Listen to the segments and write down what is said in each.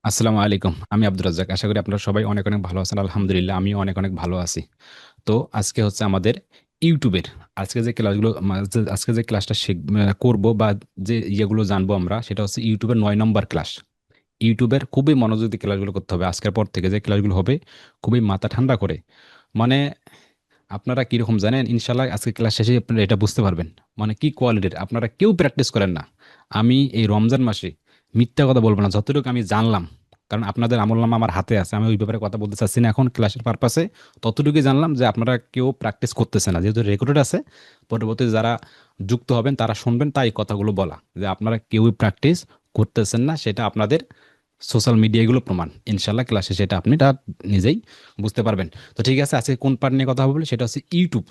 আসসালামু আলাইকুম। আমি আব্দুর রাজ্জাক। আশা করি আপনারা সবাই অনেক, অনেক ভালো আছেন। আলহামদুলিল্লাহ আমিও অনেক, অনেক ভালো আছি। তো আজকে হচ্ছে আমাদের ইউটিউবের আজকে যে ক্লাসগুলো আজকে যে ক্লাসটা করব বা যে ইয়েগুলো জানবো আমরা সেটা হচ্ছে ইউটিউবের ৯ নম্বর ক্লাস। ইউটিউবের খুবই মনোযোগ দিয়ে ক্লাসগুলো করতে হবে। আজকের পর থেকে যে ক্লাসগুলো হবে খুবই মাথা ঠান্ডা করে। মানে আপনারা কিরকম জানেন? ইনশাআল্লাহ আজকে ক্লাস শেষে আপনারা এটা বুঝতে পারবেন। মানে কি কোয়ালিটির আপনারা কেউ প্র্যাকটিস করেন না। আমি এই রমজান মাসে মিথ্যা কথা বলব না। যতটুকু আমি জানলাম, কারণ আপনাদের আমলনামা আমার হাতে আছে। আমি ওই ব্যাপারে কথা বলতে চাচ্ছি না এখন ক্লাসের পারপাসে। ততটুকুই জানলাম যে আপনারা কেউ প্র্যাকটিস করতেছে না। যেহেতু রেকর্ডেড আছে, পরবর্তীতে যারা যুক্ত হবেন তারা শুনবেন, তাই কথাগুলো বলা। যে আপনারা কেউই প্র্যাকটিস করতেছেন না, সেটা আপনাদের সোশ্যাল মিডিয়াগুলো প্রমাণ। ইনশাআল্লাহ ক্লাসে সেটা আপনি তা নিজেই বুঝতে পারবেন। তো ঠিক আছে, আজকে কোন পার্ট নিয়ে কথা হবে বলে সেটা হচ্ছে YouTube.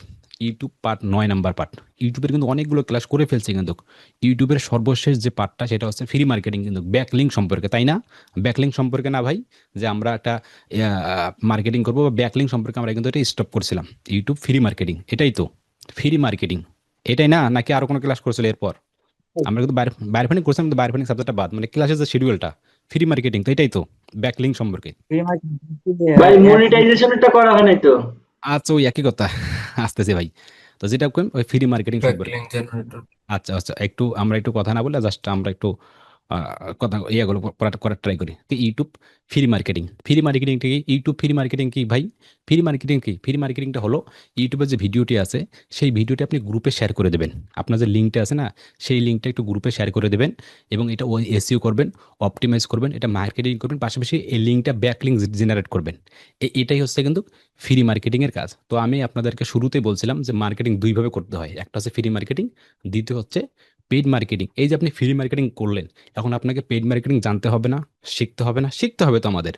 YouTube part ৯ number part. ইউটিউবের কিন্তু অনেকগুলো ক্লাস করে ফেলছি কিন্তু। ইউটিউবের সর্বশেষ যে পার্টটা সেটা হচ্ছে ফ্রি মার্কেটিং, কিন্তু ব্যাকলিঙ্ক সম্পর্কে, তাই না? ব্যাকলিঙ্ক সম্পর্কে না ভাই, যে আমরা একটা মার্কেটিং করবো বা ব্যাকলিঙ্ক সম্পর্কে আমরা কিন্তু এটা স্টপ করছিলাম। ইউটিউব ফ্রি মার্কেটিং, এটাই তো ফ্রি মার্কেটিং, এটাই না? নাকি আরো কোনো ক্লাস করছিল এরপর? আমরা কিন্তু বাইরে ফান্ডিং করছিলাম, কিন্তু বাইরে ফান্ডিং সাবজেক্টটা বাদ, মানে ক্লাসের যে শিডিউলটা ফ্রি মার্কেটিং, তো এটাই তো ব্যাকলিঙ্ক সম্পর্কে। প্রি মার্কেট ভাই অ্যাড মনিটাইজেশনটা করা হয় নাই তো। আচ্ছা, ওই একই কথা আসতেছে ভাই। তো যেটা কইম ওই ফ্রি মার্কেটিং সম্পর্কে। Backlink generator. আচ্ছা, আচ্ছা, একটু আমরা একটু কথা না বলে জাস্ট আমরা একটু কথা ইয়েগুলো করার ট্রাই করি। তো YouTube free marketing, free marketing কি? ইউটিউব ফ্রি মার্কেটিং কি ভাই? ফ্রি মার্কেটিং কি? ফ্রি মার্কেটিংটা হলো ইউটিউবের যে ভিডিওটি আছে সেই ভিডিওটি আপনি গ্রুপে শেয়ার করে দেবেন। আপনার যে লিঙ্কটা আছে না, সেই লিঙ্কটা একটু গ্রুপে শেয়ার করে দেবেন এবং এটা ওই এসইও করবেন, অপটিমাইজ করবেন, এটা মার্কেটিং করবেন, পাশাপাশি এই লিঙ্কটা ব্যাকলিঙ্ক জেনারেট করবেন। এটাই হচ্ছে কিন্তু ফ্রি মার্কেটিং এর কাজ। তো আমি আপনাদেরকে শুরুতেই বলছিলাম যে মার্কেটিং দুইভাবে করতে হয়, একটা হচ্ছে ফ্রি মার্কেটিং, দ্বিতীয় হচ্ছে পেইড মার্কেটিং। এই যে আপনি ফ্রি মার্কেটিং করলেন, এখন আপনাকে পেইড মার্কেটিং জানতে হবে না? শিখতে হবে না? শিখতে হবে তো আমাদের।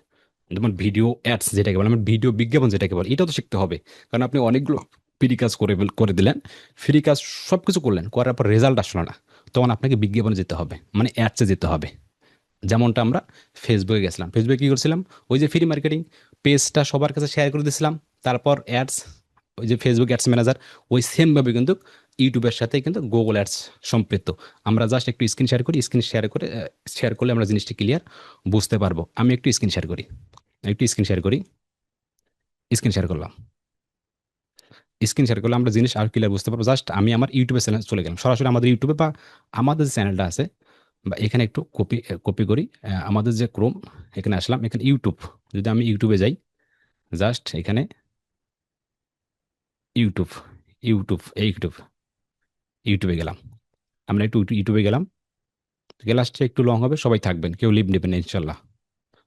যেমন ভিডিও অ্যাডস যেটাকে বলে, আমার ভিডিও বিজ্ঞাপন যেটাকে বলে, এটাও তো শিখতে হবে। কারণ আপনি অনেকগুলো ফ্রি কাজ করে দিলেন, ফ্রি কাজ সবকিছু করলেন, করার পর রেজাল্ট আসলো না, তখন আপনাকে বিজ্ঞাপনে যেতে হবে, মানে অ্যাডসে যেতে হবে। যেমনটা আমরা ফেসবুকে গেছিলাম, ফেসবুকে কি করছিলাম, ওই যে ফ্রি মার্কেটিং পেজটা সবার কাছে শেয়ার করে দিয়েছিলাম, তারপর অ্যাডস, ওই যে ফেসবুক অ্যাডস ম্যানেজার, ওই সেম ভাবে কিন্তু ইউটিউবের সাথে কিন্তু গুগল অ্যাডস সম্পৃক্ত। আমরা জাস্ট একটু স্ক্রিন শেয়ার করি, স্ক্রিন শেয়ার করে শেয়ার করলে আমরা জিনিসটি ক্লিয়ার বুঝতে পারবো। আমি একটু স্ক্রিন শেয়ার করি, একটু স্ক্রিন শেয়ার করি, স্ক্রিন শেয়ার করলাম। স্ক্রিন শেয়ার করলে আমরা জিনিস আর ক্লিয়ার বুঝতে পারবো। জাস্ট আমি আমার ইউটিউবে চ্যানেল চলে গেলাম, সরাসরি আমাদের ইউটিউবে বা আমাদের যে চ্যানেলটা আছে, বা এখানে একটু কপি কপি করি। আমাদের যে ক্রোম, এখানে আসলাম, এখানে ইউটিউব। যদি আমি ইউটিউবে যাই, জাস্ট এখানে ইউটিউব, ইউটিউব, এই ইউটিউব, ইউটিউবে গেলাম। আমরা একটু ইউটিউবে গেলাম। ক্লাসটা একটু লং হবে, সবাই থাকবেন, কেউ লিভ নেবেন না ইনশাল্লাহ।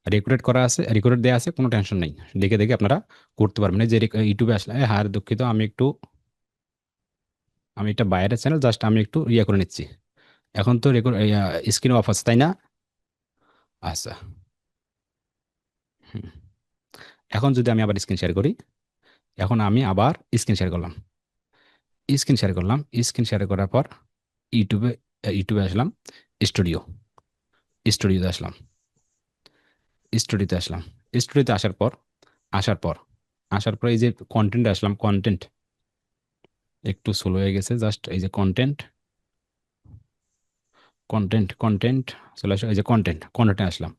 রেকর্ডেড করা আছে, রেকর্ডেড দেওয়া আছে, কোনো টেনশন নেই। দেখে দেখে আপনারা করতে পারবেন। এই যে ইউটিউবে আসলে হ্যাঁ, দুঃখিত, আমি একটা বাইরের চ্যানেল, জাস্ট আমি একটু ইয়ে করে নিচ্ছি। এখন তো রেকর্ড স্ক্রিন অফ আছে, তাই না? আচ্ছা। হুম। এখন যদি আমি আবার স্ক্রিন শেয়ার করি, এখন আমি আবার স্ক্রিন শেয়ার করলাম, স্ক্রিন শেয়ার করলাম, স্ক্রিন শেয়ার করার পর ইউটিউবে, ইউটিউবে আসলাম, স্টুডিও, স্টুডিওতে আসলাম, স্টুডিওতে আসলাম, স্টুডিওতে আসার পর আসার পর এই যে কন্টেন্টে আসলাম, কন্টেন্ট একটু স্লো হয়ে গেছে, জাস্ট এই যে কন্টেন্ট, কন্টেন্ট চলে আসলো, এই যে কন্টেন্টে আসলাম।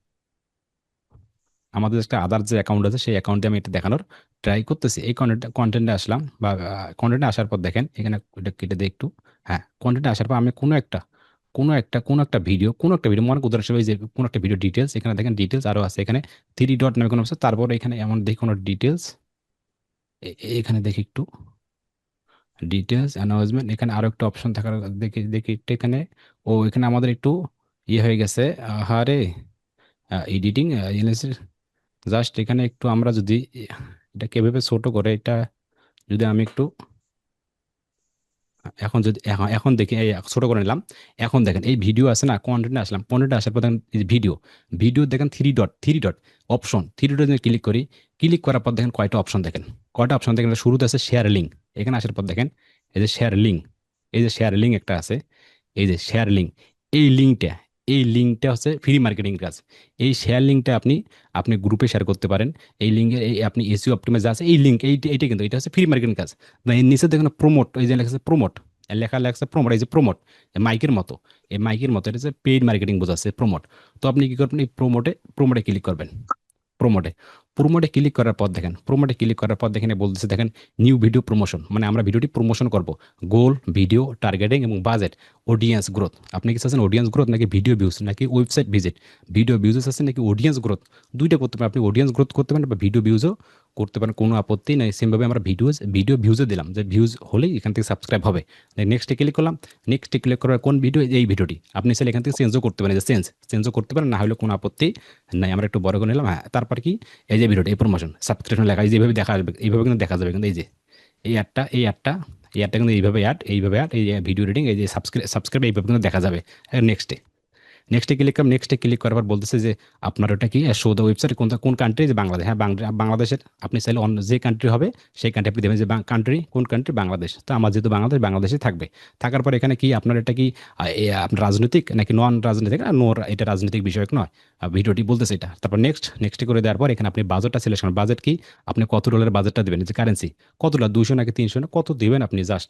আমাদের একটা আদার যে অ্যাকাউন্ট আছে সেই অ্যাকাউন্টে আমি এটা দেখানোর ট্রাই করতেছি। এই কন্টেন্টে আসলাম, বা কন্টেন্টে আসার পর দেখেন এখানে এটা কেটে দিই একটু। হ্যাঁ, কন্টেন্টে আসার পর আমি কোনো একটা ভিডিও মনে উদাহরণ হিসেবে এই যে কোনো একটা ভিডিও ডিটেলস, এখানে দেখেন ডিটেলস আরো আছে, এখানে থ্রি ডট নামে কোনো আছে, তারপর এখানে এমন দেখি কোনো ডিটেলস, এখানে দেখি একটু ডিটেলস অ্যানাউন্সমেন্ট, এখানে আরো একটা অপশন থাকার, দেখি দেখি একটু এখানে। ও এখানে আমাদের একটু ইয়ে হয়ে গেছে, হারে এডিটিং, জাস্ট এখানে একটু আমরা যদি এটাকে এভাবে ছোট করে, এটা যদি আমি একটু এখন যদি এখন দেখি, এই ছোট করে নিলাম। এখন দেখেন এই ভিডিও আছে না, কন্টেন্টে আসলাম, কন্টেন্টে আসার পর দেখেন এই যে ভিডিও, ভিডিও দেখেন three dot option, three dot click করি। ক্লিক করার পর দেখেন কয়টা অপশন, দেখেন কয়টা অপশন দেখেন। শুরুতে আছে শেয়ার লিঙ্ক, এখানে আসার পর দেখেন এই যে শেয়ার লিঙ্ক, এই যে শেয়ার লিঙ্ক একটা আছে, এই যে শেয়ার লিঙ্ক, এই লিঙ্কটা এই লিঙ্কটা হচ্ছে ফ্রি মার্কেটিং কাজ। এই শেয়ার লিঙ্কটা আপনি আপনি গ্রুপে শেয়ার করতে পারেন। এই লিঙ্কে এই আপনি এসইও অপটিমাইজ আছে, এই লিঙ্ক এইটা কিন্তু এটা হচ্ছে ফ্রি মার্কেটিং কাজ। না, এর নিচে দেখুন প্রমোট, এই যে লেখা আছে প্রমোট, এর লেখা লেখছে প্রমোট, এই যে প্রমোট, মাইকের মতো, এই মাইকের মতো এটা হচ্ছে পেইড মার্কেটিং বোঝাচ্ছে প্রমোট। তো আপনি কি করবেন, এই প্রমোটে ক্লিক করবেন। প্রোমোটে প্রোমোটে ক্লিক করার পর দেখেন, প্রোমোটে ক্লিক করার পর দেখেন বলতেছে, দেখেন নিউ ভিডিও প্রমোশন, মানে আমরা ভিডিওটি প্রমোশন করব। গোল, ভিডিও টার্গেটিং এবং বাজেট, অডিয়েন্স গ্রোথ। আপনি কি চাচ্ছেন অডিয়েন্স গ্রোথ নাকি ভিডিও ভিউজ নাকি ওয়েবসাইট ভিজিট? ভিডিও ভিউজও চাচ্ছেন নাকি অডিয়েন্স গ্রোথ? দুইটা করতে পারেন, আপনি অডিয়েন্স গ্রোথ করতে পারেন বা ভিডিও ভিউজও করতে পারেন, কোনো আপত্তি নাই। সেমভাবে আমরা ভিডিও ভিউজও দিলাম, যে ভিউজ হলেই এখান থেকে সাবস্ক্রাইব হবে। নেক্সটে ক্লিক করলাম। নেক্সটে ক্লিক করার কোন ভিডিও, এই ভিডিওটি আপনি চাইলে এখান থেকে চেঞ্জও করতে পারেন, যে চেঞ্জও করতে পারেন, না হলে কোনো আপত্তি নাই। আমরা একটু বড় করে নিলাম, হ্যাঁ। তারপর কি, এই যে ভিডিওটা, এই প্রমোশন সাবস্ক্রিপশন লেখা, এই যে এইভাবে দেখা যাবে, এইভাবে কিন্তু দেখা যাবে, কিন্তু এই যে এই অ্যাডটা কিন্তু এইভাবে অ্যাড এই ভিডিও রিডিং, এই যে সাবস্ক্রাইব এইভাবে কিন্তু দেখা যাবে। নেক্সটে নেক্সটে ক্লিক করার পর বলতেছে যে আপনার ওটা কি শো দ্য ওয়েবসাইট, কোন কান্ট্রি, যে বাংলাদেশ, হ্যাঁ বাংলাদেশের। আপনি চাইলে অন্য যে কান্ট্রি হবে সেই কান্ট্রি আপনি দেবেন, যে কান্ট্রি কোন কান্ট্রি, বাংলাদেশ। তো আমার যেহেতু বাংলাদেশে থাকবে। থাকার পর এখানে কি আপনার এটা কি আপনার রাজনৈতিক নাকি নন রাজনৈতিক, নো এটা রাজনৈতিক বিষয়ক নয়, ভিডিওটি বলতেছে এটা। তারপর নেক্সট করে দেওয়ার পর এখানে আপনি বাজেটটা সিলেকশন, বাজেট কি, আপনি কত ডলারের বাজেটটা দেবেন, যে কারেন্সি কতটা, 200 নাকি 300 না কত দিবেন আপনি, জাস্ট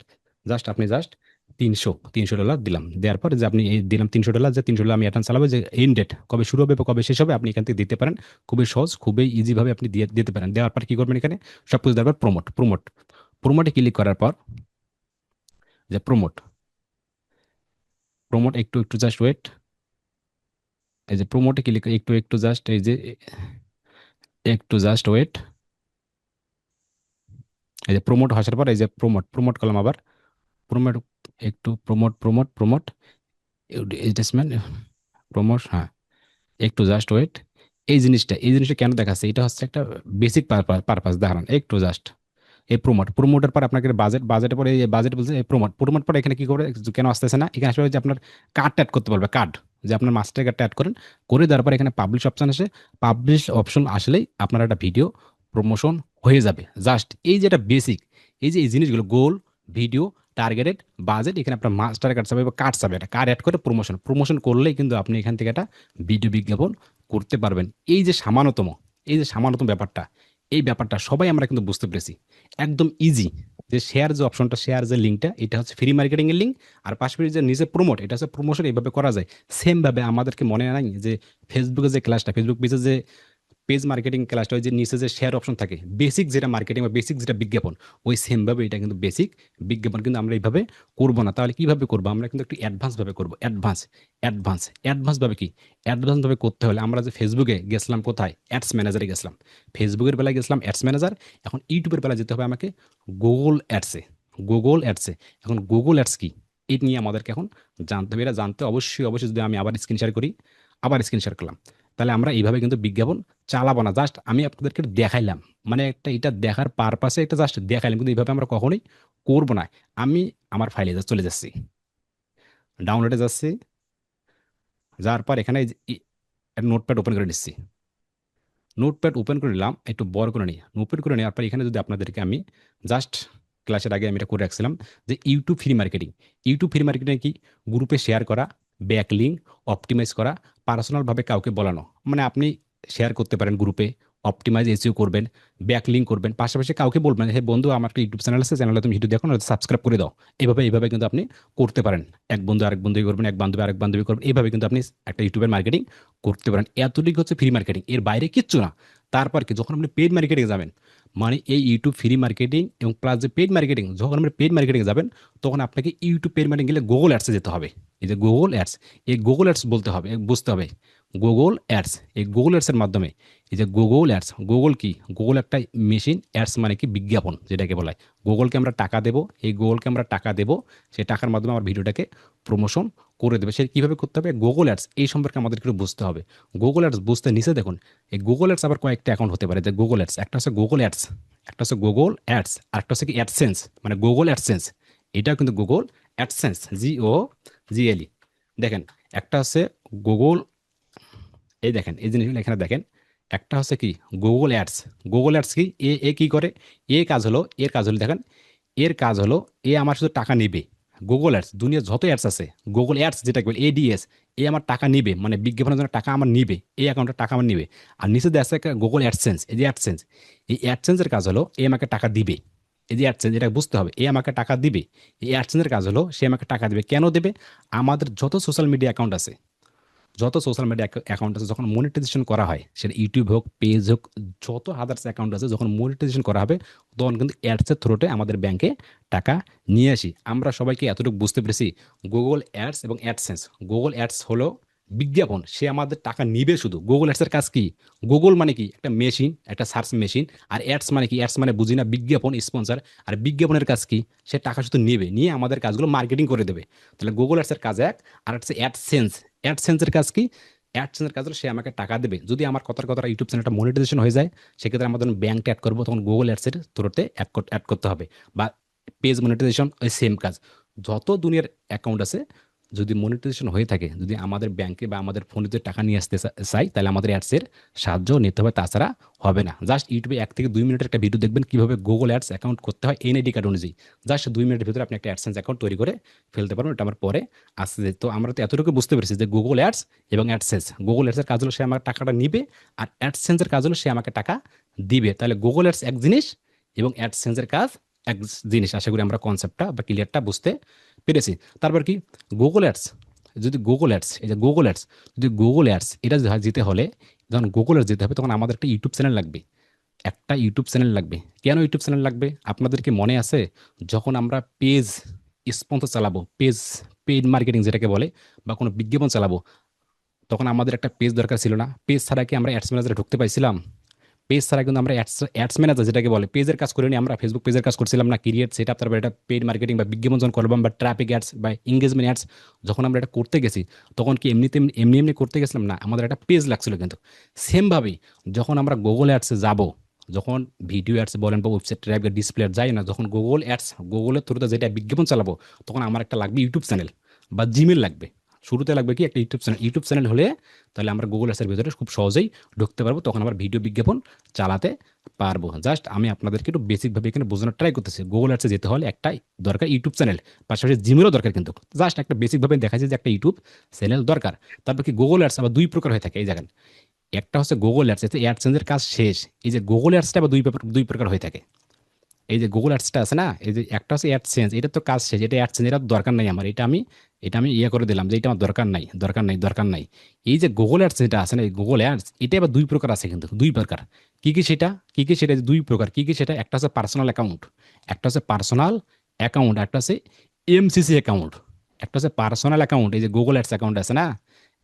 300 দিলাম। দেওয়ার পর যে আপনি এই দিলাম $300, যে $300 আমি অ্যাডভান্স চালাবো, যে এন্ড ডেট কবে শুরু হবে বা কবে শেষ হবে আপনি এখান থেকে দিতে পারেন। খুবই সহজ, খুবই ইজি ভাবে আপনি দিতে পারেন। দেওয়ার পর কি করবেন, এখানে সব কিছু দেওয়ার পর প্রমোটে ক্লিক করার পর, যে প্রমোট একটু জাস্ট ওয়েট। এই যে প্রমোটে ক্লিক, একটু জাস্ট, এই যে একটু জাস্ট ওয়েট। এই যে প্রমোট আসার পর, এই যে প্রমোট করলাম আবার। প্রমোট একটু প্রমোট এডভার্টাইজমেন্ট, প্রমোট, হ্যাঁ। একটু জাস্ট ওয়েট। এই জিনিসটা কেন দেখাচ্ছে, এটা হচ্ছে একটা বেসিক পারপাস দেখান, একটু জাস্ট। এই প্রমোটের পর আপনাকে বাজেটের পরে, এই বাজেট বলছে, এই প্রমোট পরে এখানে কি করবে, কেন আসতেছে না, এখানে আসলে যে আপনার কার্ড অ্যাড করতে পারবে, কার্ড, যে আপনার মাস্টার কার্ডটা অ্যাড করে দেওয়ার পর এখানে পাবলিশ অপশন আসলেই আপনার একটা ভিডিও প্রমোশন হয়ে যাবে। জাস্ট এই যে এটা বেসিক, এই জিনিসগুলো গোল, ভিডিও, টার্গেটেড, বাজেট, এখানে আপনার মাস্টার কার্ড চাবে বা কার্ড চাবে, একটা কার্ড অ্যাড করে প্রমোশন করলেই কিন্তু আপনি এখান থেকে একটা ভিডিও বিজ্ঞাপন করতে পারবেন। এই যে সামান্যতম ব্যাপারটা, এই ব্যাপারটা সবাই আমরা কিন্তু বুঝতে পেরেছি, একদম ইজি। যে শেয়ার, যে অপশনটা, শেয়ার যে লিঙ্কটা, এটা হচ্ছে ফ্রি মার্কেটিং এর লিঙ্ক। আর পাশাপাশি যে নিজে প্রমোট, এটা হচ্ছে প্রমোশন, এইভাবে করা যায়। সেম ভাবে আমাদেরকে মনে নাই যে ফেসবুকে যে ক্লাসটা, ফেসবুক পেজে যে পেজ মার্কেটিং ক্লাসটা, ওই যে নিচে যে শেয়ার অপশন থাকে, বেসিক যেটা মার্কেটিং বা বেসিক যেটা বিজ্ঞাপন, ওই সেম ভাবে এটা কিন্তু বেসিক বিজ্ঞাপন কিন্তু আমরা এইভাবে করবো না। তাহলে কিভাবে করবো, আমরা কিন্তু একটু অ্যাডভান্স ভাবে করবো। অ্যাডভান্স ভাবে কি, অ্যাডভান্স ভাবে করতে হলে আমরা যে ফেসবুকে গেছিলাম, কোথায়, অ্যাডস ম্যানেজারে গেছিলাম, ফেসবুকের বেলায় গেছিলাম অ্যাডস ম্যানেজার। এখন ইউটিউবের বেলায় যেতে হবে আমাকে গুগল অ্যাডসে। এখন গুগল অ্যাডস কি, এই নিয়ে আমাদেরকে এখন জানতে হবে। এটা জানতে অবশ্যই যদি আমি আবার স্ক্রিন শেয়ার করি, আবার স্ক্রিন শেয়ার করলাম, তাহলে আমরা এইভাবে কিন্তু বিজ্ঞাপন চালাবো না। জাস্ট আমি আপনাদেরকে দেখাইলাম, মানে একটা এটা দেখার পারপাসে এটা জাস্ট দেখাইলাম, কিন্তু এইভাবে আমরা কখনোই করবো না। আমি আমার ফাইলে চলে যাচ্ছি, ডাউনলোডে যাচ্ছি, যাওয়ার পর এখানে নোটপ্যাড ওপেন করে নিচ্ছি। নোটপ্যাড ওপেন করে নিলাম, একটু বড় করে নিই। ওপেন করে নেওয়ার পর এখানে যদি আপনাদেরকে আমি জাস্ট, ক্লাসের আগে আমি এটা করে রাখছিলাম, যে ইউটিউব ফ্রি মার্কেটিং কি, গ্রুপে শেয়ার করা, ব্যাক লিঙ্ক অপটিমাইজ করা, পার্সোনালভাবে কাউকে বলানো। মানে আপনি শেয়ার করতে পারেন গ্রুপে, অপটিমাইজ এসইও করবেন, ব্যাক লিঙ্ক করবেন, পাশাপাশি কাউকে বলবেন, হে বন্ধু, আমার একটা ইউটিউব চ্যানেল আছে, চ্যানেলে তুমি ভিডিও দেখো না, সাবস্ক্রাইব করে দাও। এইভাবে কিন্তু আপনি করতে পারেন। এক বন্ধু আরেক বন্ধুই করবেন, এক বান্ধবী আরেক বান্ধবী করবেন, এইভাবে কিন্তু আপনি একটা ইউটিউবের মার্কেটিং করতে পারেন। এতটুকু হচ্ছে ফ্রি মার্কেটিং, এর বাইরে কিচ্ছু না। তারপর কি, যখন আপনি পেড মার্কেটিং যাবেন, মানে এই ইউটিউব ফ্রি মার্কেটিং এবং প্লাস যে পেড মার্কেটিং, যখন আপনি পেড মার্কেটিং যাবেন, তখন আপনাকে ইউটিউব পেড মার্কেটিং গেলে গুগল অ্যাডসে যেতে হবে। এই যে গুগল অ্যাডস, এই গুগল অ্যাডস বলতে হবে, বুঝতে হবে গুগল অ্যাডস। এই গুগল অ্যাডসের মাধ্যমে, এই যে গুগল অ্যাডস, গুগল কি, গুগল একটা মেশিন, অ্যাডস মানে কি বিজ্ঞাপন যেটাকে বলা হয়। গুগলকে আমরা টাকা দেবো, এই গুগলকে আমরা টাকা দেবো, সেই টাকার মাধ্যমে আমার ভিডিওটাকে প্রমোশন করে দেবে। সে কীভাবে করতে হবে, গুগল অ্যাডস এই সম্পর্কে আমাদের একটু বুঝতে হবে। গুগল অ্যাডস বুঝতে নিচে দেখুন, এই গুগল অ্যাডস আবার কয়েকটা অ্যাকাউন্ট হতে পারে। যে গুগল অ্যাডস, একটা হচ্ছে গুগল অ্যাডস, একটা হচ্ছে গুগল অ্যাডস, আর একটা হচ্ছে কি অ্যাডসেন্স, মানে গুগল অ্যাডসেন্স। এটাও কিন্তু গুগল অ্যাডসেন্স, GOGLE। দেখেন, একটা হচ্ছে গুগল, এই দেখেন এই জিনিসগুলো এখানে দেখেন। একটা হচ্ছে কি গুগল অ্যাডস। গুগল অ্যাডস কি, এ এ কি করে, এর কাজ হলো দেখেন, এর কাজ হলো, এ আমার শুধু টাকা নিবে। গুগল অ্যাডস, দুনিয়ার যত অ্যাডস আছে, গুগল অ্যাডস যেটা বলে ADS, এ আমার টাকা নিবে, মানে বিজ্ঞাপনের জন্য টাকা আমার নিবে, এই অ্যাকাউন্টে টাকা আমার নিবে। আর নিচে দিয়ে আছে একটা গুগল অ্যাডসেন্স, এই যে অ্যাডসেন্স, এই অ্যাডসেন্সের কাজ হলো এ আমাকে টাকা দিবে। এই যে অ্যাডসেন্স, এটা বুঝতে হবে, এ আমাকে টাকা দিবে। এই অ্যাডসেন্সের কাজ হলো সে আমাকে টাকা দিবে। কেন দেবে? আমাদের যত সোশ্যাল মিডিয়া অ্যাকাউন্ট আছে, যত সোশ্যাল মিডিয়া অ্যাকাউন্ট আছে, যখন মনিটাইজেশন করা হয়, সেটা ইউটিউব হোক, পেজ হোক, যত আদার্স অ্যাকাউন্ট আছে, যখন মনিটাইজেশন করা হবে, তখন কিন্তু অ্যাডসের থ্রুতে আমাদের ব্যাংকে টাকা নিয়ে আসি। আমরা সবাইকে এতটুকু বুঝতে পেরেছি, গুগল অ্যাডস এবং অ্যাডসেন্স। গুগল অ্যাডস হলো বিজ্ঞাপন, সে আমাদের টাকা নিবে শুধু। গুগল অ্যাডসের কাজ কি? গুগল মানে কি? একটা মেশিন, একটা সার্চ মেশিন। আর অ্যাডস মানে কি? অ্যাডস মানে বুঝি না, বিজ্ঞাপন, স্পন্সর। আর বিজ্ঞাপনের কাজ কি? সে টাকা শুধু নেবে, নিয়ে আমাদের কাজগুলো মার্কেটিং করে দেবে। তাহলে গুগল অ্যাডসের কাজ এক। আর হচ্ছে অ্যাডসেন্স। অ্যাডসেন্সের কাজ কি? অ্যাডসেন্সের কাজ হলো সে আমাকে টাকা দেবে। যদি আমার কথার কথা ইউটিউব চ্যানেলটা মনিটাইজেশন হয়ে যায়, সেক্ষেত্রে আমাদের ব্যাংকটা অ্যাড করবো, তখন গুগল অ্যাডসের থ্রুতে অ্যাড করতে হবে। বা পেজ মনিটাইজেশন, ওই সেম কাজ। যত দুনিয়ার অ্যাকাউন্ট আছে, যদি মনিটাইজেশন হয়ে থাকে, যদি আমাদের ব্যাংকে বা আমাদের ফোনে যদি টাকা নিয়ে আসতে চাই, তাহলে আমাদের অ্যাডসের সাহায্য নিতে হবে, তাছাড়া হবে না। জাস্ট ইউটিউবে 1 থেকে 2 মিনিটের একটা ভিডিও দেখবেন কিভাবে গুগল অ্যাডস অ্যাকাউন্ট করতে হয় এনআইডি কার্ড অনুযায়ী। জাস্ট 2 মিনিটের ভিতরে আপনি একটা অ্যাডসেন্স অ্যাকাউন্ট তৈরি করে ফেলতে পারবেন। এটা আমার পরে আসছে। তো আমরা তো এতটুকু বুঝতে পেরেছি যে গুগল অ্যাডস এবং অ্যাডসেন্স। গুগল অ্যাডসের কাজ হলো সে আমার টাকাটা নিবে, আর অ্যাডসেন্সের কাজ হলো সে আমাকে টাকা দিবে। তাহলে গুগল অ্যাডস এক জিনিস এবং অ্যাডসেন্সের কাজ এক জিনিস। আশা করি আমরা কনসেপ্টটা বা ক্লিয়ারটা বুঝতে পেরেছি। তারপর কি? গুগল অ্যাডস, যদি গুগল অ্যাডস, এই যে গুগল অ্যাডস, যদি গুগল অ্যাডস এটা যেতে হলে, যখন গুগল অ্যাডস যেতে হবে, তখন আমাদের একটা ইউটিউব চ্যানেল লাগবে। একটা ইউটিউব চ্যানেল লাগবে। কেন ইউটিউব চ্যানেল লাগবে? আপনাদের কি মনে আছে, যখন আমরা পেজ স্পন্সর চালাবো, পেইড মার্কেটিং যেটাকে বলে, বা কোনো বিজ্ঞাপন চালাবো, তখন আমাদের একটা পেজ দরকার ছিল না? পেজ ছাড়া কি আমরা অ্যাডস ম্যানেজারে ঢুকতে পাইছিলাম? পেজ ছাড়া কিন্তু আমরা অ্যাডস ম্যানেজার যেটাকে বলে, পেজের কাজ করিনি আমরা, ফেসবুক পেজের কাজ করছিলাম না? ক্রিয়েট, সেট আপ, তারপর এটা পেইড মার্কেটিং বা বিজ্ঞাপন যখন করলাম, বা ট্রাফিক অ্যাডস বা এঙ্গেজমেন্ট অ্যাডস যখন আমরা এটা করতে গেছি, তখন কি এমনিতে এমনি এমনি করতে গেছিলাম? না, আমাদের একটা পেজ লাগছিল। কিন্তু সেমভাবেই যখন আমরা গুগল অ্যাডসে যাব, যখন ভিডিও অ্যাডস বলেন বা ওয়েবসাইট ট্রাফিক ডিসপ্লে যাই না, যখন গুগল অ্যাডস, গুগলের থ্রুতে যেটা বিজ্ঞাপন চালাবো, তখন আমার একটা লাগবে ইউটিউব চ্যানেল বা জিমেল লাগবে। শুরুতে লাগবে কি? একটা ইউটিউব চ্যানেল। ইউটিউব চ্যানেল হলে তাহলে আমরা গুগল অ্যাডসের ভিতরে খুব সহজেই ঢুকতে পারবো, তখন আমার ভিডিও বিজ্ঞাপন চালাতে পারবো। জাস্ট আমি আপনাদেরকে একটু বেসিকভাবে এখানে বোঝানোর ট্রাই করতেছি। গুগল অ্যাডসে যেতে হলে একটা দরকার ইউটিউব চ্যানেল, পাশাপাশি জিমেলও দরকার। কিন্তু জাস্ট একটা বেসিকভাবে দেখাচ্ছে যে একটা ইউটিউব চ্যানেল দরকার। তারপর কি? গুগল অ্যাডস আবার 2 প্রকার হয়ে থাকে, এই জায়গায়। একটা হচ্ছে গুগল অ্যাডস, এতে অ্যাডসেন্সের কাজ শেষ। এই যে গুগল অ্যাডসটা আবার 2 প্রকার হয়ে থাকে। এই যে গুগল অ্যাডসটা আছে না, এই যে একটা হচ্ছে অ্যাডসেন্স, এটা তো কাজ শেষ, এটা অ্যাডসেন্স, এটা দরকার নাই আমার, এটা আমি ইয়ে করে দিলাম যে এটা আমার দরকার নাই, দরকার নাই, দরকার নাই। এই যে গুগল অ্যাডস যেটা আছে না, এই গুগল অ্যাডস, এটা আবার 2 প্রকার আছে, কিন্তু 2 প্রকার। কি কি সেটা? কি কি সেটা? 2 প্রকার কি কি সেটা? একটা হচ্ছে পার্সোনাল অ্যাকাউন্ট, একটা হচ্ছে পার্সোনাল অ্যাকাউন্ট, একটা হচ্ছে এমসিসি অ্যাকাউন্ট। একটা হচ্ছে পার্সোনাল অ্যাকাউন্ট, এই যে গুগল অ্যাডস অ্যাকাউন্ট আছে না,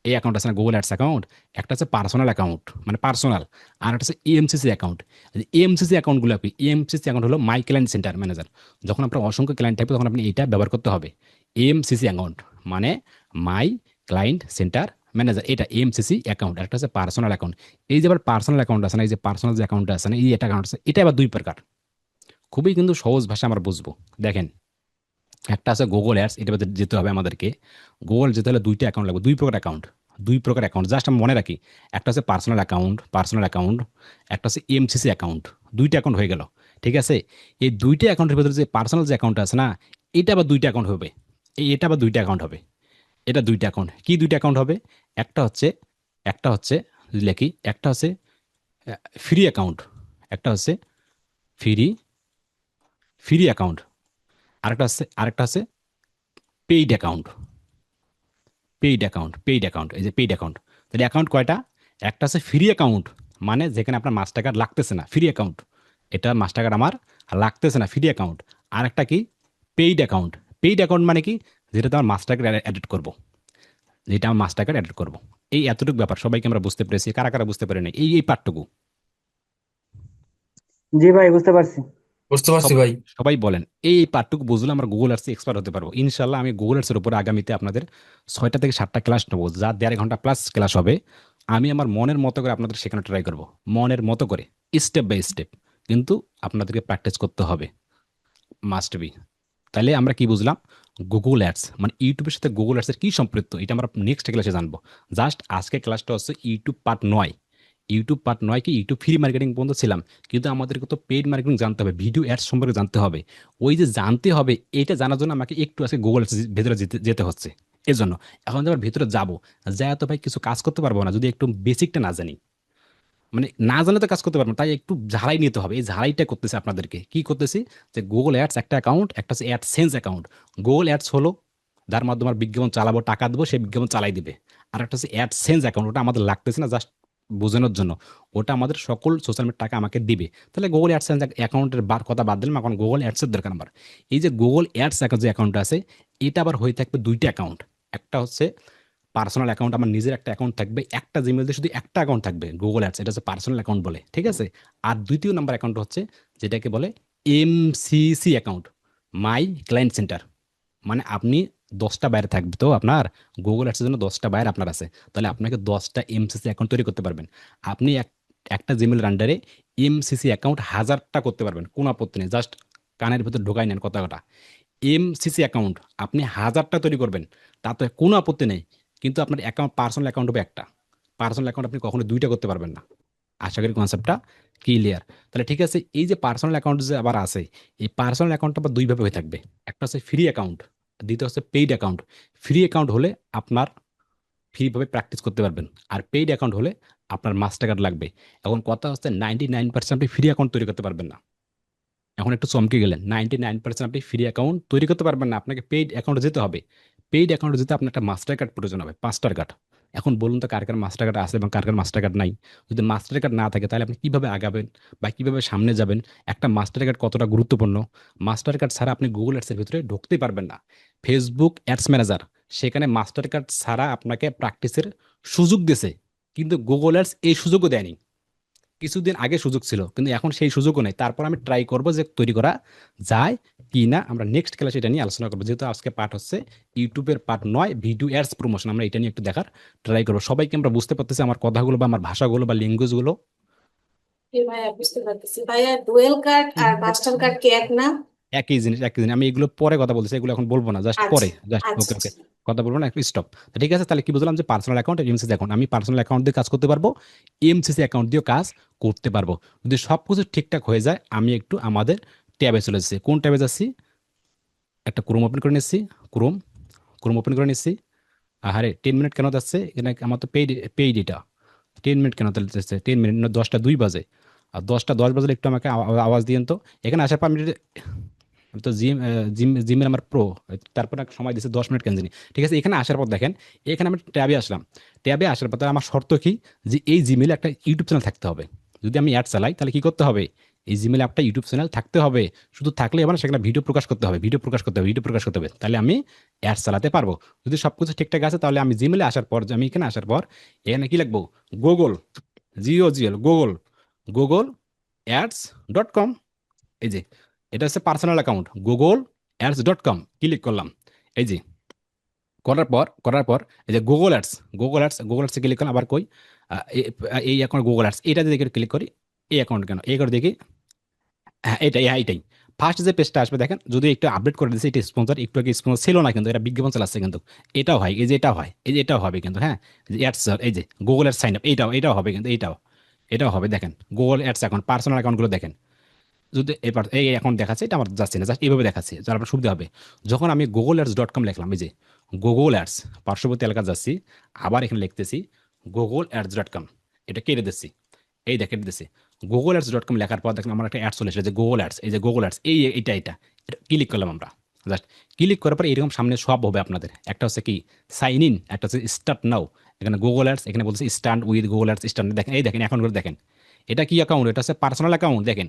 এই অ্যাকাউন্ট আছে না, গুগল অ্যাডস অ্যাকাউন্ট। একটা হচ্ছে পার্সোনাল অ্যাকাউন্ট, মানে পার্সোনাল। আর একটা হচ্ছে এমসিসি অ্যাকাউন্ট। এমসিসি অ্যাকাউন্টগুলো কি? এমসিসি অ্যাকাউন্ট হলো মাই ক্লায়েন্ট সেন্টার ম্যানেজার। যখন আপনার অসংখ্য ক্লায়েন্ট থাকবে, তখন আপনি এটা ব্যবহার করতে হবে। এমসিসি অ্যাকাউন্ট মানে মাই ক্লায়েন্ট সেন্টার ম্যানেজার, এটা এমসিসি অ্যাকাউন্ট। একটা হচ্ছে পার্সোনাল অ্যাকাউন্ট। এই যে আবার পার্সোনাল অ্যাকাউন্ট আছে না, এই যে পার্সোনাল যে অ্যাকাউন্ট আছে না, এই এটা অ্যাকাউন্ট আছে, এটা আবার 2 প্রকার। খুবই কিন্তু সহজ ভাষা আমরা বুঝবো। দেখেন, একটা আছে গুগল অ্যাডস, এটা যেতে হবে আমাদেরকে। গুগল যেতে হলে 2টা অ্যাকাউন্ট লাগবে, 2 প্রকার অ্যাকাউন্ট। 2 প্রকার অ্যাকাউন্ট, জাস্ট আমি মনে রাখি। একটা হচ্ছে পার্সোনাল অ্যাকাউন্ট, পার্সোনাল অ্যাকাউন্ট। একটা হচ্ছে এমসিসি অ্যাকাউন্ট। 2টা অ্যাকাউন্ট হয়ে গেল। ঠিক আছে? এই 2টা অ্যাকাউন্টের ভিতরে যে পার্সোনাল যে অ্যাকাউন্ট আছে না, এটা আবার 2টা অ্যাকাউন্ট হবে। এটা আবার 2টা অ্যাকাউন্ট হবে। এটা 2টা অ্যাকাউন্ট। কি 2টা অ্যাকাউন্ট হবে? একটা হচ্ছে, একটা হচ্ছে, যদি লিখি, একটা হচ্ছে ফ্রি অ্যাকাউন্ট, একটা হচ্ছে ফ্রি ফ্রি অ্যাকাউন্ট। আরেকটা হচ্ছে পেইড অ্যাকাউন্ট। পেইড অ্যাকাউন্ট, এই যে পেইড অ্যাকাউন্ট। তাহলে অ্যাকাউন্ট কয়টা? একটা আছে ফ্রি অ্যাকাউন্ট, মানে যেখানে আপনার মাস্টার কার্ড লাগতেছে না, ফ্রি অ্যাকাউন্ট। এটা মাস্টার কার্ড আমার লাগতেছে না, ফ্রি অ্যাকাউন্ট। আর একটা কি? Paid account. পেইড অ্যাকাউন্ট মানে কি? যেটাতে আমার মাস্টার কার্ড অ্যাডেড করবো, যেটা আমার মাস্টার কার্ড অ্যাডেড করবো। এই এতটুকু ব্যাপার সবাইকে আমরা বুঝতে পেরেছি? কারা কারা বুঝতে পারে না এই এই পার্টটুকু? জি ভাই, বুঝতে পারছি। বুঝতে পারছি সবাই, ভাই। সবাই বলেন, এই পার্টটুকু বুঝলে আমরা গুগল আর্টসে এক্সপার্ট হতে পারবো ইনশাল্লাহ। আমি গুগল আর্টসের উপরে আগামীতে আপনাদের 6টা থেকে 7টা ক্লাস নেবো, যা 1.5 ঘন্টা প্লাস ক্লাস হবে। আমি আমার মনের মতো করে আপনাদের শেখানো ট্রাই করব, মনের মতো করে, স্টেপ বাই স্টেপ। কিন্তু আপনাদেরকে প্র্যাকটিস করতে হবে, মাস্ট বি। তাহলে আমরা কি বুঝলাম? গুগল অ্যাডস মানে ইউটিউবের সাথে গুগল অ্যাডসের কি সম্পৃক্ত, এটা আমরা নেক্সট ক্লাসে জানবো। জাস্ট আজকে ক্লাসটা হচ্ছে ইউটিউব পার্ট 9। ইউটিউব পার্ট 9 কি ইউটিউব ফ্রি মার্কেটিং পর্যন্ত ছিলাম, কিন্তু আমাদেরকে তো পেইড মার্কেটিং জানতে হবে, ভিডিও অ্যাডস সম্পর্কে জানতে হবে। ওই যে জানতে হবে, এটা জানার জন্য আমাকে একটু আজকে গুগল ভেতরে যেতে হচ্ছে। এজন্য এখন যখন ভিতরে যাবো, যা তো ভাই কিছু কাজ করতে পারবো না যদি একটু বেসিকটা না জানি। মানে না জানলে তো কাজ করতে পারবো না, তাই একটু ঝালাই নিতে হবে। এই ঝালাইটা করতেছে আপনাদেরকে, কি করতেছি, যে গুগল অ্যাডস একটা অ্যাকাউন্ট, একটা হচ্ছে অ্যাডসেন্স অ্যাকাউন্ট। গুগল অ্যাডস হলো যার মাধ্যমে আমরা বিজ্ঞাপন চালাবো, টাকা দেবো, সেই বিজ্ঞাপন চালাই দিবে। আর একটা হচ্ছে অ্যাডসেন্স অ্যাকাউন্ট, ওটা আমাদের লাগতেছে না, জাস্ট বোঝানোর জন্য। ওটা আমাদের সকল সোশ্যাল মিডিয়ার টাকা আমাকে দিবে। তাহলে গুগল অ্যাডসেন্স অ্যাকাউন্টের কথা বাদ দিলাম, এখন গুগল অ্যাডসের দরকার আমার। এই যে গুগল অ্যাডস যে অ্যাকাউন্ট আছে, এটা আবার হয়ে থাকবে দুইটা অ্যাকাউন্ট। একটা হচ্ছে পার্সোনাল অ্যাকাউন্ট, আমার নিজের একটা অ্যাকাউন্ট থাকবে, একটা জিমেল দিয়ে শুধু একটা অ্যাকাউন্ট থাকবে গুগল অ্যাডস, এটা হচ্ছে পার্সোনাল অ্যাকাউন্ট বলে, ঠিক আছে। আর দ্বিতীয় নাম্বার অ্যাকাউন্ট হচ্ছে যেটাকে বলে এমসিসি অ্যাকাউন্ট, মাই ক্লায়েন্ট সেন্টার। মানে আপনি 10টা বাইরে থাকবে তো আপনার, গুগল অ্যাডসের জন্য 10টা বাইরে আপনার আছে, তাহলে আপনাকে 10টা এমসিসি অ্যাকাউন্ট তৈরি করতে পারবেন। আপনি একটা জিমেলের আন্ডারে এমসিসি অ্যাকাউন্ট 1000টা করতে পারবেন, কোনো আপত্তি নেই। জাস্ট কানের ভিতর ঢোকাই নেন কথাটা। এমসিসি অ্যাকাউন্ট আপনি 1000টা তৈরি করবেন, তাতে কোনো আপত্তি নেই। কিন্তু আপনার অ্যাকাউন্ট, পার্সোনাল অ্যাকাউন্ট হবে একটা। পার্সোনাল অ্যাকাউন্ট আপনি কখনো দুইটা করতে পারবেন না। আশা করি কনসেপ্টটা ক্লিয়ার। তাহলে ঠিক আছে, এই যে পার্সোনাল অ্যাকাউন্ট যে আবার আছে, এই পার্সোনাল অ্যাকাউন্টটা আবার দুইভাবে হয়ে থাকবে। একটা হচ্ছে ফ্রি অ্যাকাউন্ট, দ্বিতীয় হচ্ছে পেইড অ্যাকাউন্ট। ফ্রি অ্যাকাউন্ট হলে আপনার ফ্রিভাবে প্র্যাকটিস করতে পারবেন, আর পেইড অ্যাকাউন্ট হলে আপনার মাস্টার কার্ড লাগবে। এখন কথা হচ্ছে 99% আপনি ফ্রি অ্যাকাউন্ট তৈরি করতে পারবেন না। এখন একটু চমকে গেলেন, 99% আপনি ফ্রি অ্যাকাউন্ট তৈরি করতে পারবেন না, আপনাকে পেইড অ্যাকাউন্টে যেতে হবে। পেইড অ্যাকাউন্টে যেতে আপনার একটা মাস্টার কার্ড প্রয়োজন হবে, মাস্টার কার্ড। এখন বলুন তো কার কার মাস্টার কার্ড আছে এবং কার কার মাস্টার কার্ড নাই? যদি মাস্টার কার্ড না থাকে তাহলে আপনি কিভাবে আগাবেন বা কিভাবে সামনে যাবেন? একটা মাস্টার কার্ড কতটা গুরুত্বপূর্ণ! মাস্টার কার্ড ছাড়া আপনি গুগল অ্যাডসের ভিতরে ঢুকতেই পারবেন না। ফেসবুক অ্যাডস ম্যানেজার, সেখানে মাস্টার কার্ড ছাড়া আপনাকে প্র্যাকটিসের সুযোগ দিয়েছে, কিন্তু গুগল অ্যাডস এই সুযোগও দেয়নি। কিছুদিন আগে সুযোগ ছিল, কিন্তু এখন সেই সুযোগও নেই। তারপর আমি ট্রাই করব যে তৈরি করা যায় কি না। আমরা নেক্সট ক্লাসে এটা নিয়ে আলোচনা করবো, যেহেতু আজকে পার্ট হচ্ছে ইউটিউবের পার্ট 9, ভিডিও অ্যাডস প্রমোশন। আমরা এটা নিয়ে একটু দেখার ট্রাই করবো। সবাইকে আমরা বুঝতে পারতেছি আমার কথাগুলো বা আমার ভাষাগুলো বা ল্যাঙ্গুয়েজগুলো? জি ভাইয়া, বুঝতে পারতেছি ভাইয়া। ডুয়েল কার্ড আর মাস্টার কার্ড কি এক না? একই জিনিস, একই জিনিস। আমি এগুলো পরে কথা বলতেছি, এগুলো এখন বলবো না, জাস্ট আচ্ছা পরে, জাস্ট আচ্ছা ওকে ওকে। আচ্ছা। কথা বলবো না, একটু স্টপ। ঠিক আছে, তাহলে কি বুঝলাম, যে পার্সোনাল অ্যাকাউন্ট আর এমসিসি অ্যাকাউন্ট, আমি পার্সোনাল অ্যাকাউন্ট দিয়ে কাজ করতে পারবো, এমসিসি অ্যাকাউন্ট দিয়েও কাজ করতে পারবো। যদি সব কিছু ঠিকঠাক হয়ে যায়, আমি একটু আমাদের ট্যাবে চলে যাচ্ছি। কোন ট্যাবে যাচ্ছি? একটা ক্রোম ওপেন করে নিচ্ছি। ক্রোম, ক্রোম ওপেন করে নিচ্ছি। আরে 10 মিনিট কেন যাচ্ছে এখানে? আমার তো পেইড, পেইড এটা। 10 মিনিট কেন তাহলে যাচ্ছে? 10 মিনিট না, 10টা 2 বাজে। আর 10টা 10 বাজলে একটু আমাকে আওয়াজ দিয়েন তো। এখানে আসার পর আমি তো জিমের আমার প্রো, তারপর এক সময় দিচ্ছে 10 মিনিট কেন জানি। ঠিক আছে, এখানে আসার পর দেখেন, এখানে আমি ট্যাবে আসলাম। ট্যাবে আসার পর তাহলে আমার শর্ত কি, যে এই জিমেলে একটা ইউটিউব চ্যানেল থাকতে হবে। যদি আমি অ্যাড চালাই তাহলে কি করতে হবে? এই জিমেলে একটা ইউটিউব চ্যানেল থাকতে হবে। শুধু থাকলে হবে না, সেখানে ভিডিও প্রকাশ করতে হবে, ভিডিও প্রকাশ করতে হবে, ভিডিও প্রকাশ করতে হবে, তাহলে আমি অ্যাড চালাতে পারবো। যদি সব কিছু ঠিকঠাক আছে, তাহলে আমি জিমেলে আসার পর, যে আমি এখানে আসার পর এখানে কি লিখবো? গুগল, জিও গুগল, গুগল অ্যাডস.কম। এই যে এটা হচ্ছে personal account, Google ads dot com. Click করলাম। এই যে করার পর এই যে গুগল অ্যাডস, গুগল অ্যাডসে ক্লিক করলাম। আবার কই, এই অ্যাকাউন্ট গুগল অ্যাডস, এটা যদি ক্লিক করি, এই অ্যাকাউন্ট কেন, এই করে দেখি। হ্যাঁ, এইটাই ফার্স্ট যে পেজটা আসবে দেখেন, যদি একটু আপডেট করে দিচ্ছে। এটা স্পন্সর, একটু আগে স্পন্সর ছিল না, কিন্তু এটা বিজ্ঞাপন চালাচ্ছে কিন্তু। এটাও হয়, এই যে এটাও হয়, এই যে এটাও হবে কিন্তু। হ্যাঁ, অ্যাডস, এই যে গুগল অ্যাডস সাইন আপ, এটাও হবে কিন্তু, এটাও হবে। দেখেন গুগল অ্যাডস অ্যাকাউন্ট, পার্সোনাল অ্যাকাউন্টগুলো দেখেন। যদি এবার এই অ্যাকাউন্ট দেখাচ্ছে, এটা আমার যাচ্ছে না, জাস্ট এইভাবে দেখাচ্ছে, যার আপনার সুবিধা হবে। যখন আমি গুগল অ্যাডস.কম লিখলাম, এই যে গুগল অ্যাডস, পার্শ্ববর্তী এলাকা যাচ্ছি, আবার এখানে লিখতেছি গুগল অ্যাডস.কম, এটা কেটে দিচ্ছি। এই দেখে দিতেছি গুগল অ্যাডস.কম লেখার পর দেখেন আমার একটা অ্যাড চলে এসেছে, যে গুগল অ্যাডস, এই যে গুগল অ্যাডস, এটা ক্লিক করলাম আমরা। জাস্ট ক্লিক করার পর এরকম সামনে সব হবে আপনাদের। একটা হচ্ছে কি, সাইন ইন, একটা হচ্ছে স্টার্ট নাও। এখানে গুগল অ্যাডস, এখানে বলছে start with Google ads, start. দেখেন, এই দেখেন অ্যাকাউন্টগুলো দেখেন। এটা কি অ্যাকাউন্ট? এটা হচ্ছে পার্সোনাল অ্যাকাউন্ট। দেখেন,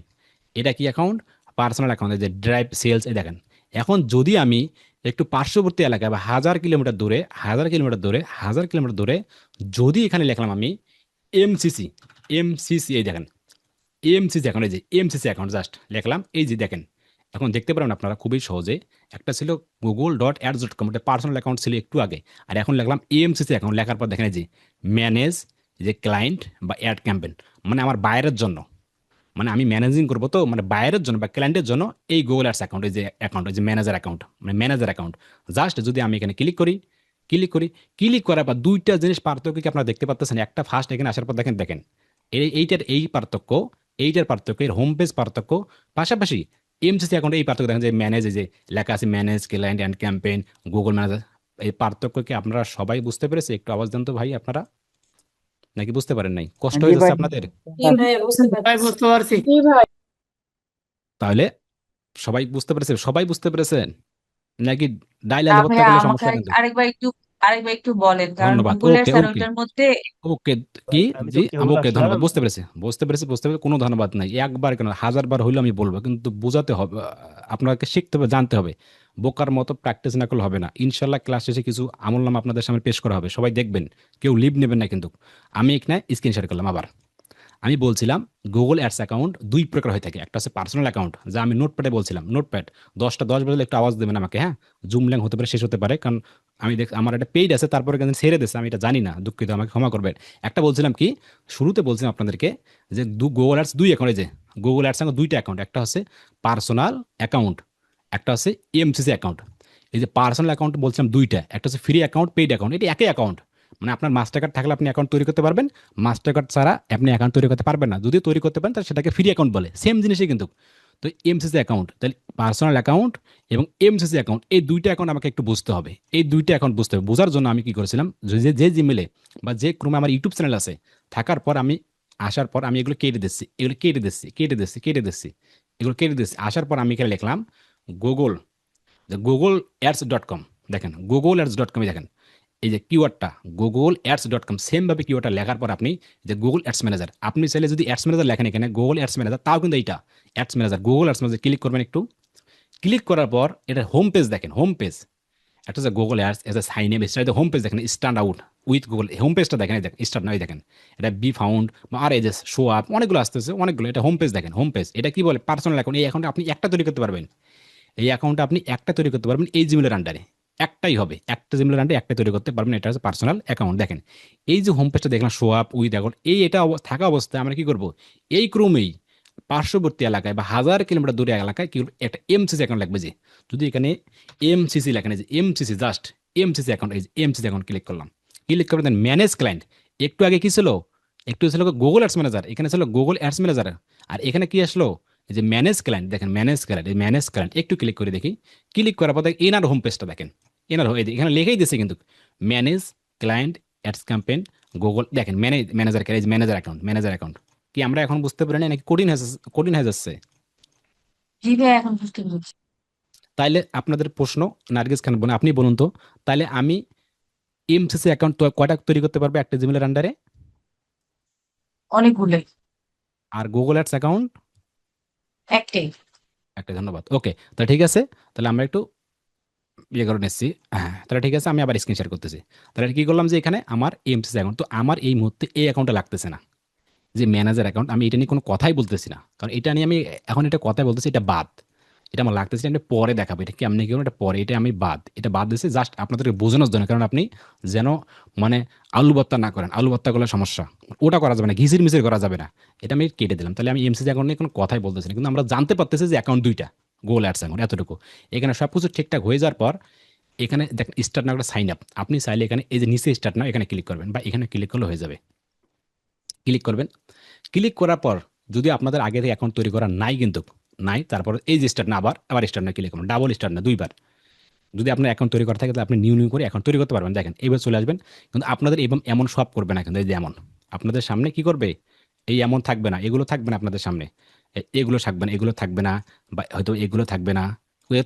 এটা কি অ্যাকাউন্ট? Personal account. এই যে ড্রাইভ সেলস, এই দেখেন। এখন যদি আমি একটু পার্শ্ববর্তী এলাকায় বা 1000 কিলোমিটার দূরে, 1000 কিলোমিটার দূরে যদি এখানে লিখলাম আমি এমসিসি, এই দেখেন এমসিসি অ্যাকাউন্ট, এই যে এমসিসি অ্যাকাউন্ট জাস্ট লিখলাম। এই যে দেখেন, এখন দেখতে পারেন আপনারা খুবই সহজে। একটা ছিল গুগল.অ্যাডস.কম, এটা পার্সোনাল অ্যাকাউন্ট ছিল একটু আগে। আর এখন লিখলাম এমসিসি অ্যাকাউন্ট, লেখার পর দেখেন এই যে ম্যানেজ, এই যে ক্লায়েন্ট বা অ্যাড ক্যাম্পেন, মানে আমার বাইরের জন্য, মানে আমি ম্যানেজিং করবো তো, মানে বাইরের জন্য বা ক্লায়েন্টের জন্য এই গুগল অ্যাডস অ্যাকাউন্ট, এই যে অ্যাকাউন্ট, এই যে ম্যানেজার অ্যাকাউন্ট, মানে ম্যানেজার অ্যাকাউন্ট। জাস্ট যদি আমি এখানে ক্লিক করি, ক্লিক করার পর দুইটা জিনিস পার্থক্য কি আপনারা দেখতে পাচ্ছেন? একটা ফার্স্ট এখানে আসার পর দেখেন, এইটার এই পার্থক্য, এইটার পার্থক্য, এর হোম পেজ পার্থক্য, পাশাপাশি এমসিসি অ্যাকাউন্টে এই পার্থক্য দেখেন, যে ম্যানেজ, এই যে লেখা আছে manage client and campaign, Google manager. এই পার্থক্য কি আপনারা সবাই বুঝতে পেরেছে? একটু আওয়াজ দেন তো ভাই আপনারা। নাকি বুঝতে পারেন নাই? কষ্ট জি হয়ে যাচ্ছে ভাই। আপনাদের? জি ভাইয়া বুঝতে ভাই পারতেছি। বুঝতে পারছি। তাহলে সবাই বুঝতে পেরেছে? সবাই বুঝতে পেরেছেন? নাকি ডাইল না আলু ভর্তা ভাইয়া, করলে আমাকে সমস্যা কিন্তু? আরেকবার একটু বলেন, কারণ ধন্যবাদ। গুগল ওকে এর স্যার ওকে ওইটার মধ্যে ওকে ভাই কি আমি তো জি কেবল ওকে ধন্যবাদ, আসলাম। বুঝতে পেরেছি কোনো ধন্যবাদ নাই, একবার কেন হাজারবার হইলে আমি বলবো, কিন্তু বোঝাতে হবে, আপনাকে শিখতে হবে, জানতে হবে। বোকার মতো প্র্যাকটিস না করলে হবে না। ইনশাল্লাহ ক্লাস শেষে কিছু আমলনামা আপনাদের সামনে পেশ করা হবে, সবাই দেখবেন, কেউ লিভ নেবেন না কিন্তু। আমি এখানে স্ক্রিন শেয়ার করলাম আবার। আমি বলছিলাম গুগল অ্যাডস অ্যাকাউন্ট দুই প্রকার হয়ে থাকে, একটা হচ্ছে পার্সোনাল অ্যাকাউন্ট, যা আমি নোটপ্যাডে বলছিলাম, নোটপ্যাড 10 বাজলে একটু আওয়াজ দেবেন আমাকে, হ্যাঁ? জুম ল্যাং হতে পারে, শেষ হতে পারে, কারণ আমি দেখ আমার একটা পেইড আছে, তারপরে কিন্তু ছেড়ে দিয়েছে, আমি এটা জানি না, দুঃখিত, আমাকে ক্ষমা করবেন। একটা বলছিলাম কি, শুরুতে বলছিলাম আপনাদেরকে যে গুগল অ্যাডস দুই অ্যাকাউন্টে, যে গুগল অ্যাডস অ্যাকাউন্ট দুইটা অ্যাকাউন্ট, একটা হচ্ছে পার্সোনাল অ্যাকাউন্ট, একটা হচ্ছে এমসিসি অ্যাকাউন্ট। এই যে পার্সোনাল অ্যাকাউন্ট বলছিলাম দুইটা, একটা হচ্ছে ফ্রি অ্যাকাউন্ট, পেইড অ্যাকাউন্ট, এটা একই অ্যাকাউন্ট। মানে আপনার মাস্টার কার্ড থাকলে আপনি অ্যাকাউন্ট তৈরি করতে পারবেন, মাস্টার কার্ড ছাড়া আপনি অ্যাকাউন্ট তৈরি করতে পারবেন না। যদি তৈরি করতে পারেন তাহলে সেটাকে ফ্রি অ্যাকাউন্ট বলে, সেম জিনিসই কিন্তু। তো এমসিসি অ্যাকাউন্ট, তাহলে পার্সোনাল অ্যাকাউন্ট এবং এমসিসি অ্যাকাউন্ট, এই দুইটা অ্যাকাউন্ট আমাকে একটু বুঝতে হবে। এই দুইটা অ্যাকাউন্ট বুঝতে হবে, বোঝার জন্য আমি কি করেছিলাম, যে জিমেলে বা যে ক্রমে আমার ইউটিউব চ্যানেল আছে থাকার পর, আমি আসার পর আমি এগুলো কেটে দিচ্ছি, এগুলো কেটে দিচ্ছি। আসার পর আমি এখানে লিখলাম গুগল, গুগল অ্যাডস.কম। দেখেন গুগল অ্যাডস.কম, দেখেন এই যে কিওয়ার্ডটা গুগল অ্যাডস.কম, সেম ভাবে কিওয়ার্ডটা লেখার পর আপনি যে গুগল অ্যাডস ম্যানেজার, আপনি চাইলে যদি অ্যাডস ম্যানেজার লেখেন এখানে গুগল অ্যাডস ম্যানেজার, তাও কিন্তু এইটা ads manager, Google ads manager click করবেন একটু। ক্লিক করার পর এটা হোম পেজ, দেখেন হোম পেজ, একটা হচ্ছে Google ads as a sign in, এটা হোম পেজ, দেখেন stand out with Google, home পেজটা দেখেন, এই দেখেন স্টার্ট নয়, দেখেন এটা বি ফাউন্ড বা আর এই যে শো আপ, অনেকগুলো আসতেছে, অনেকগুলো, এটা হোম পেজ, দেখেন হোম পেজ। এটা কি বলে, পার্সোনাল অ্যাকাউন্ট, এই অ্যাকাউন্টে আপনি একটা তৈরি করতে পারবেন, এই অ্যাকাউন্টটা আপনি একটা তৈরি করতে পারবেন এই জিমেলের আন্ডারে, একটাই হবে, একটা জিমেলের আন্ডারে একটা তৈরি করতে পারবেন, এটা হচ্ছে পার্সোনাল অ্যাকাউন্ট। দেখেন এই যে হোম পেজটা দেখলাম, শো আপ উইথ অ্যাকাউন্ট, এই এটা থাকা অবস্থায় আমরা কি করব, এই ক্রমেই পার্শ্ববর্তী এলাকায় বা 1000 কিলোমিটার দূরে এলাকায় কি করবো, একটা এমসিসি অ্যাকাউন্ট লাগবে। যে যদি এখানে এমসিসি লেখেন, এই যে এমসিসি, জাস্ট এমসিসি অ্যাকাউন্ট, এই যে এমসিসি অ্যাকাউন্ট ক্লিক করলাম। ক্লিক করে দেন ম্যানেজ ক্লায়েন্ট। একটু আগে কি ছিল, একটু ছিল গুগল অ্যাডস ম্যানেজার, এখানে ছিল গুগল অ্যাডস ম্যানেজার, আর এখানে কি আসলো, এই যে ম্যানেজ ক্লায়েন্ট, দেখেন ম্যানেজ ক্লায়েন্ট, এই ম্যানেজ ক্লায়েন্ট একটু ক্লিক করে দেখি। ক্লিক করার পর এনার হোম পেজটা দেখেন, এনার এখানে লেখেই দিয়েছে কিন্তু manage client ads campaign Google, দেখেন manager manager account, manager account. কি আমরা এখন বুঝতে পারি না নাকি কঠিন হয়ে যাচ্ছে? জি ভাই, এখন বুঝতে পেরেছি। তাইলে আপনাদের প্রশ্ন, নার্গিস খান বোন আপনি বলুন তো, তাহলে আমি এমসিসি অ্যাকাউন্ট কয়টা তৈরি করতে পারবো একটা জিমেলের আন্ডারে, অনেকগুলো। আর গুগল অ্যাডস অ্যাকাউন্ট একটাই। একটা? ধন্যবাদ। ওকে, তাহলে ঠিক আছে, তাহলে আমরা একটু ইয়ে করে নিচ্ছি। হ্যাঁ, তাহলে ঠিক আছে, আমি আবার স্ক্রিন শেয়ার করতেছি। তাহলে কি করলাম, যে এখানে আমার এমসিসি অ্যাকাউন্ট, তো আমার এই মুহূর্তে এই অ্যাকাউন্টটা লাগতেছে না, যে ম্যানেজার অ্যাকাউন্ট, আমি এটা নিয়ে কোনো কথাই বলতেছি না, কারণ এটা নিয়ে আমি এখন এটা কথাই বলতেছি, এটা বাদ, এটা আমার লাগতেছে, এটা পরে দেখাবো, এটা কি আপনি কি এটা পরে, এটা আমি এটা বাদ দিয়েছি জাস্ট আপনাদেরকে বোঝানোর জন্য, কারণ আপনি যেন মানে আলু ভর্তা না করেন, আলু ভর্তা করলে সমস্যা, ওটা করা যাবে না, ঘিসির মিসির করা যাবে না, এটা আমি কেটে দিলাম। তাহলে আমি এমসিসি অ্যাকাউন্ট নিয়ে কোনো কথাই বলতেছি না, কিন্তু আমরা জানতে পারতেছি যে অ্যাকাউন্ট দুইটা, গুগল অ্যাডস অ্যাকাউন্ট, এতটুকু। এখানে সব কিছু ঠিকঠাক হয়ে যাওয়ার পর এখানে দেখেন স্টার্ট নাও, সাইন আপ, আপনি চাইলে এখানে এই যে নিচে স্টার্ট নাও এখানে ক্লিক করবেন, বা এখানে ক্লিক করলে হয়ে যাবে। ক্লিক করবেন, ক্লিক করার পর যদি আপনাদের আগে থেকে অ্যাকাউন্ট তৈরি করা নাই, কিন্তু নাই, তারপর এই যে স্টার্ট না, আবার স্টার্ট না ক্লিক করবেন, ডাবল স্টার্ট না, দুইবার। যদি আপনার অ্যাকাউন্ট তৈরি করা থাকে তাহলে আপনি নিউ করে অ্যাকাউন্ট তৈরি করতে পারবেন। দেখেন এইবার চলে আসবেন, কিন্তু আপনাদের এবং এমন সব করবে না, কিন্তু এই যে এমন আপনাদের সামনে কি করবে, এই এমন থাকবে না, এগুলো থাকবে না আপনাদের সামনে, এগুলো থাকবে না, এগুলো থাকবে না, বা হয়তো এগুলো থাকবে না,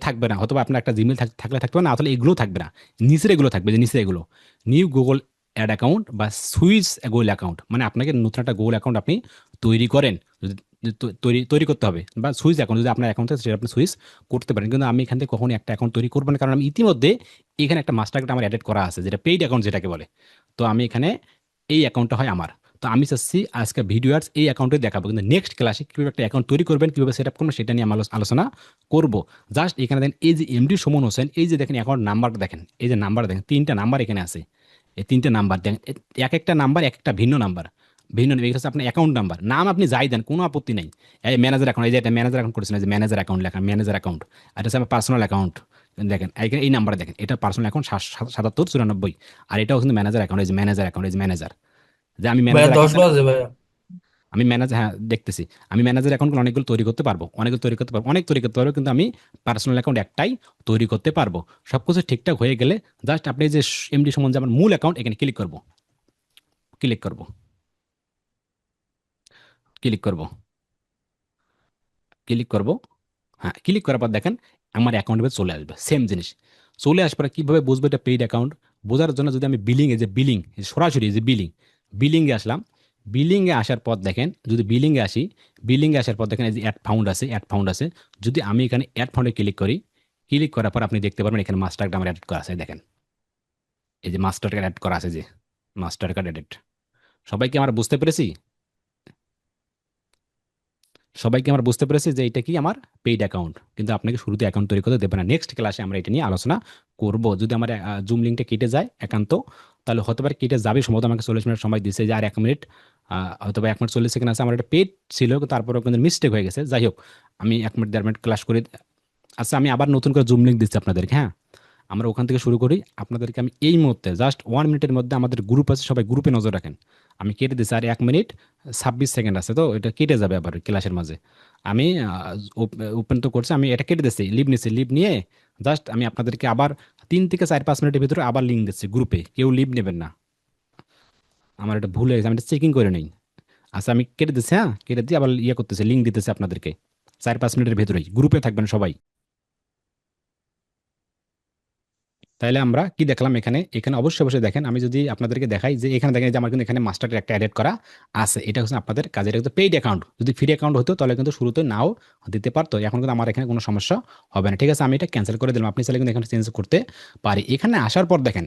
থাকবে না, হয়তো আপনার একটা জিমেল থাকলে থাকবে না, তাহলে এগুলো থাকবে না, নিচের এগুলো থাকবে, যে নিচে এগুলো নিউ গুগল অ্যাড অ্যাকাউন্ট বা সুইচ গুগল অ্যাকাউন্ট, মানে আপনাকে নতুন একটা গুগল অ্যাকাউন্ট আপনি তৈরি করেন, তৈরি করতে হবে, বা সুইচ অ্যাকাউন্ট যদি আপনার অ্যাকাউন্ট থাকে সেটা আপনি সুইচ করতে পারেন। কিন্তু আমি এখান থেকে কখনোই একটা অ্যাকাউন্ট তৈরি করবো না, কারণ আমি ইতিমধ্যে এখানে একটা মাস্টার কার্ড আমার অ্যাডেড করা আছে, যেটা পেইড অ্যাকাউন্ট যেটাকে বলে। তো আমি এখানে এই অ্যাকাউন্টটা হয় আমার, তো আমি চাচ্ছি আজকে ভিডিওস এই অ্যাকাউন্টে দেখাবো, কিন্তু নেক্সট ক্লাসে কীভাবে একটা অ্যাকাউন্ট তৈরি করবেন, কীভাবে সেট আপ করবেন, সেটা নিয়ে আমরা আলোচনা করব। জাস্ট এখানে দেখেন এই যে এমডি সুমন হোসেন, এই যে দেখেন অ্যাকাউন্ট নাম্বারটা দেখেন, এই যে নাম্বার দেখেন, 3টা নাম্বার এখানে আছে, এই 3টে নাম্বার দেখেন, এক একটা নাম্বার এক একটা ভিন্ন নাম্বার, ভিন্ন নেই, এটা হচ্ছে আপনার অ্যাকাউন্ট নাম্বার, নাম আপনি যাই দেন কোনো আপত্তি নেই। এই ম্যানেজার অ্যাকাউন্ট, এই যে এটা ম্যানেজার অ্যাকাউন্ট করেছেন, এই যে ম্যানেজার অ্যাকাউন্ট লেখা, ম্যানেজার অ্যাকাউন্ট, আর এটা হচ্ছে আমার পার্সোনাল অ্যাকাউন্ট। দেখেন এখানে এই নাম্বারে দেখেন, এটা পার্সোনাল অ্যাকাউন্ট 7794, আর এটাও কিন্তু ম্যানেজার অ্যাকাউন্ট, এই যে ম্যানেজার অ্যাকাউন্ট, এই যে ম্যানেজার, যে আমি ভাইয়া ম্যানেজার 10 অ্যাকাউন্ট, বাজে ভাইয়া। আমি ম্যানেজার, হ্যাঁ দেখতেছি, আমি ম্যানেজার অ্যাকাউন্ট অনেকগুলো তৈরি করতে পারবো, অনেক তৈরি করতে পারবো, কিন্তু আমি পার্সোনাল অ্যাকাউন্ট একটাই তৈরি করতে পারবো। সব কিছু ঠিকঠাক হয়ে গেলে জাস্ট আপনি যে এমডি সুমন যে আমার মূল অ্যাকাউন্ট, এখানে ক্লিক করবো, ক্লিক করব, ক্লিক করব। হ্যাঁ, ক্লিক করার পর দেখেন আমার অ্যাকাউন্টে চলে আসবে সেম জিনিস। চলে আসার পরে কীভাবে বুঝবো এটা পেইড অ্যাকাউন্ট? বোঝার জন্য যদি আমি বিলিংয়ে যে বিলিং, সরাসরি যে বিলিংয়ে আসলাম। বিলিংয়ে আসার পর দেখেন, যদি বিলিংয়ে আসি, বিলিংয়ে আসার পর দেখেন এই যে অ্যাড ফাউন্ড আছে। যদি আমি এখানে অ্যাড ফাউন্ডে ক্লিক করি, ক্লিক করার পর আপনি দেখতে পারবেন এখানে মাস্টার কার্ড আমার অ্যাড করা আছে। দেখেন এই যে মাস্টার কার্ড অ্যাড করা আছে, যে মাস্টার কার্ড অ্যাডেড। সবাইকে আমরা বুঝতে পেরেছি? সবাইকে আমরা বুঝতে পেরেছি যে এটা কি আমার পেইড অ্যাকাউন্ট, কিন্তু আপনাকে শুরুতে অ্যাকাউন্ট তৈরি করতে দেবে না। নেক্সট ক্লাসে আমরা এটা নিয়ে আলোচনা করব। যদি আমার জুম লিঙ্কটা কেটে যায় একান্ত, তাহলে হতে পারে কেটে যাবে, সম্ভবত আমাকে 40 মিনিট সময় দিচ্ছে, যে আর 1 মিনিট, হয়তো বা 1 মিনিট 40 সেকেন্ড আছে। আমার একটা পেড ছিল, তারপরেও কিন্তু মিস্টেক হয়ে গেছে। যাই হোক, আমি 1 মিনিট 1.5 মিনিট ক্লাস করে, আচ্ছা আমি আবার নতুন করে জুম লিঙ্ক দিচ্ছি আপনাদেরকে। হ্যাঁ, আমরা ওখান থেকে শুরু করি। আপনাদেরকে আমি এই মুহূর্তে জাস্ট 1 মিনিটের মধ্যে, আমাদের গ্রুপ আছে, সবাই গ্রুপে নজর রাখেন। আমি কেটে দিচ্ছি, আর 1 মিনিট 26 সেকেন্ড আছে, তো এটা কেটে যাবে আবার ক্লাসের মাঝে। আমি ওপেন তো করছি, আমি এটা কেটে দিচ্ছি, লিভ নিচ্ছি। লিভ নিয়ে জাস্ট আমি আপনাদেরকে আবার 3 থেকে 4-5 মিনিটের ভিতরে আবার লিঙ্ক দিচ্ছি গ্রুপে। কেউ লিভ নেবেন না, আমার এটা ভুল হয়ে গেছে, আমি এটা চেকিং করে নিই। আচ্ছা আমি কেটে দিচ্ছি, হ্যাঁ কেটে দিয়ে আবার করতেছি, লিঙ্ক দিতেছি আপনাদেরকে। 4-5 মিনিটের ভেতরেই গ্রুপে থাকবেন সবাই। তাইলে আমরা কি দেখলাম এখানে? এখানে অবশ্যই অবশ্যই দেখেন, আমি যদি আপনাদেরকে দেখাই যে এখানে দেখেন যে আমার কিন্তু এখানে মাস্টারের একটা অ্যাড করা আছে। এটা হচ্ছে আপনাদের কাজের একটা পেইড অ্যাকাউন্ট। যদি ফ্রি অ্যাকাউন্ট হতো তাহলে কিন্তু শুরুতে নাও দিতে পারতো। এখন কিন্তু আমার এখানে কোনো সমস্যা হবে না। ঠিক আছে, আমি এটা ক্যান্সেল করে দিলাম। আপনি চাইলে কিন্তু এখানে চেঞ্জ করতে পারি। এখানে আসার পর দেখেন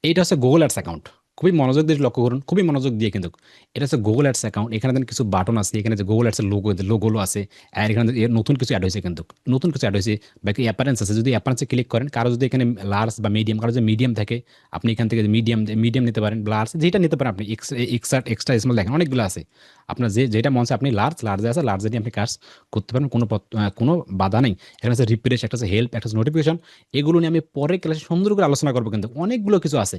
এইটা হচ্ছে গুগল অ্যাডস অ্যাকাউন্ট। খুবই মনোযোগ দিয়ে লক্ষ্য করুন, খুবই মনোযোগ দিয়ে কিন্তু। এটা হচ্ছে গুগল অ্যাডস অ্যাকাউন্ট। এখানে দেখেন কিছু বাটন আছে, এখানে যে গুগল অ্যাডসের লোগোগুলো আছে। আর এখানে নতুন কিছু অ্যাড হয়েছে, কিন্তু নতুন কিছু অ্যাড হয়েছে। বাকি অ্যাপারেন্স আছে, যদি অ্যাপারেন্সে ক্লিক করেন, কারো যদি এখানে লার্জ বা মিডিয়াম, কারো যদি মিডিয়াম থাকে, আপনি এখান থেকে মিডিয়াম মিডিয়াম নিতে পারেন, লার্জ যেটা নিতে পারেন আপনি। এক্সট্রা স্মল দেখেন অনেকগুলো আছে। আপনার যেটা মন চায় আপনি লার্জে আছে, লার্জে নিয়ে আপনি কাজ করতে পারেন, কোনো বাধা নেই। এখানে আছে রিফ্রেশ, একটা আছে হেল্প, একটা আছে নোটিফিকেশন। এগুলো নিয়ে আমি পরের ক্লাসে সুন্দর করে আলোচনা করবো, কিন্তু অনেকগুলো কিছু আছে।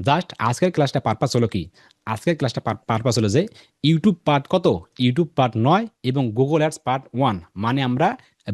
জাস্ট আজকের ক্লাসটা পারপাস হলো কি? আজকের ক্লাসটা পারপাস হলো যে ইউটিউব পার্ট কত? ইউটিউব পার্ট 9 এবং গুগল অ্যাডস পার্ট 1। মানে আমরা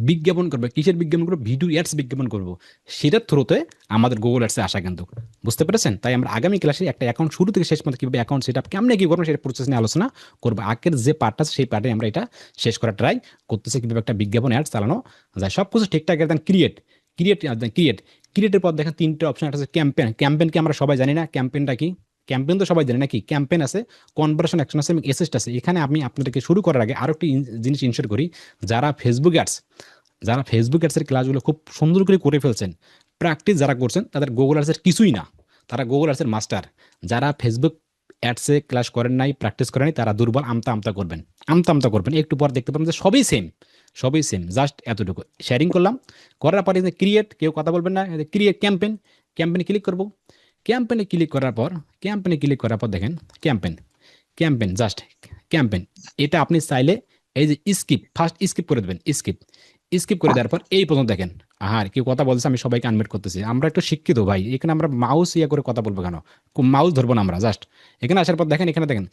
বিজ্ঞাপন করবো। কিসের বিজ্ঞাপন করবো? ভিডিও অ্যাডস বিজ্ঞাপন করবো। সেটার থ্রুতে আমাদের গুগল অ্যাডসে আসা, কিন্তু বুঝতে পেরেছেন? তাই আমরা আগামী ক্লাসে একটা অ্যাকাউন্ট শুরু থেকে শেষ পর্যন্ত কীভাবে অ্যাকাউন্ট সেট আপ কেমনে কী করবো সেটা প্রসেস নিয়ে আলোচনা করবো। আগের যে পার্টটা আছে সেই পার্টে আমরা এটা শেষ করার ট্রাই করতেছি, কীভাবে একটা বিজ্ঞাপন অ্যাড চালানো যায়। সব কিছু ঠিকঠাক একদম ক্রিয়েট ক্রিয়েট ক্রিয়েট ক্রিয়েটের পর দেখেন 3টে অপশন। একটা আছে ক্যাম্পেন। ক্যাম্পেনকে আমরা সবাই জানি না, ক্যাম্পেনটা কি? ক্যাম্পেন তো সবাই জানে নাকি? ক্যাম্পেন আছে, কনভার্সন অ্যাকশন আছে এবং এসিস্ট আছে। এখানে আমি আপনাদেরকে শুরু করার আগে আরো একটি জিনিস ইনশিওর করি। যারা ফেসবুক অ্যাডসের ক্লাসগুলো খুব সুন্দর করে ফেলছেন, প্র্যাকটিস যারা করছেন, তাদের গুগল অ্যাডসের কিছুই না, তারা গুগল অ্যাডসের মাস্টার। যারা ফেসবুক অ্যাডসে ক্লাস করেন নাই, প্র্যাকটিস করেন নাই, তারা দুর্বল। আমতা আমতা করবেন, একটু পর দেখতে পাবেন যে সবই সেম জাস্ট এতটুকু শেয়ারিং করলাম। করার পরে ক্রিয়েট, কেউ কথা বলবেন না, ক্রিয়েট ক্যাম্পেনে ক্লিক করব। ক্যাম্পেনে ক্লিক করার পর দেখেন ক্যাম্পেন জাস্ট ক্যাম্পেন। এটা আপনি চাইলে এই যে ফার্স্ট স্কিপ করে দেবেন। স্কিপ করে দেওয়ার পর এই পর্যন্ত দেখেন। আর কেউ কথা বলছে, আমি সবাইকে আনমিউট করতেছি। আমরা একটু শিক্ষিত ভাই, এখানে আমরা মাউস করে কথা বলবো কেন? মাউস ধরবো না আমরা। জাস্ট এখানে আসার পর দেখেন, এখানে দেখেন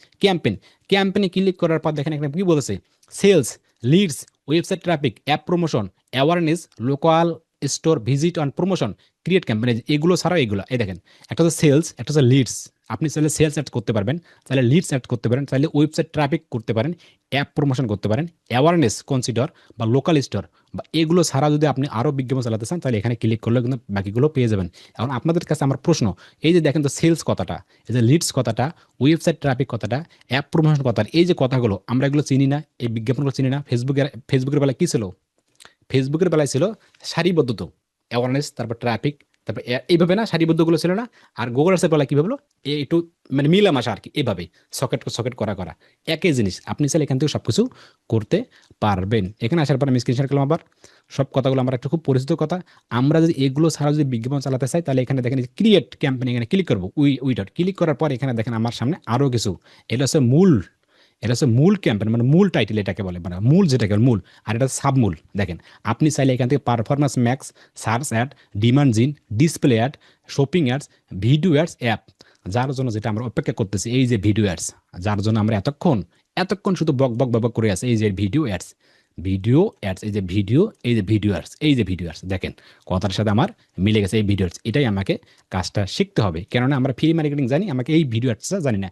ক্যাম্পেনে ক্লিক করার পর দেখেন এখানে কি বলেছে? Sales, leads, website traffic, app promotion, awareness, local store visit on promotion, create campaign. এগুলো ছাড়াও এগুলো এই দেখেন, একটা হচ্ছে সেলস, একটা হচ্ছে লিডস। আপনি চাইলে সেলস অ্যাড করতে পারবেন, চাইলে লিডস অ্যাড করতে পারেন, চাইলে ওয়েবসাইট ট্রাফিক করতে পারেন, অ্যাপ প্রমোশন করতে পারেন, অ্যাওয়ারনেস কনসিডার বা লোকাল স্টোর বা এগুলো ছাড়া যদি আপনি আরও বিজ্ঞাপন চালাতে চান, তাহলে এখানে ক্লিক করলে কিন্তু বাকিগুলো পেয়ে যাবেন। এখন আপনাদের কাছে আমার প্রশ্ন, এই যে দেখেন তো সেলস কথাটা, এই যে লিডস কথাটা, ওয়েবসাইট ট্রাফিক কথাটা, অ্যাপ প্রমোশন কথাটা, এই যে কথাগুলো আমরা এগুলো চিনি না, এই বিজ্ঞাপনগুলো চিনি না। ফেসবুকের বেলায় কী ছিল? ফেসবুকের বেলায় ছিল সারিবদ্ধত, অ্যাওয়ারনেস, তারপর ট্রাফিক, তারপর এইভাবে না, সারিবদ্ধগুলো ছিল না। আর গুগল আর্টসের বেলায় কীভাবে হলো? একটু মানে মিলামাশা আর কি, এভাবে সকেট করা একই জিনিস। আপনি চাইলে এখান থেকে সব কিছু করতে পারবেন। এখানে আসার পর আমি স্ক্রিন শেয়ার করলাম। আবার সব কথাগুলো আমার একটা খুব পরিচিত কথা। আমরা যদি এগুলো ছাড়া যদি বিজ্ঞাপন চালাতে চাই, তাহলে এখানে দেখেন ক্রিয়েট ক্যাম্পেইন, এখানে ক্লিক করবো। উইডট ক্লিক করার পর এখানে দেখেন আমার সামনে আরও কিছু। এটা হচ্ছে মূল ক্যাম্পেইন, মানে মূল টাইটেল এটাকে বলে, মানে মূল যেটাকে মূল। আর এটা সাবমূল। দেখেন আপনি চাইলে এখান থেকে performance max, search ad, demand gen, display ad, shopping ads, video ads, app, যার জন্য যেটা আমরা অপেক্ষা করতেছি, এই যে ভিডিও অ্যাডস, যার জন্য আমরা এতক্ষণ শুধু বক বক করে আছে, এই যে ভিডিও অ্যাডস। ভিডিও অ্যাডস, এই যে ভিডিও, এই যে ভিডিও অ্যাডস, এই যে ভিডিও অ্যাডস, দেখেন কথার সাথে আমার মিলে গেছে এই ভিডিও অ্যাডস। এটাই আমাকে কাজটা শিখতে হবে, কেননা আমরা ফ্রি মার্কেটিং জানি, আমাকে এই ভিডিও অ্যাডসটা জানি না।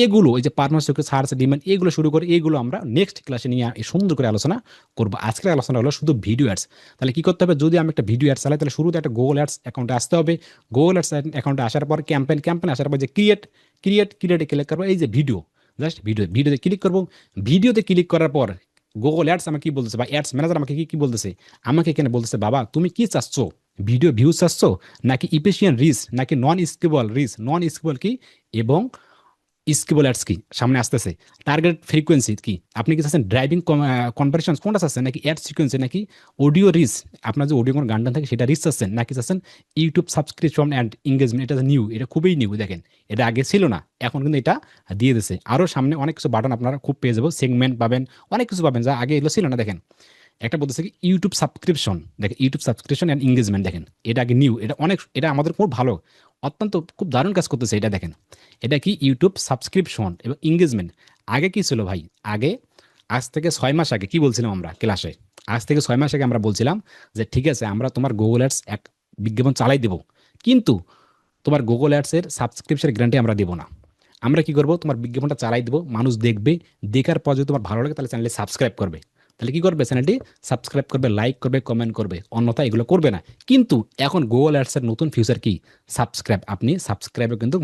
এগুলো এই যে পারফরমেন্স সার্চ ডিমান্ড, এগুলো শুরু করে এগুলো আমরা নেক্সট ক্লাসে নিয়ে সুন্দর করে আলোচনা করবো। আজকের আলোচনা হলো শুধু ভিডিও অ্যাডস। তাহলে কি করতে হবে, যদি আমি একটা ভিডিও অ্যাডস চালাই তাহলে শুরুতে একটা গুগল অ্যাডস অ্যাকাউন্টে আসতে হবে। গুগল অ্যাডস অ্যাকাউন্টে আসার পর ক্যাম্পেন আসার পর যে ক্রিয়েটে ক্লিক করবো, এই যে ভিডিও, জাস্ট ভিডিওতে ক্লিক করবো। ভিডিওতে ক্লিক করার পর গুগল অ্যাডস আমাকে কি বলতেছে, বা অ্যাডস ম্যানেজার আমাকে কি বলতেছে, আমাকে এখানে বলতেছে বাবা তুমি কি চাচ্ছ, ভিডিও ভিউজ চাচ্ছ নাকি ইফিশিয়েন্ট রিচ, নাকি নন স্কেবল রিচ, নন স্কেবল কি এবং স্কেবল অ্যাডস কি সামনে আসতেছে, টার্গেট ফ্রিকোয়েন্সি কি, আপনি কি চাচ্ছেন ড্রাইভিং কনভারসেশন কোনটা চাচ্ছেন, নাকি অ্যাড সিকোয়েন্সি, নাকি অডিও রিচ, আপনার যে অডিও কোনো গান টান থাকে সেটা রিচ চাচ্ছেন, নাকি চাচ্ছেন ইউটিউব সাবস্ক্রিপশন অ্যান্ড এঙ্গেজমেন্ট। এটা নিউ, এটা খুবই নিউ, দেখেন এটা আগে ছিল না, এখন কিন্তু এটা দিয়ে দিচ্ছে। আরও সামনে অনেক কিছু বাটন আপনারা খুব পেয়ে যাবো, সেগমেন্ট পাবেন, অনেক কিছু পাবেন যা আগে এগুলো ছিল না। দেখেন একটা বলতেছে কি ইউটিউব সাবস্ক্রিপশন, দেখেন ইউটিউব সাবস্ক্রিপশন অ্যান্ড এঙ্গেজমেন্ট, দেখেন এটা আগে নিউ, এটা অনেক, এটা আমাদের খুব ভালো, অত্যন্ত খুব দারুণ কাজ করতেছে এটা। দেখেন এটা কি ইউটিউব সাবস্ক্রিপশন এবং এঙ্গেজমেন্ট। আগে কি ছিল ভাই, আগে আজ থেকে 6 মাস আগে কি বলছিলাম আমরা ক্লাসে, আজ থেকে 6 মাস আগে আমরা বলছিলাম যে ঠিক আছে আমরা তোমার গুগল অ্যাডস এক বিজ্ঞাপন চালাই দেবো, কিন্তু তোমার গুগল অ্যাডসের সাবস্ক্রিপশনের গ্যারান্টি আমরা দেবো না। আমরা কি করবো, তোমার বিজ্ঞাপনটা চালাই দেবো, মানুষ দেখবে, দেখার পর যদি তোমার ভালো লাগে তাহলে চ্যানেলে সাবস্ক্রাইব করবে, তাহলে কি করবে, চ্যানেলটি সাবস্ক্রাইব করবে, লাইক করবে, কমেন্ট করবে, অন্যথা এগুলো করবে না। কিন্তু এখন গুগল অ্যাডসের নতুন ফিউচার কি, সাবস্ক্রাইব। আপনি সাবস্ক্রাইবে কিন্তু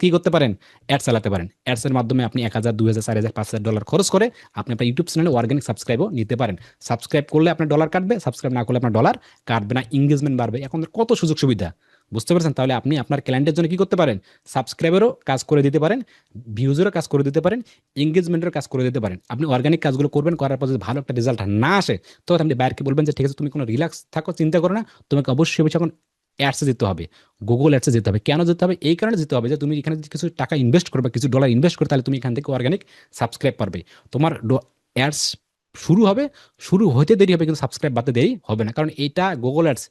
কি করতে পারেন, অ্যাড চালাতে পারেন। অ্যাডসের মাধ্যমে আপনি 1,000, 2,000, 4,000, 5,000 ডলার খরচ করে আপনি আপনার ইউটিউব চ্যানেলে অর্গানিক সাবস্ক্রাইবও নিতে পারেন। সাবস্ক্রাইব করলে আপনার ডলার কাটবে, সাবস্ক্রাইব না করলে আপনার ডলার কাটবে না, এঙ্গেজমেন্ট বাড়বে। এখন কত সুযোগ সুবিধা, বুঝতে পারছেন? তাহলে আপনি আপনার ক্লায়েন্টের জন্য কি করতে পারেন, সাবস্ক্রাইবারও কাজ করে দিতে পারেন, ভিউজেরও কাজ করে দিতে পারেন, এঙ্গেজমেন্টের কাজ করে দিতে পারেন। আপনি অর্গানিক কাজগুলো করবেন, করার পর যদি ভালো একটা রেজাল্ট না আসে তখন আপনি বাইরকে বলবেন যে ঠিক আছে তুমি কোনো রিল্যাক্স থাকো, চিন্তা করো না, তোমাকে অবশ্যই অবশ্যই এখন অ্যাডসে যেতে হবে, গুগল অ্যাডসে যেতে হবে। কেন যেতে হবে, এই কারণে যেতে হবে যে তুমি এখানে যদি কিছু টাকা ইনভেস্ট করবে, কিছু ডলার ইনভেস্ট করবে, তাহলে তুমি এখান থেকে অর্গানিক সাবস্ক্রাইব পারবে। তোমার অ্যাডস শুরু হবে, শুরু হতে দেরি হবে কিন্তু সাবস্ক্রাইব বাড়তে দেরি হবে না, কারণ এটা গুগল অ্যাডস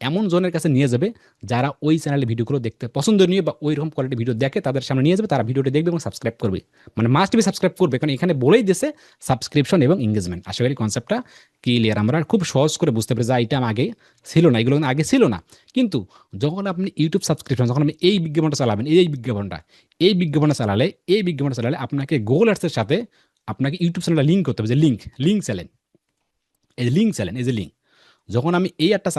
এমন জনের কাছে নিয়ে যাবে যারা ওই চ্যানেলে ভিডিওগুলো দেখতে পছন্দনীয় বা ওই রকম কোয়ালিটি ভিডিও দেখে, তাদের সামনে নিয়ে যাবে, তারা ভিডিওটা দেখবে এবং সাবস্ক্রাইব করবে, মানে মাস্ট বি সাবস্ক্রাইব করবে, কারণ এখানে বলেই দিয়েছে সাবস্ক্রিপশন এবং এঙ্গেজমেন্ট। আশা করি কনসেপ্টটা ক্লিয়ার, আমরা খুব সহজ করে বুঝতে পারি, যা এটা আগে ছিল না, এগুলো আগে ছিল না। কিন্তু যখন আপনি ইউটিউব সাবস্ক্রিপশন, যখন আপনি এই বিজ্ঞাপনটা চালাবেন, এই বিজ্ঞাপনটা চালালে আপনাকে গুগল অ্যাডসের সাথে আপনাকে ইউটিউব চ্যানেলটা লিঙ্ক করতে হবে, যে লিঙ্ক চ্যানেল, এই যে লিঙ্ক, যখন আমি এই অ্যাডটা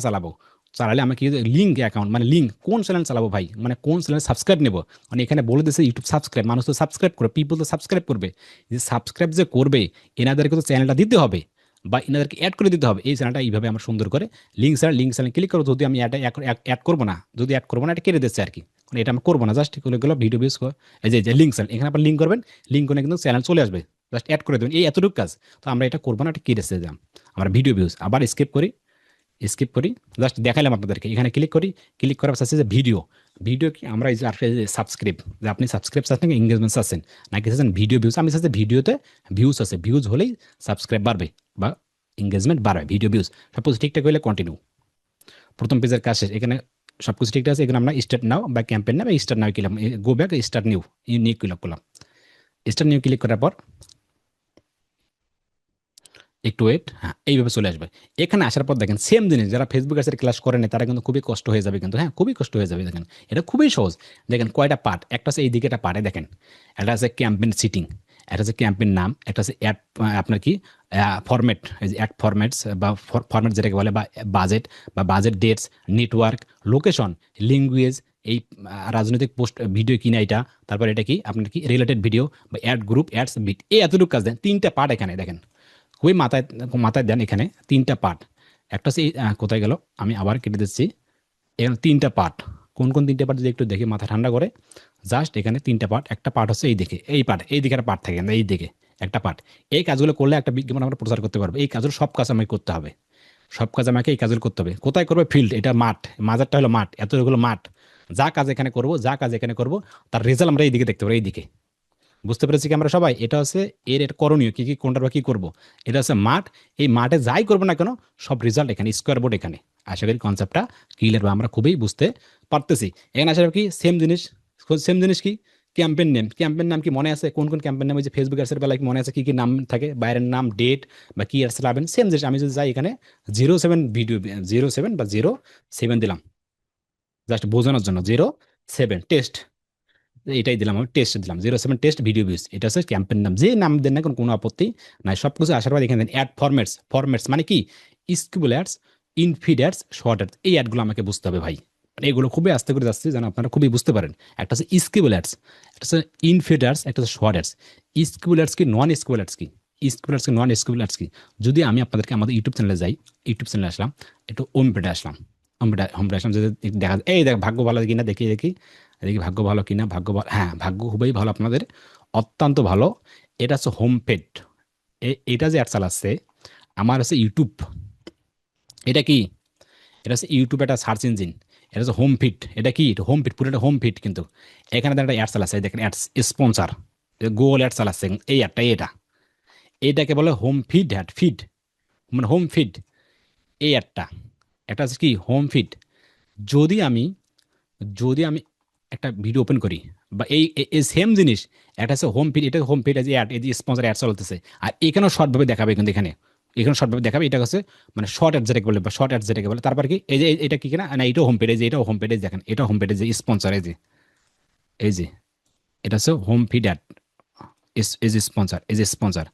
চালাবো চালালে আমাকে লিঙ্ক অ্যাকাউন্ট, মানে লিঙ্ক কোন চ্যানেল চালাবো ভাই, মানে কোন চ্যানেল সাবস্ক্রাইব নেবো, মানে এখানে বলে দিচ্ছে ইউটিউব সাবস্ক্রাইব, মানুষ তো সাবস্ক্রাইব করবে, পিপল তো সাবস্ক্রাইব করবে, যে সাবস্ক্রাইব যে করবে এনাদেরকে তো চ্যানেলটা দিতে হবে বা এনাদেরকে অ্যাড করে দিতে হবে। এই চ্যানেলটা এইভাবে আমরা সুন্দর করে লিঙ্ক চ্যানেল ক্লিক করবো। যদি আমি অ্যাড করবো না, এটা কেটে দিচ্ছে আর কি, মানে এটা আমি করবো না, জাস্ট এগুলো ভিডিও ভিউজ, এই যে লিঙ্ক চ্যানেল, এখানে আপনার লিঙ্ক করবেন, লিঙ্ক করে কিন্তু চ্যানেল চলে আসবে, জাস্ট অ্যাড করে দেবেন, এই এতটুকু কাজ। তো আমরা এটা করবো না, এটা কেটে দিলাম, আমরা ভিডিও ভিউজ আবার স্কিপ করি, জাস্ট দেখাইলাম আপনাদেরকে। এখানে ক্লিক করার পাশে যে ভিডিও কি আমরা এই যে সাবস্ক্রাইব, যে আপনি সাবস্ক্রাইব চাচ্ছেন নাকি এঙ্গেজমেন্ট চাচ্ছেন নাকি চাচ্ছেন ভিডিও ভিউজ, আমি চাচ্ছি ভিডিওতে ভিউজ আছে, ভিউজ হলেই সাবস্ক্রাইব বাড়বে বা এঙ্গেজমেন্ট বাড়বে, ভিডিও ভিউজ সাপোজ ঠিকঠাক হলে কন্টিনিউ। প্রথম পেজের কাজ শেষ, এখানে সব কিছু ঠিকঠাক আছে, এখানে আমরা স্টার্ট নাও বা campaign now, start now click, go back, start new click করলাম। স্টার্ট নিউ ক্লিক করার পর একটু ওয়েট, হ্যাঁ এইভাবে চলে আসবে। এখানে আসার পর দেখেন সেম জিনিস, যারা ফেসবুক অ্যাডসের ক্লাস করেন তারা কিন্তু খুবই কষ্ট হয়ে যাবে, কিন্তু হ্যাঁ খুবই কষ্ট হয়ে যাবে। দেখেন এটা খুবই সহজ, দেখেন কয়টা পার্ট, একটা আছে এইদিকে একটা পার্টে, দেখেন একটা আছে ক্যাম্পেইন সিটিং, একটা আছে ক্যাম্পেইন নাম, একটা আছে অ্যাড, আপনার কি ফরম্যাট, এই যে অ্যাড ফরম্যাটস বা ফরম্যাট যেটাকে বলে, বা budget dates, network, location, language, এই রাজনৈতিক পোস্ট ভিডিও কিনা এটা, তারপর এটা কি আপনার কি রিলেটেড ভিডিও বা অ্যাড গ্রুপ, অ্যাডস বিট, এই এতটুকু কাজ দেন, 3টা পার্ট এখানে দেখেন, খুবই মাথায় দেন। এখানে 3টা পার্ট, একটা হচ্ছে কোথায় গেল, আমি আবার কেটে দিচ্ছি। এখানে 3টা পার্ট, কোন 3টা পার্ট যদি একটু দেখে মাথা ঠান্ডা করে, জাস্ট এখানে 3টা পার্ট। একটা পার্ট হচ্ছে এই দিকে, এই দিকে একটা পার্ট থাকে, এই দিকে একটা পার্ট। এই কাজগুলো করলে একটা বিজ্ঞাপন আমরা প্রচার করতে পারবো। এই কাজগুলো সব কাজ আমাকে করতে হবে, এই কাজগুলো করতে হবে। কোথায় করবে, ফিল্ড, এটা মাঠ, মাজারটা হলো মাঠ, এতগুলো মাঠ, যা কাজ এখানে করবো তার রেজাল্ট আমরা এইদিকে দেখতে পাবো, এইদিকে। বুঝতে পেরেছি কি আমরা সবাই? এটা হচ্ছে এর করণীয় কি কোনটার বা কি করবো। এটা হচ্ছে মাঠ, এই মাঠে যাই করবো না কেন সব রেজাল্ট এখানে, স্কোয়ার বোর্ড এখানে। আশা করি কনসেপ্টটা ক্লিয়ার বা আমরা খুবই বুঝতে পারতেছি। এখানে আসার কি সেম জিনিস কি ক্যাম্পেন নাম কি মনে আছে? কোন কোন ক্যাম্পেন নাম? ওই যে ফেসবুক অ্যাডসের বেলায় কি মনে আছে কি কি নাম থাকে? বাইরের নাম, ডেট বা কি অ্যাডস লাগাবেন, সেম জিনিস। আমি যদি যাই এখানে 07 ভিডিও, 07 বা 07 দিলাম জাস্ট বোঝানোর জন্য, 07 টেস্ট, এটাই দিলাম, আমি টেস্ট দিলাম, 07 টেস্ট ভিডিও ভিউজ। এটা হচ্ছে ক্যাম্পেন নাম, যে নাম দেন না কোনো আপত্তি নাই। সব কিছু আসার পর এখানে দেন অ্যাড ফরম্যাটস। ফরম্যাটস মানে কি? Skippable ads, infeed ads, short ads. এই অ্যাডগুলো আমাকে বুঝতে হবে ভাই। মানে এগুলো খুবই আস্তে করে যাচ্ছে যেন আপনারা খুবই বুঝতে পারেন। একটা হচ্ছে স্কিপেবল অ্যাডস, একটা হচ্ছে ইনফিড অ্যাডস, একটা হচ্ছে শর্ট অ্যাডস। স্কিপেবল অ্যাডস কি, নন স্কিপেবল অ্যাডস কি? স্কিপেবল অ্যাডস কি, নন স্কিপেবল অ্যাডস কি? যদি আমি আপনাদেরকে আমাদের ইউটিউব চ্যানেলে যাই, ইউটিউব চ্যানেলে আসলাম, একটু হোম পেজে আসলাম, হোম পেজে আসলাম, যদি দেখা যায়, এই দেখ ভাগ্য ভালো কিনা দেখি দেখি দেখি ভাগ্য ভালো কিনা। ভাগ্য ভালো, হ্যাঁ ভাগ্য খুবই ভালো আপনাদের, অত্যন্ত ভালো। এটা হচ্ছে হোম পেড। এটা যে অ্যাড চালাচ্ছে আমার হচ্ছে ইউটিউব। এটা কি? এটা হচ্ছে ইউটিউব, একটা সার্চ ইঞ্জিন। এটা হচ্ছে হোম ফিড। এটা কি? হোম ফিড, পুরোটা হোম ফিড। কিন্তু এখানে একটা অ্যাড চালাচ্ছে, এই দেখেন অ্যাডস স্পন্সার, গুগল অ্যাড চালাচ্ছে। এই অ্যাডটা, এটাকে বলে হোম ফিড অ্যাড। ফিড মানে হোম ফিড, এই অ্যাডটা। এটা হচ্ছে কি? Home feed. যদি আমি যদি আমি একটা ভিডিও ওপেন করি, বা এই সেম জিনিস, এটা হচ্ছে হোম ফিড, এটা হোম ফিড, এই যে অ্যাড, এই যে স্পন্সর অ্যাড চলতেছে, আর এখানেও শর্টভাবে দেখাবে। কিন্তু এখানে শর্টভাবে দেখাবে। এটা হচ্ছে মানে শর্ট অ্যাড যেটাকে বলে, বা শর্ট অ্যাড যেটাকে বলে। তারপর কি এই যে এটা কি কিনা না, এটাও হোম পেজ, যে এটাও হোম পেজ, দেখেন এটা হোম পেজ, যে স্পন্সর, এই যে এটা হচ্ছে হোম ফিড অ্যাড, এই যে স্পন্সর, এই যে স্পন্সর,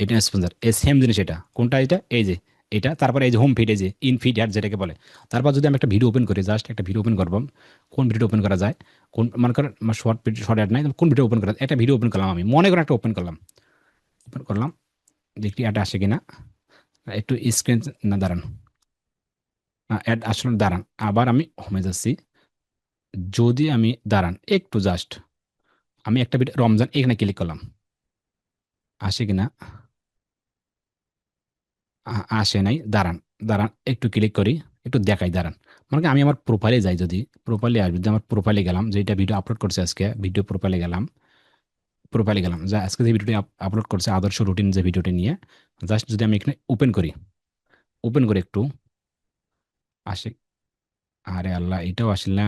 এটা স্পন্সর, এই সেম জিনিস। এটা কোনটা? এটা এই যে এটা। তারপরে এই যে হোম ফিড, এই যে ইন ফিড অ্যাড যেটাকে বলে। তারপর যদি আমি একটা ভিডিও ওপেন করি, জাস্ট একটা ভিডিও ওপেন করবো, কোন ভিডিও ওপেন করা যায়? কোন মনে করেন শর্ট ভিডিও, শর্ট অ্যাড নাই, কোন ভিডিও ওপেন করা যায়? একটা ভিডিও ওপেন করলাম, আমি মনে করেন একটা ওপেন করলাম দেখি অ্যাড আসে কিনা। একটু স্ক্রিন, না দাঁড়ান, অ্যাড আসলে দাঁড়ান, আবার আমি হোমে যাচ্ছি। যদি আমি দাঁড়ান একটু, জাস্ট আমি একটা ভিডিও রমজান, এখানে ক্লিক করলাম, আসে কিনা? আসে নাই। দাঁড়ান দাঁড়ান একটু ক্লিক করি, একটু দেখাই, দাঁড়ান। মানে কি, আমি আমার প্রোফাইলে যাই, যদি প্রোফাইলে আসবে, যদি আমার প্রোফাইলে গেলাম, যেটা ভিডিও আপলোড করছে আজকে, ভিডিও প্রোফাইলে গেলাম যা আজকে যে ভিডিওটি আপলোড করছে, আদর্শ রুটিন যে ভিডিওটি নিয়ে, জাস্ট যদি আমি এখানে ওপেন করি একটু, আসে, আরে আল্লাহ, এটাও আসল না।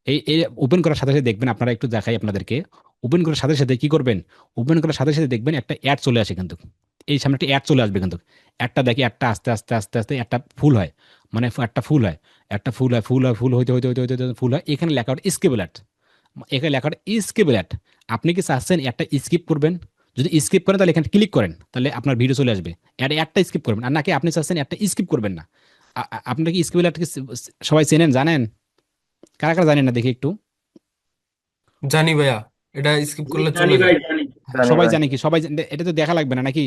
এই এই ওপেন করার সাথে সাথে দেখবেন, আপনারা একটু দেখাই আপনাদেরকে, ওপেন করার সাথে সাথে কি করবেন? ওপেন করার সাথে সাথে দেখবেন একটা অ্যাড চলে আসে কিন্তু, এই সামনে একটা অ্যাড চলে আসবে কিন্তু। একটা দেখি, একটা আস্তে আস্তে আস্তে আস্তে একটা ফুল হয়, মানে একটা ফুল হয়, ফুল হইতে হইতে হইতে হইতে হইতে ফুল হয়। এখানে লেখা ওঠে স্কিপ অ্যাড, এখানে লেখা ওঠে স্কিপ অ্যাড। আপনি কি চাচ্ছেন একটা স্কিপ করবেন? যদি স্কিপ করেন তাহলে এখানে ক্লিক করেন, তাহলে আপনার ভিডিও চলে আসবে। একটা স্কিপ করবেন, আর নাকি আপনি চাচ্ছেন একটা স্কিপ করবেন না? আপনি কি স্কিপ অ্যাড সবাই চেনেন, জানেন? কারা কারা জানেন না দেখি একটু। জানি ভাইয়া, এটা স্কিপ করলে জানি চলে ভাই, যায়। জানি। হ্যাঁ, জানি সবাই ভাই। জানে কি? এটা তো দেখা লাগবে না নাকি?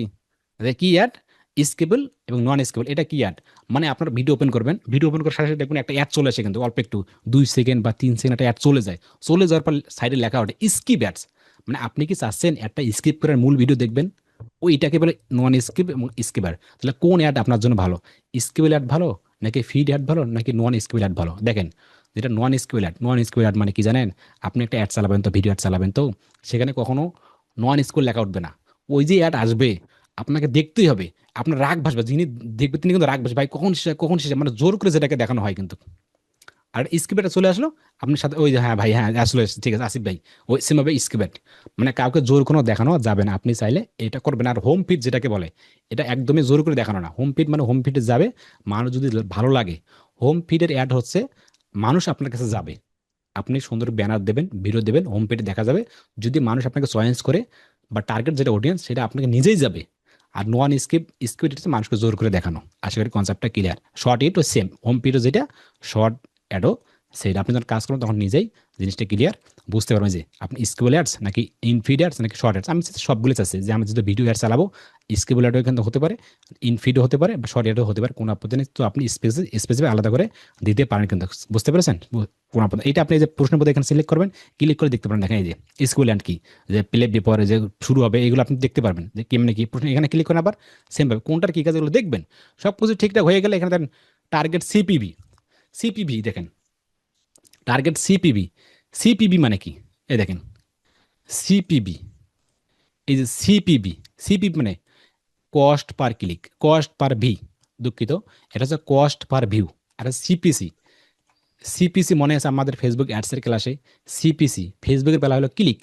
যে কি অ্যাড, স্কেবল এবং নন স্কেবল, এটা কি অ্যাড? মানে আপনার ভিডিও ওপেন করবেন, ভিডিও ওপেন করার সাথে সাথে দেখবেন একটা অ্যাড চলে আসে কিন্তু, অল্প একটু 2 সেকেন্ড বা 3 সেকেন্ড একটা অ্যাড চলে যায়। চলে যাওয়ার পর সাইডে লেখা ওঠে স্কিপ অ্যাডস। মানে আপনি কি চাচ্ছেন একটা স্কিপ করে মূল ভিডিও দেখবেন? ওইটাকে বলে নন স্কিপ এবং স্কিপার। তাহলে কোন অ্যাড আপনার জন্য ভালো? স্কিপেল অ্যাড ভালো, নাকি ফিড অ্যাড ভালো, নাকি নন স্কিপেল অ্যাড ভালো? দেখেন, যেটা নন স্কিপেল অ্যাড মানে কি জানেন? আপনি একটা অ্যাড চালাবেন তো, ভিডিও অ্যাড চালাবেন তো, সেখানে কখনো নন স্কুল লেখা উঠবে না। ওই যে অ্যাড আসবে, আপনাকে দেখতেই হবে। আপনার রাগ ভাসবে, যিনি দেখবে তিনি কিন্তু রাগ ভাসবে, ভাই কখন শেষে, মানে জোর করে যেটাকে দেখানো হয় কিন্তু। আর স্কিপেটা চলে আসলো আপনার সাথে, ওই যে হ্যাঁ ভাই, হ্যাঁ আসলে ঠিক আছে আসিফ ভাই, ওই সেমভাবে স্কিপেট। মানে কাউকে জোর কোনো দেখানো যাবে না, আপনি চাইলে এটা করবেন। আর হোম ফিড যেটাকে বলে, এটা একদমই জোর করে দেখানো না। হোম ফিড মানে হোম ফিডে যাবে, মানুষ যদি ভালো লাগে, হোম ফিডের অ্যাড হচ্ছে মানুষ আপনার কাছে যাবে, আপনি সুন্দর ব্যানার দেবেন, ভিডিও দেবেন, হোম পেজে দেখা যাবে। যদি মানুষ আপনাকে চয়েস করে, বা টার্গেট যেটা অডিয়েন্স, সেটা আপনাকে নিজেই যাবে। আর নোয়ান স্কিপ হচ্ছে মানুষকে জোর করে দেখানো। আশা করি কনসেপ্টটা ক্লিয়ার। শর্ট ইটও সেম, হোম পেজও যেটা, শর্ট অ্যাডও সেটা। আপনি যখন কাজ করুন তখন নিজেই জিনিসটা ক্লিয়ার বুঝতে পারবেন যে আপনি স্কিপ অ্যাডস নাকি ইনফিড অ্যাডস নাকি শর্ট অ্যাডস। আমি সবগুলো চাচ্ছি যে আমি যদি ভিডিও অ্যাড চালাবো, স্কিপ অ্যাডও এখানে হতে পারে, ইনফিডও হতে পারে, বা শর্ট অ্যাডও হতে পারে, কোনো আপত্তি নেই। তো আপনি স্পেসিফিক আলাদা করে দিতে পারেন কিন্তু, বুঝতে পেরেছেন? কোন আপত্তি, এটা আপনি যে প্রশ্নের পদে এখানে সিলেক্ট করবেন, ক্লিক করে দেখতে পারেন। দেখেন এই যে স্কুল অ্যান্ড কি, যে প্লে বিপরে যে শুরু হবে, এগুলো আপনি দেখতে পারবেন যে কেমনে কি প্রশ্ন। এখানে ক্লিক করেন, আবার সেমভাবে কোনটার কি কাজ, এগুলো দেখবেন। সব কিছু ঠিকঠাক হয়ে গেলে এখানে দেখেন টার্গেট সিপিভি দেখেন, টার্গেট সিপিভি মানে কি? এই দেখেন সিপিভি, এই যে সিপিভি মানে cost per click, cost per V, দুঃখিত, এটা হচ্ছে কস্ট পার ভিউ। আর সিপিসি, সিপিসি মনে আছে আমাদের ফেসবুক অ্যাডসের ক্লাসে? সিপিসি ফেসবুকের বেলা হলো ক্লিক,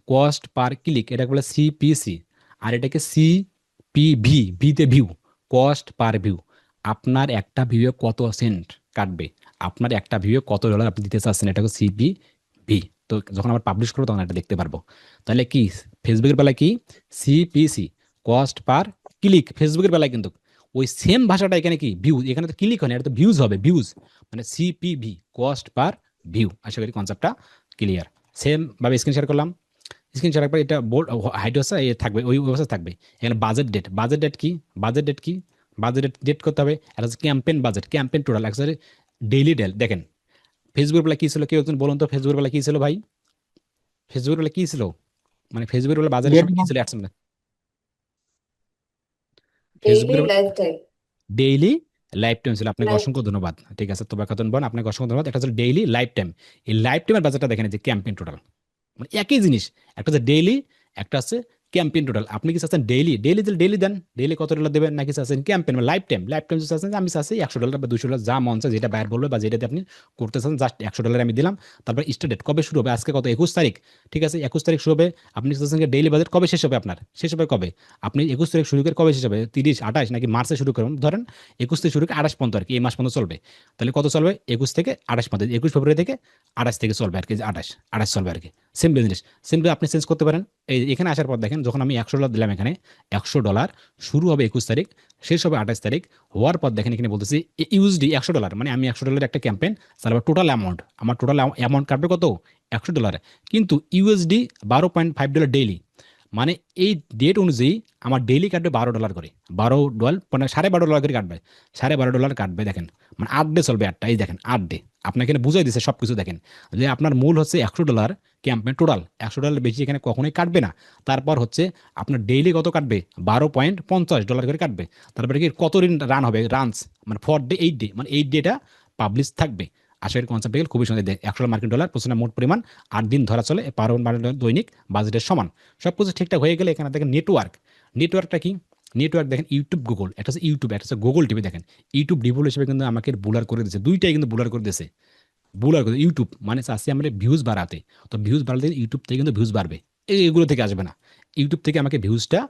কস্ট পার ক্লিক, এটাকে বলে সিপিসি। আর এটাকে সিপিভি, ভিতে ভিউ, কস্ট পার ভিউ। আপনার একটা ভিউয়ে কত সেন্ট কাটবে, আপনার একটা ভিউয়ে কত ডলার আপনি দিতে চাচ্ছেন, এটাকে সিপিভি। তো যখন আমরা পাবলিশ করবো তখন এটা দেখতে পারবো। তাহলে কি ফেসবুকের বেলায় কি সিপিসি, কস্ট পার ক্লিক। ফেসবুকের বেলায় কিন্তু ওই সেম ভাষাটা এখানে কি ভিউ, এখানে তো ক্লিক হয় না, এটা তো ভিউজ হবে, ভিউজ মানে সিপিভি, কস্ট পার ভিউ। আশা করি কনসেপ্টটা ক্লিয়ার। সেম ভাবে স্ক্রিন শেয়ার করলাম। স্ক্রিন শেয়ার পর এটা বোল্ড হাইট হচ্ছে এ থাকবে, ওই অবস্থা থাকবে। এখানে বাজেট ডেট, বাজেট ডেট কি, বাজেট ডেট কি, বাজেট ডেট করতে হবে। এটা হচ্ছে ক্যাম্পেইন বাজেট, ক্যাম্পেইন টোটাল একসাথে ডেইলি ডেল। দেখেন ফেসবুক বেলা কি ছিল, কেউ একজন বলুন তো ফেসবুক বেলা কি ছিল ভাই? ফেসবুক বেলা কি ছিল, মানে ফেসবুক বেলা বাজারের ডেট সময় কি ছিল অ্যাডস, ডেইলি ফেসবুকের life time. Daily life time ছিল। আপনাকে লাইফ অসংখ্য ধন্যবাদ। ঠিক আছে, তোবা খাতুন বোন, আপনাকে অসংখ্য ধন্যবাদ। একটা ছিল ডেইলি লাইফ টাইম। এই লাইফ টাইমের বাজারটা দেখেন, এই যে ক্যাম্পেইন টোটাল, মানে একই জিনিস। একটা হচ্ছে ডেইলি, একটা হচ্ছে ক্যাম্পেইন টোটাল। আপনি কি চাচ্ছেন ডেইলি, ডেইলি দিলে ডেইলি দেন, ডেইলি কত ডলার দেবেন, নাকি চাচ্ছেন ক্যাম্পেইন মানে লাইফ টাইম? লাইফ টাইম চাচ্ছেন যে আমি চাচ্ছি $100 বা $200, যা মন চায় যেটা বাইর বলবে বা যেটাতে আপনি করতে চান, জাস্ট $100 আমি দিলাম। তারপর স্টার্ট ডেট কবে শুরু হবে, আজকে কত 21 তারিখ, ঠিক আছে 21 তারিখ শুরু হবে। আপনি চাচ্ছেন ডেইলি বাজেট কবে শেষ হবে, আপনার শেষ হবে কবে, আপনি 21 তারিখ শুরু করে কবে শেষ হবে, 30, 28 নাকি মার্চে শুরু করুন, ধরেন 21 থেকে শুরু করে 28 পর্যন্ত আর কি, এই মাস পর্যন্ত চলবে। তাহলে কত চলবে, 21 থেকে 28 পর্যন্ত, 21 ফেব্রুয়ারি থেকে 28 থেকে চলবে আর কি, 28 চলবে আর কি। সেম জিনিস, সিম্পলি আপনি চেঞ্জ করতে পারেন। এই এখানে আসার পর দেখেন, যখন আমি $100 দিলাম, এখানে $100 শুরু হবে 21 তারিখ, শেষ হবে 28 তারিখ। হওয়ার পর দেখেন এখানে বলতেছি ইউএসডি $100, মানে আমি $100 একটা ক্যাম্পেইন চালাবো, টোটাল অ্যামাউন্ট, আমার টোটাল অ্যামাউন্ট কাটবে কত, $100। কিন্তু ইউএসডি $12.5 ডেইলি, মানে এই ডেট অনুযায়ী আমার ডেইলি কাটবে $12 করে, $12 মানে $12.5 করে কাটবে, $12.5 কাটবে। দেখেন মানে 8 ডে চলবে, 8টা, এই দেখেন 8 ডে। আপনাকে এখানে বুঝাই দিচ্ছে সব কিছু। দেখেন যে আপনার মূল হচ্ছে $100 ক্যাম্পেইন টোটাল, $100 বেশি এখানে কখনোই কাটবে না। তারপর হচ্ছে আপনার ডেইলি কত কাটবে, $12.50 করে কাটবে। তারপরে কি কত দিন রান হবে, রানস মানে ফর ডে 8 ডে, মানে 8 ডেটা পাবলিশ থাকবে। আশার কনসেপ্ট গেল খুবই সুন্দর। $100 মার্কিন ডলার প্রচুর মোট পরিমাণ, 8 দিন ধরা চলে, $12 দৈনিক বাজেটের সমান। সব কিছু ঠিকঠাক হয়ে গেলে এখানে দেখেন নেটওয়ার্ক, নেটওয়ার্কটা কি, নেটওয়ার্ক দেখেন ইউটিউব, গুগল, একটা হচ্ছে ইউটিউব, একটা হচ্ছে গুগল টিভি। দেখেন ইউটিউব ডিফল্ট হিসেবে কিন্তু আমাকে বুলার করে দিয়েছে, দুইটাই কিন্তু বুলার করে দিয়েছে। বুলার করে ইউটিউব মানে চাচ্ছি আমরা ভিউজ বাড়াতে, তো ভিউজ বাড়াতে ইউটিউব থেকে কিন্তু ভিউজ বাড়বে, এগুলো থেকে আসবে না। ইউটিউব থেকে আমাকে ভিউজটা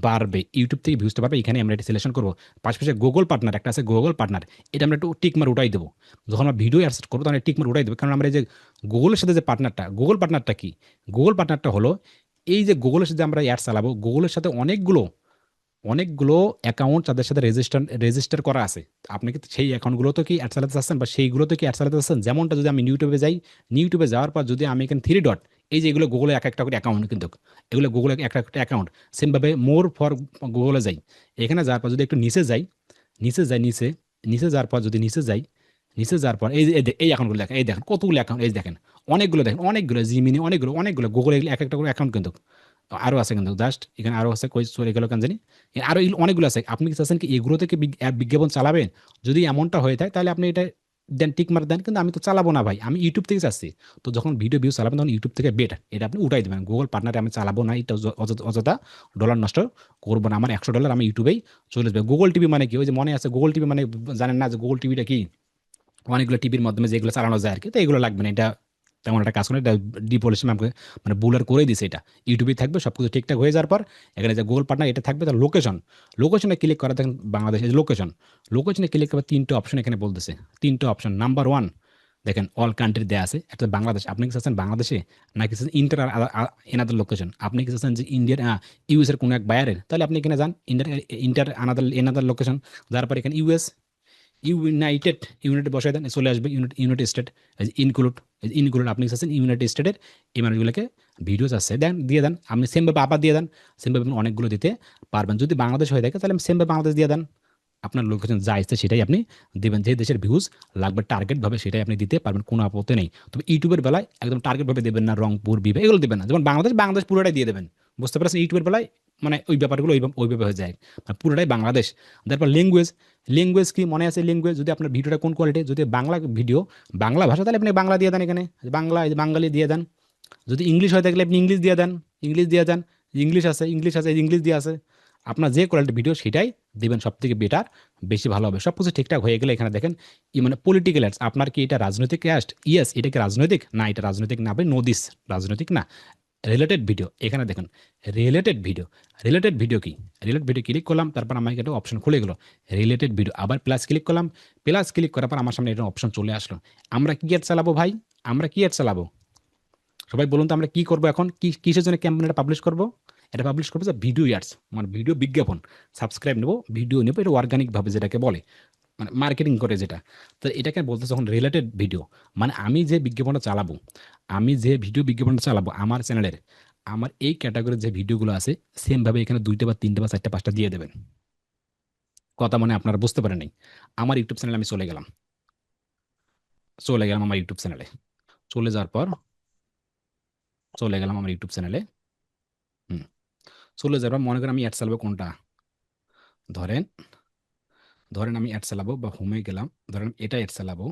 বাড়বে, ইউটিউব থেকে ভিউজটা বাড়বে। এখানে আমরা এটা সিলেকশন করবো। পাশাপাশি গুগল পার্টনার একটা আছে, গুগল পার্টনার, এটা আমরা একটু টিক মার উঠাই দেবো। যখন আমরা ভিডিও অ্যাড করবো তখন টিক মার উঠাই দেবো, কারণ আমরা এই যে গুগলের সাথে যে পার্টনারটা, গুগল পার্টনারটা কি, গুগল পার্টনারটা হলো এই যে গুগলের সাথে আমরা অ্যাড চালাবো, গুগলের সাথে অনেকগুলো অনেকগুলো অ্যাকাউন্ট তাদের সাথে রেজিস্টার করা আছে। আপনি কি সেই অ্যাকাউন্টগুলোতে কি অ্যাড চালাতে চাচ্ছেন, বা সেইগুলোতে কি অ্যাড চালাতে চাচ্ছেন? যেমনটা যদি আমি ইউটিউবে যাই, ইউটিউবে যাওয়ার পর যদি আমি এখানে 3 ডট, এই যে এগুলো গুগলে এক একটা করে অ্যাকাউন্ট, কিন্তু এগুলো গুগলে একটা একটা অ্যাকাউন্ট। সেমভাবে মোর ফর গুগলে যাই, এখানে যাওয়ার পর যদি একটু নিচে যাই, নিচে যাওয়ার পর যদি নিচে যাওয়ার পর এই যে এই অ্যাকাউন্টগুলো দেখেন, এই দেখেন কতগুলো অ্যাকাউন্ট, এই দেখেন অনেকগুলো, দেখেন অনেকগুলো জিমিনি, অনেকগুলো গুগলে এক একটা করে অ্যাকাউন্ট কিন্তু আরও আছে, কিন্তু জাস্ট এখানে আরও আছে, কই চলে গেল কেন জানি, আরও অনেকগুলো আছে। আপনি কি চাচ্ছেন কি এগুলো থেকে বিজ্ঞাপন চালাবেন? যদি এমনটা হয়ে থাকে তাহলে আপনি এটা দেন, টিক মার দেন। কিন্তু আমি তো চালাবো না ভাই, আমি ইউটিউব থেকে চাচ্ছি। তো যখন ভিডিও ভিউ চালাবেন তখন ইউটিউব থেকে বেটার, এটা আপনি উঠাই দেবেন। গুগল পার্টনারে আমি চালাবো না, এটা অযথা ডলার নষ্ট করবো না। আমার $100 আমি ইউটিউবেই চলে যাবে। গুগল টিভি মানে কি, ওই যে মনে আছে গুগল টিভি মানে, জানেন না যে গুগল টিভিটা কি, অনেকগুলো টিভির মাধ্যমে যেগুলো চালানো যায় আর কি। তো এগুলো লাগবে না, এটা তেমন একটা কাজ করে, এটা ডিফল্ট হিসেবে আমাকে মানে বুলার করে দিছে। এটা ইউটিউবে থাকবে, সব কিছু ঠিকঠাক হয়ে যাওয়ার পর এখানে যে গুগল পার্টনার এটা থাকবে। তার লোকেশনে ক্লিক করা, দেখেন বাংলাদেশের লোকেশনে ক্লিক করে 3টে অপশন এখানে বলতেছে, 3টে অপশন। নাম্বার 1 দেখেন অল কান্ট্রি দেয়া আছে, একটা বাংলাদেশ। আপনি কি চাচ্ছেন বাংলাদেশে, নাকি চাচ্ছেন ইন্টার এনাদার লোকেশন? আপনি কি চাচ্ছেন যে ইন্ডিয়ার ইউএস এর কোনো এক বায়ারের, তাহলে আপনি এখানে যান ইন্টার এনাদার লোকেশন। যার পর এখানে ইউনাইটেড বসায় দেন, চলে আসবে ইউনাইটেড স্টেট, ইনক্লুড আপনি চাচ্ছেন ইউনাইটেড স্টেটের এই মানুষগুলোকে ভিডিওস আছে দেন, দিয়ে দেন। আপনি সেমভাবে আবার দিয়ে দেন, সেমভাবে আপনি অনেকগুলো দিতে পারবেন। যদি বাংলাদেশ হয়ে থাকে তাহলে সেমভাবে বাংলাদেশ দিয়ে দেন। আপনার লোকেশন যা ইচ্ছে সেটাই আপনি দিবেন, যে দেশের ভিউজ লাগবে টার্গেটভাবে সেটাই আপনি দিতে পারবেন, কোনো আপত্তি নেই। তবে ইউটিউবের বেলায় একদম টার্গেটভাবে দেবেন না, রংপুর বিভাগ এগুলো দেবেন না। যেমন বাংলাদেশ পুরোটাই দিয়ে দেবেন, বুঝতে পারছেন? ইউটিউবের বেলায় মানে ওই ব্যাপারগুলো ওইভাবে হয়ে যায়, মানে পুরোটাই বাংলাদেশ। তারপর ল্যাঙ্গুয়েজ কি মনে আছে? ল্যাঙ্গুয়েজ যদি আপনার ভিডিওটা কোন কোয়ালিটি, যদি বাংলা ভিডিও, বাংলা ভাষা, তাহলে আপনি বাংলা দিয়ে দেন, এখানে বাংলা বাঙালি দিয়ে দেন। যদি ইংলিশ হয়ে থাকলে আপনি ইংলিশ দিয়ে দেন, ইংলিশ আছে, ইংলিশ দিয়ে আছে। আপনার যে কোয়ালিটির ভিডিও সেটাই দিবেন, সব থেকে বেটার, বেশি ভালো হবে। সব কিছু ঠিকঠাক হয়ে গেলে এখানে দেখেন মানে পলিটিক্যাল অ্যাডস, আপনার কি এটা রাজনৈতিক অ্যাড? ইয়েস, এটা কি রাজনৈতিক? না, এটা রাজনৈতিক না ভাই, নো দিস, রাজনৈতিক না। রিলেটেড ভিডিও, এখানে দেখেন রিলেটেড ভিডিও। রিলেটেড ভিডিও কি? রিলেটেড ভিডিও ক্লিক করলাম, তারপর আমাকে একটা অপশন খুলে গেলো রিলেটেড ভিডিও, আবার প্লাস ক্লিক করলাম, প্লাস ক্লিক করার পর আমার সামনে এটা অপশন চলে আসলো। আমরা কি অ্যাড চালাবো ভাই? আমরা কি অ্যাড চালাবো? সবাই বলুন তো আমরা কি করবো এখন? কিসের জন্য ক্যাম্পেইনটা পাবলিশ করবো? এটা পাবলিশ করবো যে ভিডিও অ্যাডস, মানে ভিডিও বিজ্ঞাপন, সাবস্ক্রাইব নেবো, ভিডিও নেবো, এটা অর্গানিকভাবে যেটাকে বলে, মানে মার্কেটিং করে যেটা। তো এটাকে বলতে যখন রিলেটেড ভিডিও, মানে আমি যে বিজ্ঞাপনটা চালাবো, আমি যে ভিডিও বিজ্ঞাপনটা চালাবো আমার চ্যানেলের, আমার এই ক্যাটাগরির যে ভিডিওগুলো আছে সেমভাবে এখানে 2টা বা 3টা বা 4টা 5টা দিয়ে দেবেন। কথা মানে আপনারা বুঝতে পারেন নাই। আমার ইউটিউব চ্যানেলে আমি চলে গেলাম আমার ইউটিউব চ্যানেলে। চলে যাওয়ার পর চলে গেলাম আমার ইউটিউব চ্যানেলে। হুম, চলে যাওয়ার পর মনে করেন আমি অ্যাড চালাবো কোনটা? ধরেন ধরেন আমি অ্যাড চালাবো, বা হোমে গেলাম, ধরেন এটা অ্যাড চালাবো,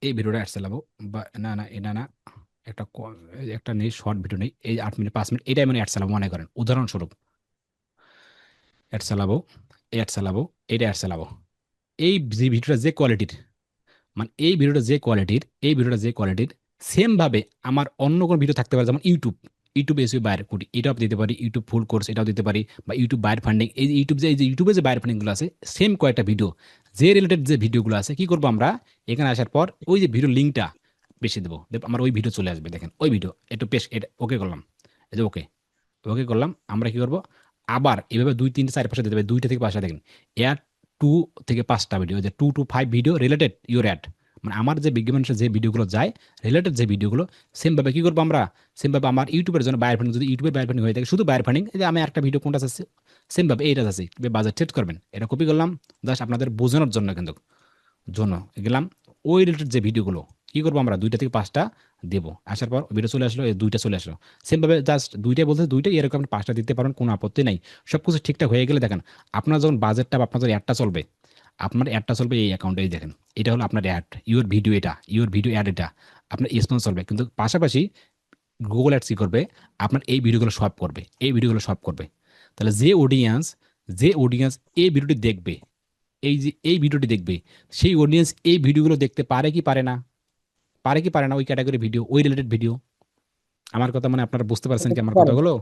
এই ভিডিওটা অ্যাড চালাবো, বা না না এটা না, একটা নেই, শর্ট ভিডিও নেই, এই 8 মিনিট 5 মিনিট, এটাই মানে অ্যাড চালাবো মনে করেন, উদাহরণস্বরূপ অ্যাড চালাবো, অ্যাড চালাবো, এটা অ্যাড চালাবো। এই যে ভিডিওটা যে কোয়ালিটির, মানে এই ভিডিওটা যে কোয়ালিটির সেমভাবে আমার অন্য কোনো ভিডিও থাকতে পারে, যেমন ইউটিউব এসে বাইর করি, এটাও দিতে পারি, ইউটিউব ফুল কোর্স এটাও দিতে পারি, বা ইউটিউব বাইর ফান্ডিং, এই যে ইউটিউবে যে বাইর ফান্ডিংগুলো আছে, সেম কয়েকটা ভিডিও, যে রিলেটেড যে ভিডিওগুলো আছে, কি করবো আমরা? এখানে আসার পর ওই যে ভিডিও লিঙ্কটা বেশি দেবো, আমার ওই ভিডিও চলে আসবে, দেখেন ওই ভিডিও একটু পেশ, এটা ওকে করলাম, এই যে ওকে ওকে করলাম। আমরা কি করবো? আবার এভাবে 2 3 4 5 দিতে হবে, 2টা থেকে 5টা দেখেন, এর 2 থেকে 5টা ভিডিও, যে 2 to 5 video related your add, মানে আমার যে বিজ্ঞাপনের যে ভিডিওগুলো যায়, রিলেটেড যে ভিডিওগুলো, সেমভাবে কি করবো আমরা? সেমভাবে আমার ইউটিউবের জন্য বায়ার ফান্ডিং, যদি ইউটিউবের বায়ার ফান্ডিং হয়ে থাকে, শুধু বায়ার ফান্ডিং, যে আমি একটা ভিডিও কোনটা আছে সেমভাবে এইটা আছে, বাজার সেট করবেন, এটা কপি করলাম, জাস্ট আপনাদের বোঝানোর জন্য কিন্তু গেলাম। ওই রিলেটেড যে ভিডিওগুলো কি করবো আমরা? 2টা থেকে 5টা দেবো। আসার পর ভিডিও চলে আসলো, এই 2টা চলে আসলো, সেমভাবে জাস্ট 2টাই বলতে 2টাই, এরকম আপনি 5টা দিতে পারেন, কোনো আপত্তি নাই। সব কিছু ঠিকঠাক হয়ে গেলে দেখেন আপনার যখন বাজেটটা বা আপনার যখন অ্যাডটা চলবে, আপনার অ্যাডটা চলবে এই অ্যাকাউন্টেই, দেখেন এটা হলো আপনার অ্যাড, ইউর ভিডিও, এটা ইউর ভিডিও অ্যাড, এটা আপনার স্পন্স চলবে, কিন্তু পাশাপাশি গুগল অ্যাডস কি করবে? আপনার এই ভিডিওগুলো সব করবে, এই ভিডিওগুলো সব করবে। তাহলে যে অডিয়েন্স এই ভিডিওটি দেখবে, এই ভিডিওটি দেখবে, সেই অডিয়েন্স এই ভিডিওগুলো দেখতে পারে কি পারে না? পারে কি পারে না? ওই ক্যাটাগরি ভিডিও, ওই রিলেটেড ভিডিও। আমার কথা মানে আপনারা বুঝতে পারছেন কি আমার পারে। কথাগুলো?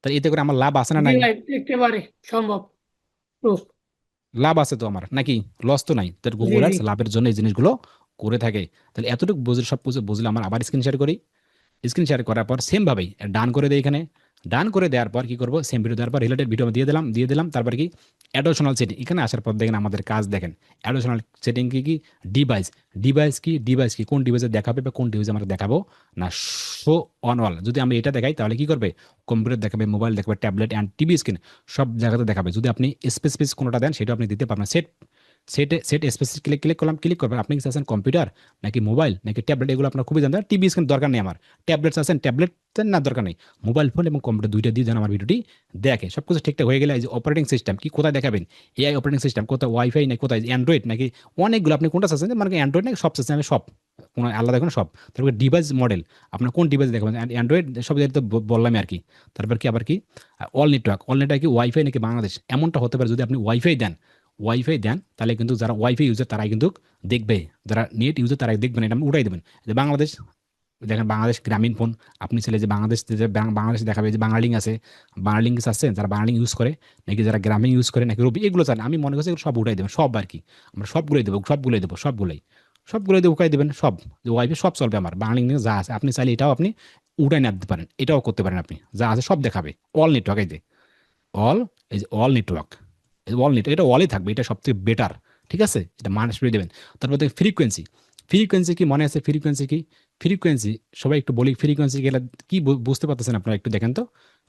তাহলে এতে করে আমার লাভ আছে না জি নাই? ভাই, একেবারে সম্ভব। Proof। লাভ আছে তো আমার, নাকি লস তো নাই? তাহলে জি গুগল জি অ্যাডস লাভের জন্য এই জিনিসগুলো করে থাকে। তাহলে এতটুকু বুঝলে, সব কিছু বুঝলে, আমার আবার স্ক্রিন শেয়ার করি। স্ক্রিন শেয়ার করার পর সেমভাবেই ডান করে দেয় এখানে। ডান করে দেওয়ার পর কি করবো? সেম ভিডিও দেওয়ার পর রিলেটেড ভিডিও দিয়ে দিলাম। তারপর কি অ্যাডিশনাল সেটিং, এখানে আসার পর দেখেন আমাদের কাজ দেখেন, অ্যাডিশনাল সেটিং কি? ডিভাইস কি, কোন ডিভাইসে দেখাবে বা কোন ডিভাইসে আমরা দেখাবো না, শো অন অল। যদি আমরা এটা দেখাই তাহলে কি করবে? কম্পিউটার দেখাবে, মোবাইল দেখাবে, ট্যাবলেট অ্যান্ড টিভি স্ক্রিন, সব জায়গাতে দেখাবে। যদি আপনি স্পেসিফিক কোনোটা দেন সেটা আপনি দিতে পারবেন। সেট স্পেসিফিক ক্লিক করবেন। আপনি কি চাচ্ছেন কম্পিউটার নাকি মোবাইল নাকি ট্যাবলেট, এগুলো আপনার খুবই জানতে, টিভি স্ক্রিন দরকার নেই আমার, ট্যাবলেটস আছেন ট্যাবলেট না দরকার নেই, মোবাইল ফোন এবং কম্পিউটার 2টা দিয়ে যেন আমার ভিডিওটি দেখে। সব কিছু ঠিকঠাক হয়ে গেলে এই যে অপারেটিং সিস্টেম কি, কোথায় দেখাবেন? এআই অপারেটিং সিস্টেম কোথায়? ওয়াইফাই নাকি কোথায়? অ্যান্ড্রয়েড নাকি? অনেকগুলো, আপনি কোনটা চাচ্ছেন? মানে অ্যান্ড্রয়েড নাকি সব সিস্টেমে সব, কোনো আলাদা কোনো সব। তারপর ডিভাইস মডেল, আপনার কোন ডিভাইস দেখাবেন? অ্যান্ড্রয়েড সব জায়গায় তো বললামই আর কি। তারপর কি আবার কি অল নেটওয়ার্ক কি ওয়াইফাই নাকি বাংলাদেশ? এমনটা হতে পারে যদি আপনি ওয়াইফাই দেন তাহলে কিন্তু যারা ওয়াইফাই ইউজার তারাই কিন্তু দেখবে, যারা নেট ইউজার তারাই দেখবেন, এটা আপনি উঠাই দেবেন। যে বাংলাদেশ, দেখেন বাংলাদেশ গ্রামীণ ফোন, আপনি ছেলে যে বাংলাদেশ, যে বাংলাদেশে দেখাবে যে বাংলালিং আছে, বাংলালিং আছে, যারা বাংলালিং ইউজ করে নাকি যারা গ্রামীণ ইউজ করে নাকি রবি, এগুলো চান আমি মনে করছি এগুলো সব উঠাই দেবেন, সব আর কি। আমরা সবগুলোই দেবো উঠাই দেবেন সব, যে ওয়াইফাই সব চলবে আমার বাংলালিং যা আছে। আপনি চাইলে এটাও আপনি উঠাই নিতে পারেন, এটাও করতে পারেন, আপনি যা আছে সব দেখাবে। অল নেটওয়ার্ক, অল এই যে অল নেটওয়ার্ক, এটা অলই থাকবে, এটা সবথেকে বেটার। ঠিক আছে, এটা মানুষ পেয়ে দেবেন। তারপর দেখেন ফ্রিকোয়েন্সি কি মনে আছে? ফ্রিকোয়েন্সি সবাই একটু বলি, ফ্রিকোয়েন্সি গেলে কি বুঝতে পারতেছেন আপনারা? একটু দেখেন তো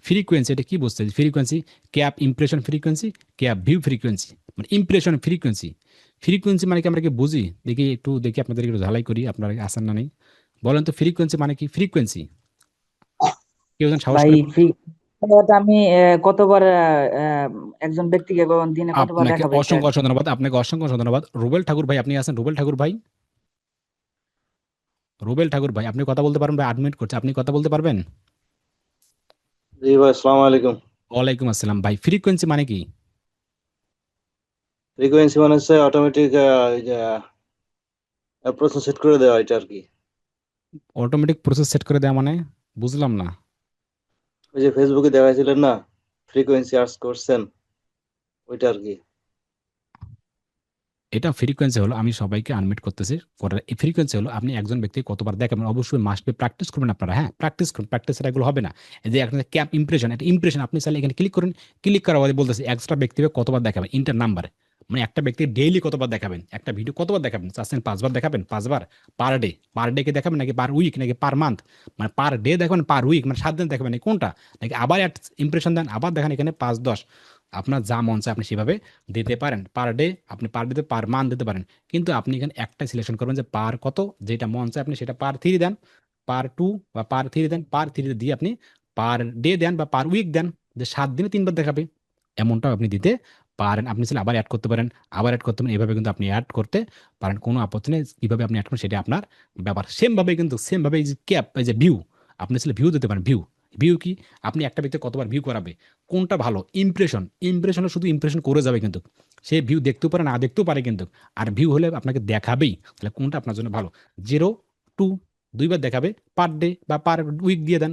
ফ্রিকোয়েন্সি এটা কি বুঝতে? Frequency cap impression frequency, cap view frequency, মানে ইমপ্রেশন ফ্রিকোয়েন্সি মানে কি আমরা কি বুঝি? দেখি আপনাদের একটু ঝালাই করি, আপনারা আসান না নেই, বলেন তো ফ্রিকোয়েন্সি মানে কি? ফ্রিকোয়েন্সি কেউ যেন সাহস ভাই করে। আমি কতবার একজন ব্যক্তিকে দিনে কতবার আপনাকে দেখাবো একটা অসংখ্য ধন্যবাদ। রুবেল ঠাকুর ভাই আপনি আছেন? রুবেল ঠাকুর ভাই আপনি কথা বলতে পারবেন ভাই? 8 মিনিট করছে, আপনি কথা বলতে পারবেন? জি ভাই, আসসালামু আলাইকুম। ওয়ালাইকুম আসসালাম ভাই। ফ্রিকোয়েন্সি মানে কি? ফ্রিকোয়েন্সি মানে হচ্ছে অটোমেটিক প্রসেস সেট করে দেওয়া এটা আর কি। অটোমেটিক প্রসেস সেট করে দেওয়া মানে বুঝলাম না। ওই যে ফেসবুকে দেখাইছিলেন না, ফ্রিকোয়েন্সি আর্টস করছেন, ওইটা আর কি। এটা ফ্রিকোয়েন্সি হলো আমি সবাইকে আনমিট করতেছি করার। এই ফ্রিকোয়েন্সি হলো আপনি একজন ব্যক্তি কতবার দেখাবেন, অবশ্যই মাস্ট বি প্র্যাকটিস করবেন আপনারা। হ্যাঁ, প্র্যাকটিস করুন, প্র্যাকটিস ছাড়া এগুলো হবে না। এই যে একটা ক্যাপ ইমপ্রেশন, একটা ইমপ্রেশন আপনি চাইলে এখানে ক্লিক করুন। ক্লিক করার পরে বলতেছে এক্সট্রা ব্যক্তিকে কতবার দেখাবেন, ইন্টার নাম্বার, মানে একটা ব্যক্তি ডেইলি কতবার দেখাবেন, একটা ভিডিও কতবার দেখাবেন, চাচ্ছেন 5 বার দেখাবেন, 5 বার পার ডে কে দেখাবেন নাকি পার উইক নাকি পার মান্থ, মানে পার ডে দেখাবেন পার উইক মানে 7 দিন দেখাবেন, কোনটা, নাকি আবার ইমপ্রেশন দেন আবার দেখেন এখানে 5-10, আপনার যা মন চায় আপনি সেভাবে দিতে পারেন। পার ডে আপনি পার ডে পার মান্থ দিতে পারেন, কিন্তু আপনি এখানে একটা সিলেকশন করবেন যে পার কত, যেটা মন চায় আপনি সেটা পার 3 দেন, পার 2 বা পার 3 দেন, পার 3 দিয়ে আপনি পার ডে দেন বা পার উইক দেন, যে 7 দিনে 3 বার দেখাবে, এমনটাও আপনি দিতে পারেন। আপনি চাইলে আবার অ্যাড করতে পারেন, আবার অ্যাড করতে পারেন, এভাবে কিন্তু আপনি অ্যাড করতে পারেন, কোনো আপত্তি নেই। কিভাবে আপনি অ্যাড করেন সেটা আপনার ব্যাপার। সেম ভাবে কিন্তু সেম ভাবে এই যে ক্যাপ, এই যে ভিউ, আপনি চাইলে ভিউ দিতে পারেন। ভিউ, ভিউ কি, আপনি একটা ব্যক্তি কতবার ভিউ করাবে, কোনটা ভালো, ইমপ্রেশন, ইমপ্রেশনে শুধু ইমপ্রেশন করে যাবে কিন্তু, সে ভিউ দেখতেও পারে না দেখতেও পারে কিন্তু, আর ভিউ হলে আপনাকে দেখাবেই, তাহলে কোনটা আপনার জন্য ভালো, 0-2 2 বার দেখাবে, পার ডে বা পার উইক দিয়ে দেন,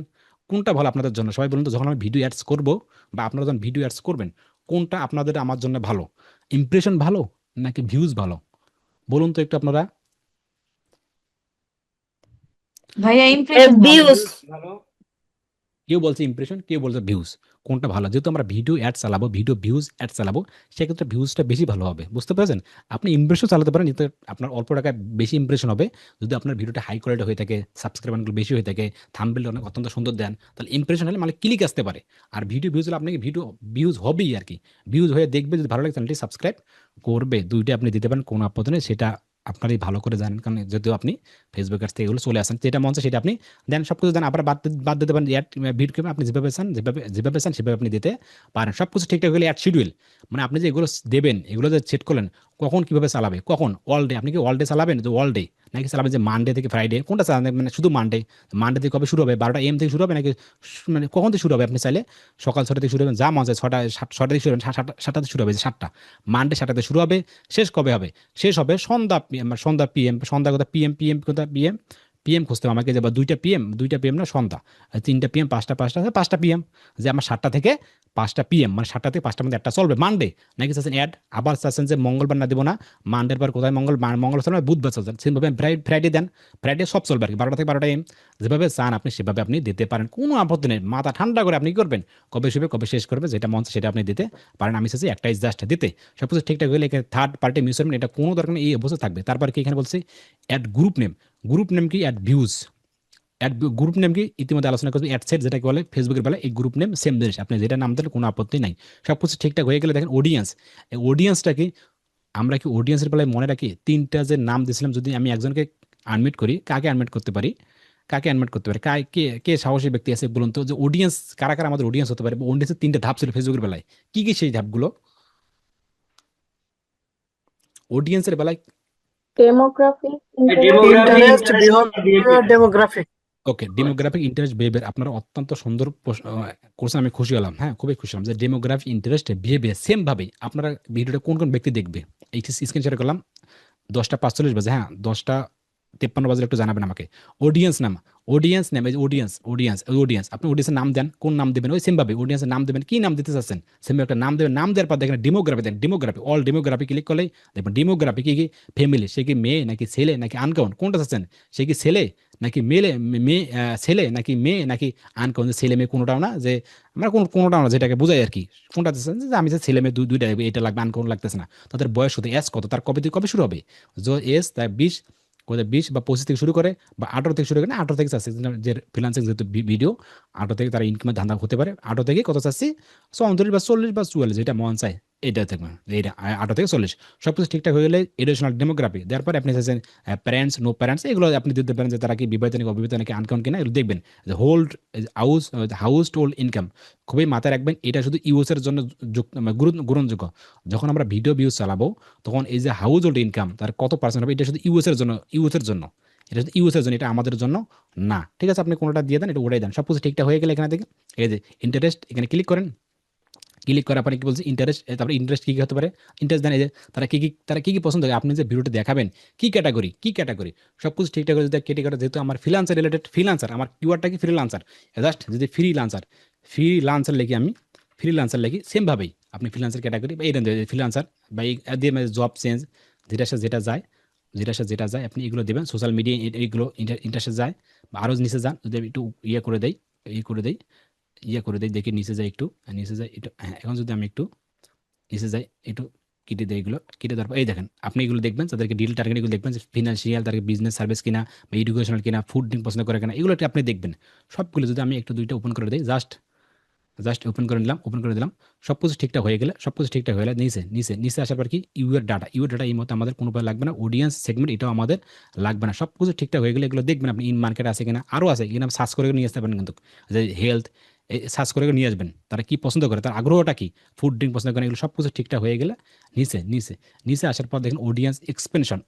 কোনটা ভালো আপনাদের জন্য? সবাই বলুন তো, যখন আমি ভিডিও অ্যাডস করব বা আপনারা যখন ভিডিও অ্যাডস করবেন, কোনটা আপনাদের আমার জন্য ভালো, ইমপ্রেশন ভালো নাকি ভিউজ ভালো, বলুন তো একটু আপনারা। ভাইয়া ইমপ্রেশন ভালো। ভিউজ কেউ বলছে ইমপ্রেশন, কেউ বলছে ভিউজ, কোনটা ভালো? যেহেতু আমরা ভিডিও অ্যাড চালাবো, ভিডিও ভিউজ অ্যাড চালাবো, সেক্ষেত্রে ভিউজটা বেশি ভালো হবে, বুঝতে পেরেছেন? আপনি ইমপ্রেশন চালাতে পারেন, এতে আপনার অল্প টাকায় বেশি ইমপ্রেশন হবে। যদি আপনার ভিডিওটা হাই কোয়ালিটি হয়ে থাকে, সাবস্ক্রাইবারগুলো বেশি হয়ে থাকে, থাম্বনেল অনেক অত্যন্ত সুন্দর দেন, তাহলে ইমপ্রেশন হলে মানে ক্লিক আসতে পারে। আর ভিডিও ভিউজ হলে আপনাকে ভিডিও ভিউজ হবেই আর কি, ভিউজ হয়ে দেখবে, যদি ভালো লাগে চ্যানেলটি সাবস্ক্রাইব করবে। দুইটা আপনি দিতে পারেন, কোনো আপত্তি নেই, সেটা আপনারই ভালো করে জানেন, কারণ যদিও আপনি ফেসবুক থেকে এগুলো চলে আসেন, যেটা মন চায় সেটা আপনি দেন, সবকিছু দেন, আবার বাদ দিতে পারেন। অ্যাড ভিডিও আপনি যেভাবে চান, যেভাবে চান সেভাবে আপনি দিতে পারেন। সবকিছু ঠিকঠাক হলে অ্যাড শিডিউল, মানে আপনি যে এগুলো দেবেন, এগুলো যে সেট করলেন, কখন কিভাবে চালাবে, কখন অল ডে, আপনি কি অল ডে চালাবেন, যে অল ডে নাকি চালাবেন যে মানডে থেকে ফ্রাইডে, কোনটা চালাবেন, মানে শুধু মানডে থেকে কবে শুরু হবে, 12টা AM থেকে শুরু হবে নাকি মানে কখন থেকে শুরু হবে? আপনি চাইলে সকাল 6টা থেকে শুরু হবে, যা মন চায়, 6টা থেকে শুরু হবে, 7টা থেকে শুরু হবে, 7টা মানডে 7টাতে শুরু হবে, শেষ কবে হবে? শেষ হবে সন্ধ্যা সন্ধ্যা PM, সন্ধ্যা কথা PM কথা PM খুঁজতে হবে আমাকে, যে বা 2টা PM না সন্ধ্যা, 3টা PM, 5টা PM, যে আমার 7টা থেকে 5টা PM, মানে 7টা থেকে 5টার মধ্যে একটা চলবে মানডে, নাকি চাচ্ছেন অ্যাড, আবার চাচ্ছেন যে মঙ্গলবার না দেবো না, মানডের পর কোথায় মঙ্গল চলবে, বুধবার চলবে, সেভাবে ফ্রাইডে দেন, ফ্রাইডে সব চলবে আর কি, 12টা থেকে 12টা AM, যেভাবে চান আপনি সেভাবে আপনি দিতে পারেন, কোনো আপত্তি নেই। মাথা ঠান্ডা করে আপনি কি করবেন, কবে শুরু কবে শেষ করবে, যেটা মন চায় সেটা আপনি দিতে পারেন। আমি চাচ্ছি একটাই জাস্ট দিতে, সব কিছু ঠিকঠাক হলে এখানে থার্ড পার্টি মিউচুয়াল এটা কোনো দরকার নেই, এই অবস্থা থাকবে। তারপর কি এখানে বলছি অ্যাড গ্রুপ নেম কি ad views, ad group name কি ইতিমধ্যে আলোচনা করছি, অ্যাড সেট যেটাকে বলে ফেসবুকের বেলা, এই গ্রুপ নেম সেম জিনিস, আপনি যেটা নাম দিলে কোনো আপত্তি নাই। সব কিছু ঠিকঠাক হয়ে গেলে দেখেন অডিয়েন্স, এই অডিয়েন্সটা কি, আমরা কি অডিয়েন্সের বেলায় মনে রাখি 3টা যে নাম দিয়েছিলাম, যদি আমি একজনকে আনমিট করি, কাকে আনমিট করতে পারি, কাকে আনমিট করতে পারি, কে কে সাহসী ব্যক্তি আছে বলুন তো, যে অডিয়েন্স কারা কারা আমাদের অডিয়েন্স হতে পারে? অডিয়েন্সের 3টা ধাপ ছিল ফেসবুকের বেলায়, কি কি সেই ধাপগুলো অডিয়েন্সের বেলায়? Demographic, interest, behaviour, demographic. Okay, demographic interest behaviour, আপনারা অত্যন্ত সুন্দর কোর্স, আমি খুশি হলাম, হ্যাঁ খুবই খুশি হলাম যে ডেমোগ্রাফিক ইন্টারেস্ট বিহেভিয়ার সেম ভাবে আপনারা ভিডিওটা কোন কোন ব্যক্তি দেখবে, এই স্ক্রিন শেয়ার করলাম, 10টা 45 বাজে, হ্যাঁ 10টা 53 বাজে একটু জানাবেন আমাকে। অডিয়েন্স নাম, এই যে অডিয়েন্স, আপনি অডিয়েন্সের নাম দেন, কোন নাম দেবেন, ওই সেম ভাবে অডিয়েন্সের নাম দেবেন, কি নাম দিতে চাচ্ছেন, সেম একটা নাম দেবেন। নাম দেওয়ার পর দেখেন ডেমোগ্রাফি, অল ডেমোগ্রাফি ক্লিক করলেই দেখবেন ডেমোগ্রাফি কি কি, ফ্যামিলি, সে কি মেয়ে নাকি ছেলে নাকি আনকাউন্ট, কোনটা চাচ্ছেন, সে কি ছেলে নাকি মেয়ে, ছেলে নাকি মেয়ে নাকি আনকাউন্ট, ছেলে মেয়ে কোনোটাও না, যে আমরা কোনোটাও না, যেটাকে বোঝাই আর কি, কোনটা চাচ্ছেন, যে আমি যে ছেলে মেয়ে দুইটা এটা লাগবে, আনকাউন্ট লাগতেছে না। তাদের বয়স হতে এজ কত, তার কবে থেকে কবে শুরু হবে, যে এজ তার 20, কোথায় 20 বা 25 থেকে শুরু করে, বা 18 থেকে শুরু করে, না 18 থেকে চাচ্ছি, যে ফ্রিল্যান্সিং যেহেতু ভিডিও, 18 থেকে তারা ইনকামের ধান্দা হতে পারে, 18 থেকে কত চাচ্ছি, 34 বা 40 বা 44, যেটা মন চায় এটা থাকবে, এইটা 18 থেকে 40, সবকিছু ঠিকঠাক হয়ে গেলে এডুকেশনাল ডেমোগ্রাফি দেওয়ার পরে আপনি চাচ্ছেন প্যারেন্টস, নো প্যারেন্টস, এগুলো আপনি দিতে পারেন, যে তারা কি বিবাহিত নাকি অবিবাহিত নাকি আনকাউন্ট কিনা, এগুলো দেখবেন। যে হাউস হোল্ড ইনকাম, খুবই মাথায় রাখবেন, এটা শুধু ইউএসের জন্য গ্রহণযোগ্য। যখন আমরা ভিডিও ভিউজ চালাবো, তখন এই যে হাউস হোল্ড ইনকাম তার কত পার্সেন্ট হবে, এটা শুধু ইউএসের জন্য, এটা শুধু ইউএসের জন্য, এটা আমাদের জন্য না। ঠিক আছে, আপনি কোনোটা দিয়ে দেন, এটা ওটাই দেন, সব কিছু ঠিকঠাক হয়ে গেলে এখানে দেখেন এই যে ইন্টারেস্ট, এখানে ক্লিক করেন, ক্লিক করার পরে কি বলছে ইন্টারেস্ট, তারপরে ইন্টারেস্ট কি কি হতে পারে, ইন্টারেস্ট দেন এই যে তারা কি পছন্দ করে, আপনি যে ভিডিওটা দেখাবেন কি ক্যাটাগরি সব কিছু ঠিকঠাক করে যদি ক্যাটাগরি, যেহেতু আমার ফ্রিল্যান্সার রিলেটেড, ফ্রিল্যান্সার আমার কিওয়ার্ডটা কি ফ্রিল্যান্সার, জাস্ট যদি ফ্রিল্যান্সার লিখি আমি, সেমভাবেই আপনি ফ্রিল্যান্সার ক্যাটাগরি বা এই ফ্রিল্যান্সার বা এই দিয়ে জব চেঞ্জ, যেটা যায় আপনি এগুলো দেবেন, সোশ্যাল মিডিয়া এইগুলো ইন্টারেস্টে যায়, বা আরও নিচে যান, যদি আমি একটু করে দেই দেখি নিচে যায় একটু, হ্যাঁ এখন যদি আমি একটু নিচে যাই, একটু কেটে দেয়, এগুলো কেটে দেওয়ার পর এই দেখেন আপনি এগুলো দেখবেন, তাদেরকে ডিল টার্গেট এগুলো দেখবেন, ফিনান্সিয়াল, তাদের বিজনেস সার্ভিস কিনা বা এডুকেশনাল কিনা, ফুড পছন্দ করে কিনা, এগুলো আপনি দেখবেন সবগুলো। যদি আমি একটু দুইটা ওপেন করে দিই, জাস্ট ওপেন করে দিলাম, সব কিছু ঠিকঠাক হয়ে গেলে, নিচে আসার পর কি ইউর ডাটা এই মতো আমাদের কোনো লাগবে না, অডিয়েন্স সেগমেন্ট এটাও আমাদের লাগবে না, সব কিছু ঠিকঠাক হয়ে গেলে এগুলো দেখবেন আপনি ইন মার্কেট আছে কিনা, আরও আছে কিনা সার্চ করে নিয়ে আসতে পারেন, কিন্তু যে হেলথ সার্চ করে নিয়ে আসবেন, তারা কি পছন্দ করে, তার আগ্রহটা কি, ফুড ড্রিঙ্ক পছন্দ করে, এগুলো সব কিছু ঠিকঠাক হয়ে গেলে নিচে আসার পর দেখেন অডিয়েন্স এক্সপেনশন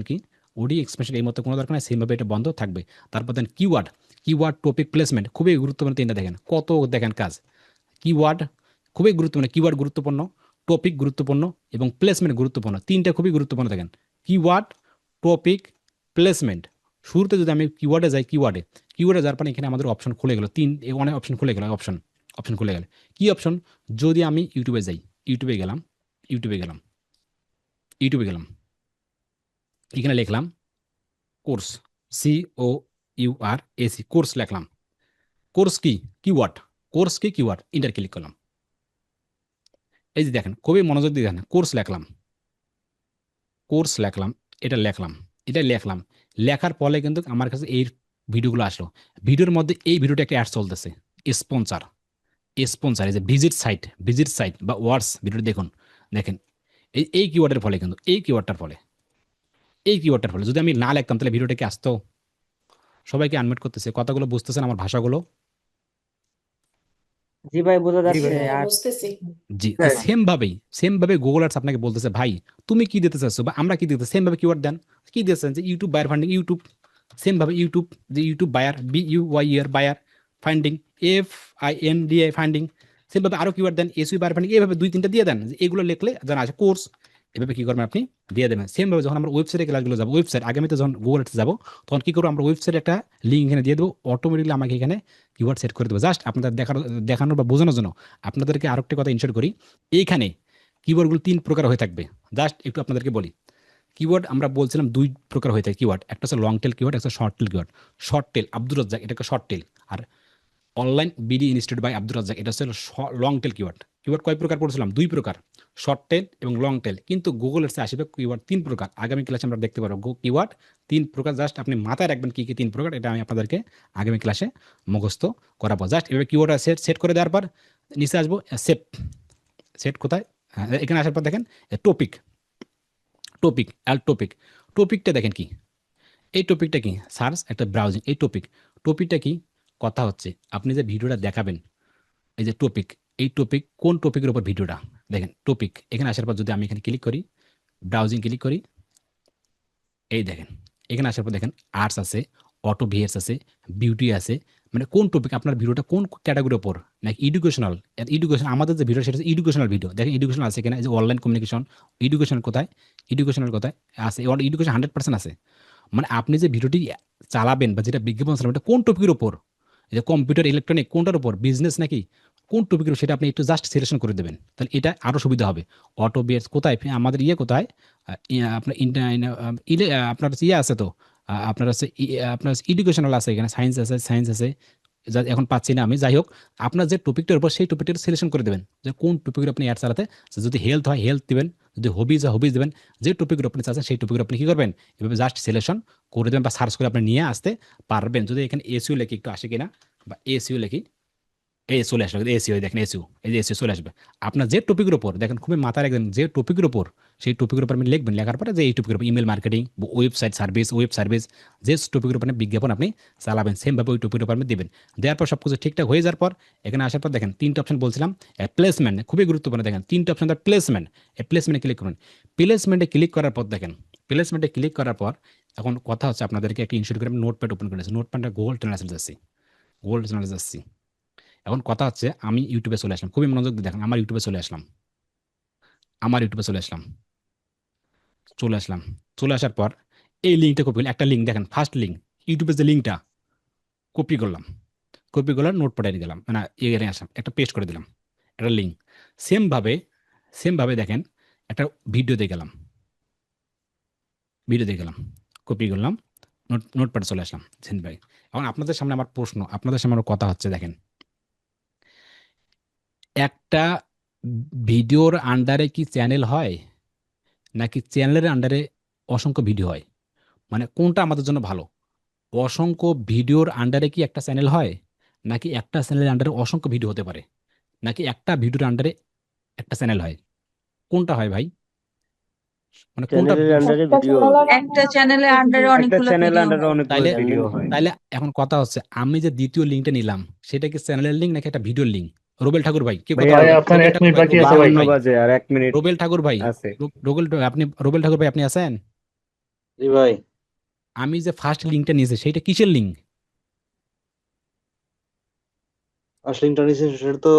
কি, অডিও এক্সপেনশন এই মতো কোনো দরকার নেই, সেমভাবে এটা বন্ধ থাকবে। তারপর দেন কিওয়ার্ড টপিক প্লেসমেন্ট, খুবই গুরুত্বপূর্ণ তিনটা, দেখেন কত দেখেন কাজ, কিওয়ার্ড খুবই গুরুত্বপূর্ণ, কিওয়ার্ড গুরুত্বপূর্ণ, টপিক গুরুত্বপূর্ণ এবং প্লেসমেন্ট গুরুত্বপূর্ণ, তিনটা খুবই গুরুত্বপূর্ণ। দেখেন কিওয়ার্ড, টপিক, প্লেসমেন্ট। শুরুতে যদি আমি কিওয়ার্ডে যাই, কিওয়ার্ডে যাওয়ার পর এখানে আমাদের অপশন খুলে গেল, অনেক অপশন খুলে গেল, অপশন খুলে গেল। কি অপশন? যদি আমি ইউটিউবে যাই, ইউটিউবে গেলাম, এখানে লিখলাম কোর্স, COURS, কোর্স লিখলাম, কোর্স কি কিওয়ার্ড, ইন্টার ক্লিক করলাম। এই যে দেখেন খুবই মনোযোগ দিয়ে দেখেন, কোর্স লিখলাম, এটা লিখলাম, লেখার পরে কিন্তু আমার কাছে এই ভিডিওগুলো আসলো। ভিডিওর মধ্যে এই ভিডিওটা একটা অ্যাড চলতেছে, স্পন্সর, এই যে ভিজিট সাইট বা ওয়ার্ডস, ভিডিওটা দেখেন এই কিওয়ার্ডের ফলে, কিন্তু এই কিওয়ার্ডটার ফলে যদি আমি না লিখতাম তাহলে ভিডিওটা কি আসতো? সবাইকে আনমিউট করতেছে, কথাগুলো বুঝতেছেন আমার ভাষাগুলো? জি ভাই, বোঝা জি যাচ্ছে। ভাই। হ্যাঁ আর বুঝতেছি। জি, হ্যাঁ। সেমভাবে গুগল অ্যাডস আপনাকে বলতেছে, ভাই তুমি কি দিতে চাচ্ছ বা আমরা কি দিতে, সেমভাবে কিওয়ার্ড দেন, কি দিতেছেন যে ইউটিউব বায়ার ফান্ডিং, সেমভাবে YouTube buyer, BUYER buyer funding, FINDI funding, সেমভাবে আরও কিওয়ার্ড দেন, SEO বায়ার ফান্ডিং, এইভাবে 2-3টা দিয়ে দেন, যে এগুলো লিখলে জানা আছে কোর্স, এভাবে কি করবেন আপনি দিয়ে দেবেন। সেমভাবে যখন আমরা ওয়েবসাইটে ক্লাসগুলো যাবো, আগামীতে যখন গুগল অ্যাডস যাবো, তখন কি করবো, আমরা ওয়েবসাইটে একটা লিঙ্ক এখানে দিয়ে দেবো, অটোমেটিকলি আমাকে এখানে কিওয়ার্ড সেট করে দেবো। জাস্ট আপনাদের দেখানোর বা বোঝানোর জন্য আপনাদেরকে আরেকটা কথা ইনশর্ট করি, এইখানে কিওয়ার্ডগুলো 3 প্রকার হয়ে থাকবে। জাস্ট একটু আপনাদেরকে বলি, কিওয়ার্ড আমরা বলছিলাম 2 প্রকার হয়ে থাকে কিওয়ার্ড, একটা হচ্ছে লং টেল কিওয়ার্ড, একটা short tail keyword. Short tail Abdur Razzaq, এটা একটা শর্ট টেল, আর online BD institute by Abdur Razzaq, এটা হচ্ছে লং টেল কিওয়ার্ড। কয় প্রকার পড়ছিলাম? 2 প্রকার, শর্ট টেল এবং লং টেল। কিন্তু গুগল এর আসবে কিওয়ার্ড 3 প্রকার। আগামী ক্লাসে আমরা দেখতে পারবো কিওয়ার্ড 3 প্রকার। জাস্ট আপনি মাথায় রাখবেন কি 3 প্রকার, এটা আমি আপনাদেরকে আগামী ক্লাসে মুখস্থ করাবো। জাস্ট এভাবে কিওয়ার্ড সেট করে দেওয়ার পর নিচে আসবো, সেট কোথায়, এখানে আসার পর দেখেন টপিকটা দেখেন কি, এই টপিকটা কি, সার্চ একটা ব্রাউজিং, এই টপিকটা কি, কথা হচ্ছে আপনি যে ভিডিওটা দেখাবেন, এই যে কোন টপিকের উপর ভিডিওটা, দেখেন টপিক। এখানে আসার পর যদি আমি এখানে ক্লিক করি, ব্রাউজিং ক্লিক করি, এই দেখেন এখানে আসার পর দেখেন আর্টস আছে, অটো ভিএস আছে, বিউটি আছে, মানে কোন টপিক আপনার ভিডিওটা কোন ক্যাটাগরির উপর, নাকি এডুকেশন, আমাদের যে ভিডিও সেটা এডুকেশনাল ভিডিও। দেখেন এডুকেশনাল আছে এখানে, যে অনলাইন কমিউনিকেশন, এডুকেশনাল কোথায় আছে, এডুকেশন 100% আছে। মানে আপনি যে ভিডিওটি চালাবেন বা যেটা বিজ্ঞাপন চালাবেন, এটা কোন টপিকের উপর, যে কম্পিউটার, ইলেকট্রনিক, কোনটার উপর, বিজনেস নাকি কোন টপিকের উপর, সেটা আপনি একটু জাস্ট সিলেকশন করে দেবেন, তাহলে এটা আরও সুবিধা হবে। অটো বিএস কোথায়, আমাদের কোথায়, আপনার আপনার আছে তো, আপনার আছে আপনার এডুকেশনাল আছে, এখানে সায়েন্স আছে, এখন পাচ্ছি না আমি, যাই হোক আপনার যে টপিকটার উপর সেই টপিকটা সিলেকশন করে দেবেন, যে কোন টপিকের আপনি অ্যাড চালাতে, যদি হেলথ হয় হেলথ দিবেন, যদি হবিজ হয় হবিজ দেবেন, যে টপিকের আপনি চাচ্ছেন সেই টপিকের আপনি কী করবেন, এভাবে জাস্ট সিলেকশন করে দেবেন বা সার্চ করে আপনি নিয়ে আসতে পারবেন। যদি এখানে এসইও লেখি, একটু আসে কিনা, বা এসইও লেখি, এই চলে আসবে, এসইও দেখেন, এই যে এসইও চলে আসবে। আপনার যে টপিকের উপর, দেখেন খুবই মাথায় রাখবেন, যে টপিকের উপর, সেই টপিকের উপর আপনি লিখবেন, লেখার পরে যে এই টপিকের উপর ইমেল মার্কেটিং, ওয়েবসাইট সার্ভিস, যে টপিকের উপর বিজ্ঞাপন আপনি চালাবেন, সেমভাবে ওই টপিকের উপর আপনি দেবেন। দেওয়ার পর সব কিছু ঠিকঠাক হয়ে যাওয়ার পর এখানে আসার পর দেখেন 3টা অপশন বলছিলাম, প্লেসমেন্ট খুবই গুরুত্বপূর্ণ। দেখেন 3টা অপশন, প্লেসমেন্টে ক্লিক করুন। প্লেসমেন্টে ক্লিক করার পর দেখেন, এখন কথা হচ্ছে আপনাদেরকে একটা ইনস্টল করে নোটপ্যাড ওপেন করেছি, নোটপ্যাডটা গুগল ট্রান্সলেট যাচ্ছি, এখন কথা হচ্ছে আমি ইউটিউবে চলে আসলাম, খুবই মনোযোগ দিয়ে দেখেন, আমার ইউটিউবে চলে আসলাম, আমার ইউটিউবে চলে আসলাম, চলে আসলাম, চলে আসার পর এই লিঙ্কটা কপি করলাম, একটা লিঙ্ক দেখেন, ফার্স্ট লিঙ্ক, ইউটিউবের যে লিঙ্কটা কপি করলাম, কপি করলাম, নোট পাঠিয়ে গেলাম, মানে এখানে আসলাম, একটা পেস্ট করে দিলাম, একটা লিঙ্ক। সেমভাবে দেখেন একটা ভিডিওতে গেলাম, ভিডিওতে গেলাম, কপি করলাম, নোটপ্যাডে চলে আসলাম, সেন ভাই। এখন আপনাদের সামনে আমার প্রশ্ন, আপনাদের সামনে আমার কথা হচ্ছে, দেখেন একটা ভিডিওর আন্ডারে কি চ্যানেল হয়, নাকি চ্যানেলের আন্ডারে অসংখ্য ভিডিও হয়? মানে কোনটা আমাদের জন্য ভালো? অসংখ্য ভিডিওর আন্ডারে কি একটা চ্যানেল হয়, নাকি একটা চ্যানেলের আন্ডারে অসংখ্য ভিডিও হতে পারে, নাকি একটা ভিডিওর আন্ডারে একটা চ্যানেল হয়? কোনটা হয় ভাই? মানে কোনটা? চ্যানেলের আন্ডারে ভিডিও হবে। একটা চ্যানেলের আন্ডারে একটা অনেকগুলো চ্যানেল ভিডিও আন্ডারে হয়। অনেকগুলো তাইলে ভিডিও হয়। তাইলে এখন কথা হচ্ছে, আমি যে দ্বিতীয় লিঙ্কটা নিলাম সেটা কি চ্যানেলের লিঙ্ক নাকি একটা ভিডিওর লিঙ্ক? রোবেল ঠাকুর ভাই, কে কথা ভাইয়া বলবেন? আপনার রোবেল 1 ঠাকুর মিনিট ভাই, বাকি আছে ভাই। 52 বাজে আর 1 মিনিট রোবেল ঠাকুর ভাই, আছে। রোবেল ঠাকুর ভাই, আপনি আছেন? জি ভাই, আমি যে ফার্স্ট লিঙ্কটা নিয়েছি সেইটা কিসের লিঙ্ক? আসলে ইন্টারনেট সেটা তো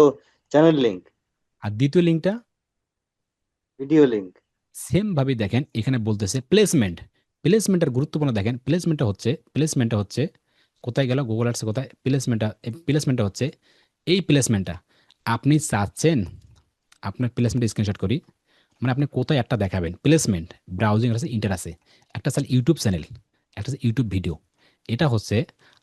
চ্যানেল লিংক, আর দ্বিতীয় লিঙ্কটা? Video link. সেম ভাবে দেখেন, এখানে বলতেছে প্লেসমেন্ট। প্লেসমেন্টের গুরুত্বপূর্ণ দেখেন, প্লেসমেন্টটা হচ্ছে কোথায় গেল, গুগল অ্যাডসে কোথায় প্লেসমেন্টটা হচ্ছে এই প্লেসমেন্টটা আপনি চাচ্ছেন, আপনার প্লেসমেন্ট স্ক্রিনশট করি, মানে আপনি কোথায় একটা দেখাবেন, প্লেসমেন্ট ব্রাউজিং আছে, ইন্টার আছে, একটা চ্যানেল ইউটিউব চ্যানেল, একটা হচ্ছে ইউটিউব ভিডিও। এটা হচ্ছে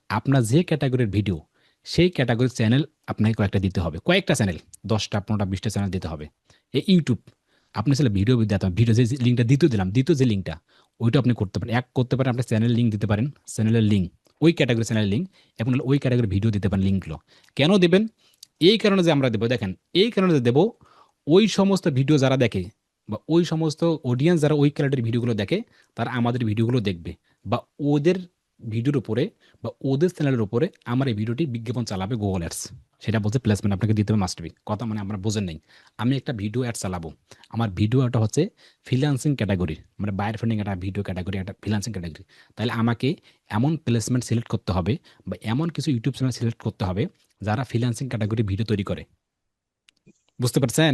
আপনার যে ক্যাটাগরির ভিডিও, সেই ক্যাটাগরির চ্যানেল আপনাকে কয়েকটা দিতে হবে, কয়েকটা চ্যানেল, 10টা 15টা 20টা চ্যানেল দিতে হবে। এই ইউটিউব আপনি আসলে ভিডিও দিতে হবে, ভিডিও যে লিঙ্কটা দ্বিতীয় দিলাম, দ্বিতীয় যে লিঙ্কটা, ওইটা আপনি করতে পারেন। এক করতে পারেন আপনি চ্যানেল লিঙ্ক দিতে পারেন, চ্যানেলের লিঙ্ক, ওই ক্যাটাগরি চ্যানেলের লিঙ্ক, এবং ওই ক্যাটাগরি ভিডিও দিতে পারেন লিঙ্কগুলো। কেন দেবেন? এই কারণে যে আমরা দেবো, দেখেন এই কারণে যে দেবো, ওই সমস্ত ভিডিও যারা দেখে, বা ওই সমস্ত অডিয়েন্স যারা ওই ক্যাটাগরির ভিডিওগুলো দেখে, তারা আমাদের ভিডিওগুলো দেখবে, বা ওদের ভিডিওর উপরে বা ওদের চ্যানেলের উপরে আমার এই ভিডিওটি বিজ্ঞাপন চালাবে গুগল অ্যাডস। সেটা বলছে প্লেসমেন্ট আপনাকে দিতে হবে, মাস্ট বি। কথা মানে আমরা বোঝেন নাই, আমি একটা ভিডিও অ্যাড চালাবো, আমার ভিডিওটা হচ্ছে ফ্রিল্যান্সিং ক্যাটাগরি, মানে বায়ার ফান্ডিং একটা ভিডিও ক্যাটাগরি, একটা ফ্রিল্যান্সিং ক্যাটাগরি। তাহলে আমাকে এমন প্লেসমেন্ট সিলেক্ট করতে হবে, বা এমন কিছু ইউটিউব চ্যানেল সিলেক্ট করতে হবে যারা ফ্রিল্যান্সিং ক্যাটাগরি ভিডিও তৈরি করে। বুঝতে পারছেন?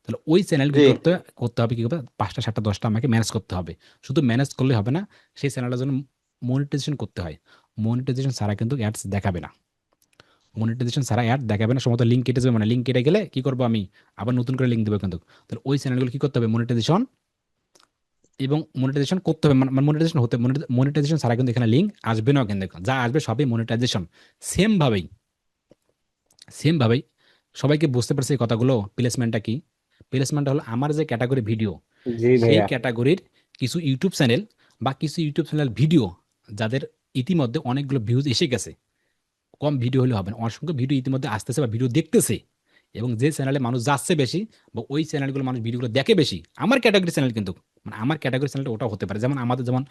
তাহলে ওই চ্যানেল কি জি। করতে করতে হবে, কি করবে, 5টা 7টা 10টা আমাকে ম্যানেজ করতে হবে। শুধু ম্যানেজ করলে হবে না, সেই চ্যানেলটার জন্য মনিটাইজেশন করতে হয়। মনিটাইজেশন ছাড়া কিন্তু অ্যাডস দেখাবে না, মনিটাইজেশন ছাড়া অ্যাড দেখাবে না, সমস্ত লিঙ্ক কেটে যাবে, মানে লিঙ্ক কেটে গেলে কি করবো আমি, আবার নতুন করে লিঙ্ক দেবো কিন্তু। তাহলে ওই চ্যানেলগুলো কি করতে হবে, মনিটাইজেশন, এবং মনিটাইজেশন করতে হবে, মানে মনিটাইজেশন হতে, মনিটাইজেশন ছাড়া কিন্তু এখানে লিঙ্ক আসবে না, কিন্তু যা আসবে সবই মনিটাইজেশন। সেম ভাবেই সেম ভাবেই সবাইকে বুঝতে পারছে এই কথাগুলো? প্লেসমেন্টটা কি? প্লেসমেন্টটা হলো আমার যে ক্যাটাগরি ভিডিও, জি সেই ভাইয়া। ক্যাটাগরির কিছু ইউটিউব চ্যানেল বা কিছু ইউটিউব চ্যানেল ভিডিও, যাদের ইতিমধ্যে অনেকগুলো ভিউজ এসে গেছে, কম ভিডিও হলে হবে না, অসংখ্য ভিডিও ইতিমধ্যে আসতেছে বা ভিডিও দেখতেছে, এবং যে চ্যানেলে মানুষ যাচ্ছে বেশি, বা ওই চ্যানেলগুলো মানুষ ভিডিওগুলো দেখে বেশি, আমার ক্যাটাগরি চ্যানেল কিন্তু, মানে আমার ক্যাটাগরি চ্যানেলটা ওটাও হতে পারে। যেমন আমাদের যেমন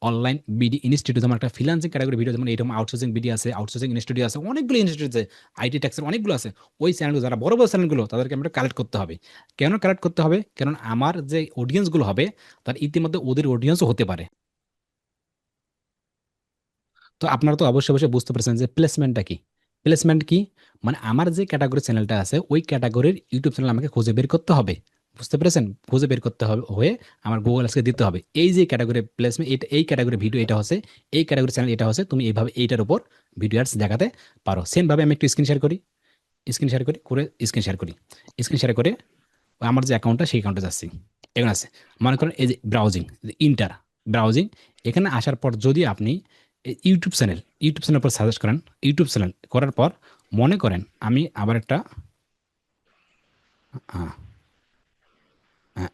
অনলাইন বিডি ইনস্টিটিউট, যেমন একটা ফ্রিল্যান্সিং ক্যাটাগরি ভিডিও, যেমন এরকম আউটসোর্সিং বিডি আছে, আউটসোর্সিং ইনস্টিটিউট আছে, অনেকগুলো ইনস্টিটিউট আছে, আইটি ট্যাক্সের অনেকগুলো আছে। ওই চ্যানেলগুলো যারা বড় বড় চ্যানেলগুলো, তাদেরকে আমরা কালেক্ট করতে হবে। কেন কালেক্ট করতে হবে? কারণ আমার যে অডিয়েন্সগুলো হবে, তার ইতিমধ্যে ওদের অডিয়েন্সও হতে পারে। তো আপনারা তো অবশ্যই অবশ্যই বুঝতে পারছেন যে প্লেসমেন্টটা কি। প্লেসমেন্ট কি? মানে আমার যে ক্যাটাগরি চ্যানেলটা আছে, ওই ক্যাটাগরির ইউটিউব চ্যানেল আমাকে খুঁজে বের করতে হবে। বুঝতে পেরেছেন? খুঁজে বের করতে হবে, হয়ে আমার গুগল অ্যাডসকে দিতে হবে এই যে ক্যাটাগরি প্লেসমেন্ট, এটা এই ক্যাটাগরি ভিডিও, এটা হচ্ছে এই ক্যাটাগরি চ্যানেল, এটা হচ্ছে তুমি এইভাবে এইটার উপর ভিডিও অ্যাডস দেখাতে পারো। সেম ভাবে আমি একটু স্ক্রিন শেয়ার করি, স্ক্রিন শেয়ার করি করে স্ক্রিন শেয়ার করি, স্ক্রিন শেয়ার করে আমার যে অ্যাকাউন্টটা, সেই অ্যাকাউন্টে যাচ্ছি। এখানে আছে, মনে করেন এই যে ব্রাউজিং, ইন্টার ব্রাউজিং, এখানে আসার পর যদি আপনি ইউটিউব চ্যানেল পর সাজেস্ট করেন, ইউটিউব চ্যানেল করার পর মনে করেন আমি আবার একটা হ্যাঁ,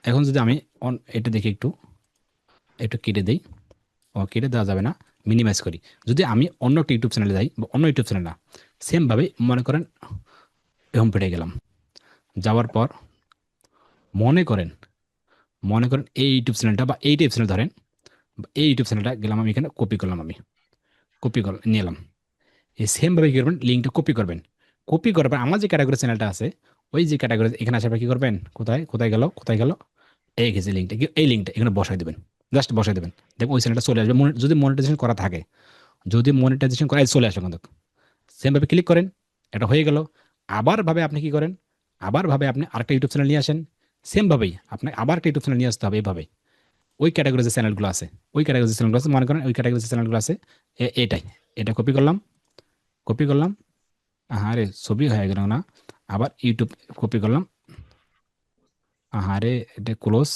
এখন যদি আমি এটা দেখি, একটু একটু কেটে দিই, কেটে দেওয়া যাবে না, মিনিমাইজ করি। যদি আমি অন্য একটা ইউটিউব চ্যানেলে যাই, বা অন্য ইউটিউব চ্যানেল না, সেমভাবে মনে করেন হোম পেজে গেলাম, যাওয়ার পর মনে করেন এই ইউটিউব চ্যানেলটা, বা এই টাইপ চ্যানেল ধরেন, এই ইউটিউব চ্যানেলটা গেলাম আমি, এখানে কপি করলাম, আমি কপি নিলাম। এই সেমভাবে কী করবেন, লিঙ্কটা কপি করবেন। কপি করার পর আমার যে ক্যাটাগরি চ্যানেলটা আছে, ওই যে ক্যাটাগরি, এখানে আসার পর কী করবেন, কোথায় কোথায় গেল, এই গেছে লিঙ্কটা, এই লিঙ্কটা এখানে বসাই দেবেন, জাস্ট বসাই দেবেন, দেখুন ওই চ্যানেলটা চলে আসবে। যদি মনিটাইজেশন করা থাকে, যদি মনিটাইজেশন করা চলে আসবে কিন্তু। সেমভাবে ক্লিক করেন, এটা হয়ে গেল। আবার ভাবে আপনি কি করেন, আবার ভাবে আপনি আরেকটা ইউটিউব চ্যানেল নিয়ে আসেন, সেম ভাবেই আপনি আবার একটা ইউটিউব চ্যানেল নিয়ে আসতে হবে এইভাবে। ওই ক্যাটাগরি যে চ্যানেলগুলো আছে, ওই ক্যাটাগরি যে চ্যানেলগুলো আছে, মনে করেন ওই ক্যাটাগরি যে চ্যানেলগুলো আছে, এটাই, এটা কপি করলাম, কপি করলাম, আরে ছবি হয়ে গেল না, আবার ইউটিউব কপি করলাম, আরে এটা ক্লোজ,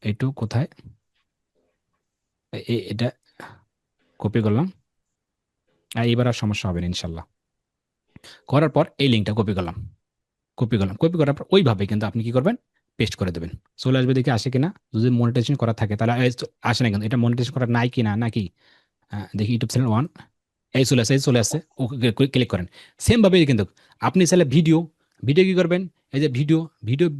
এইটু কোথায়, এটা কপি করলাম, এইবার আর সমস্যা হবে না ইনশাল্লাহ। করার পর এই লিঙ্কটা কপি করলাম, কপি করলাম, কপি করার পর ওইভাবে কিন্তু আপনি কি করবেন, পেস্ট করে দেবেন। চলে আসবে, দেখে আসে কিনা, যদি মনিটাইজেশন করা থাকে তাহলে আসে না, কিন্তু এটা মনিটাইজেশন করা নাই কিনা নাকি, দেখি ইউটিউব চ্যানেল ওয়ান, এই চলে আসছে, এই চলে আসছে, ওকে ক্লিক করেন। সেম ভাবে কিন্তু আপনি চাইলে ভিডিও, ভিডিও কি করবেন, এই যে ভিডিও,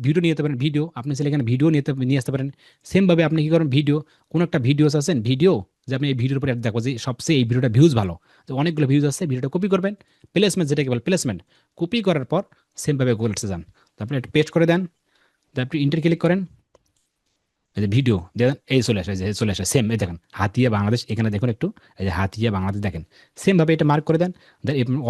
ভিডিও নিয়ে যেতে পারেন, ভিডিও আপনি চাইলে এখানে ভিডিও নিয়ে আসতে পারেন। সেম ভাবে আপনি কি করেন, ভিডিও, কোন একটা ভিডিওস আছেন, ভিডিও যে আপনি এই ভিডিওর উপরে দেখো যে সবচেয়ে এই ভিডিওটা ভিউজ ভালো, তো অনেকগুলো ভিউজ আছে, ভিডিওটা কপি করবেন, প্লেসমেন্ট যেটাকে বলে প্লেসমেন্ট, কপি করার পর সেম ভাবে গুগল এডসে যান, তারপরে একটু পেস্ট করে দেন, তারপরে ইন্টার ক্লিক করেন, এই যে ভিডিও দেখেন, এই চলে আসে, যে চলে আসে সেম, এই দেখেন হাতিয়া বাংলাদেশ, এখানে দেখুন একটু, এই যে হাতিয়া বাংলাদেশ দেখেন, সেম ভাবে এটা মার্ক করে দেন,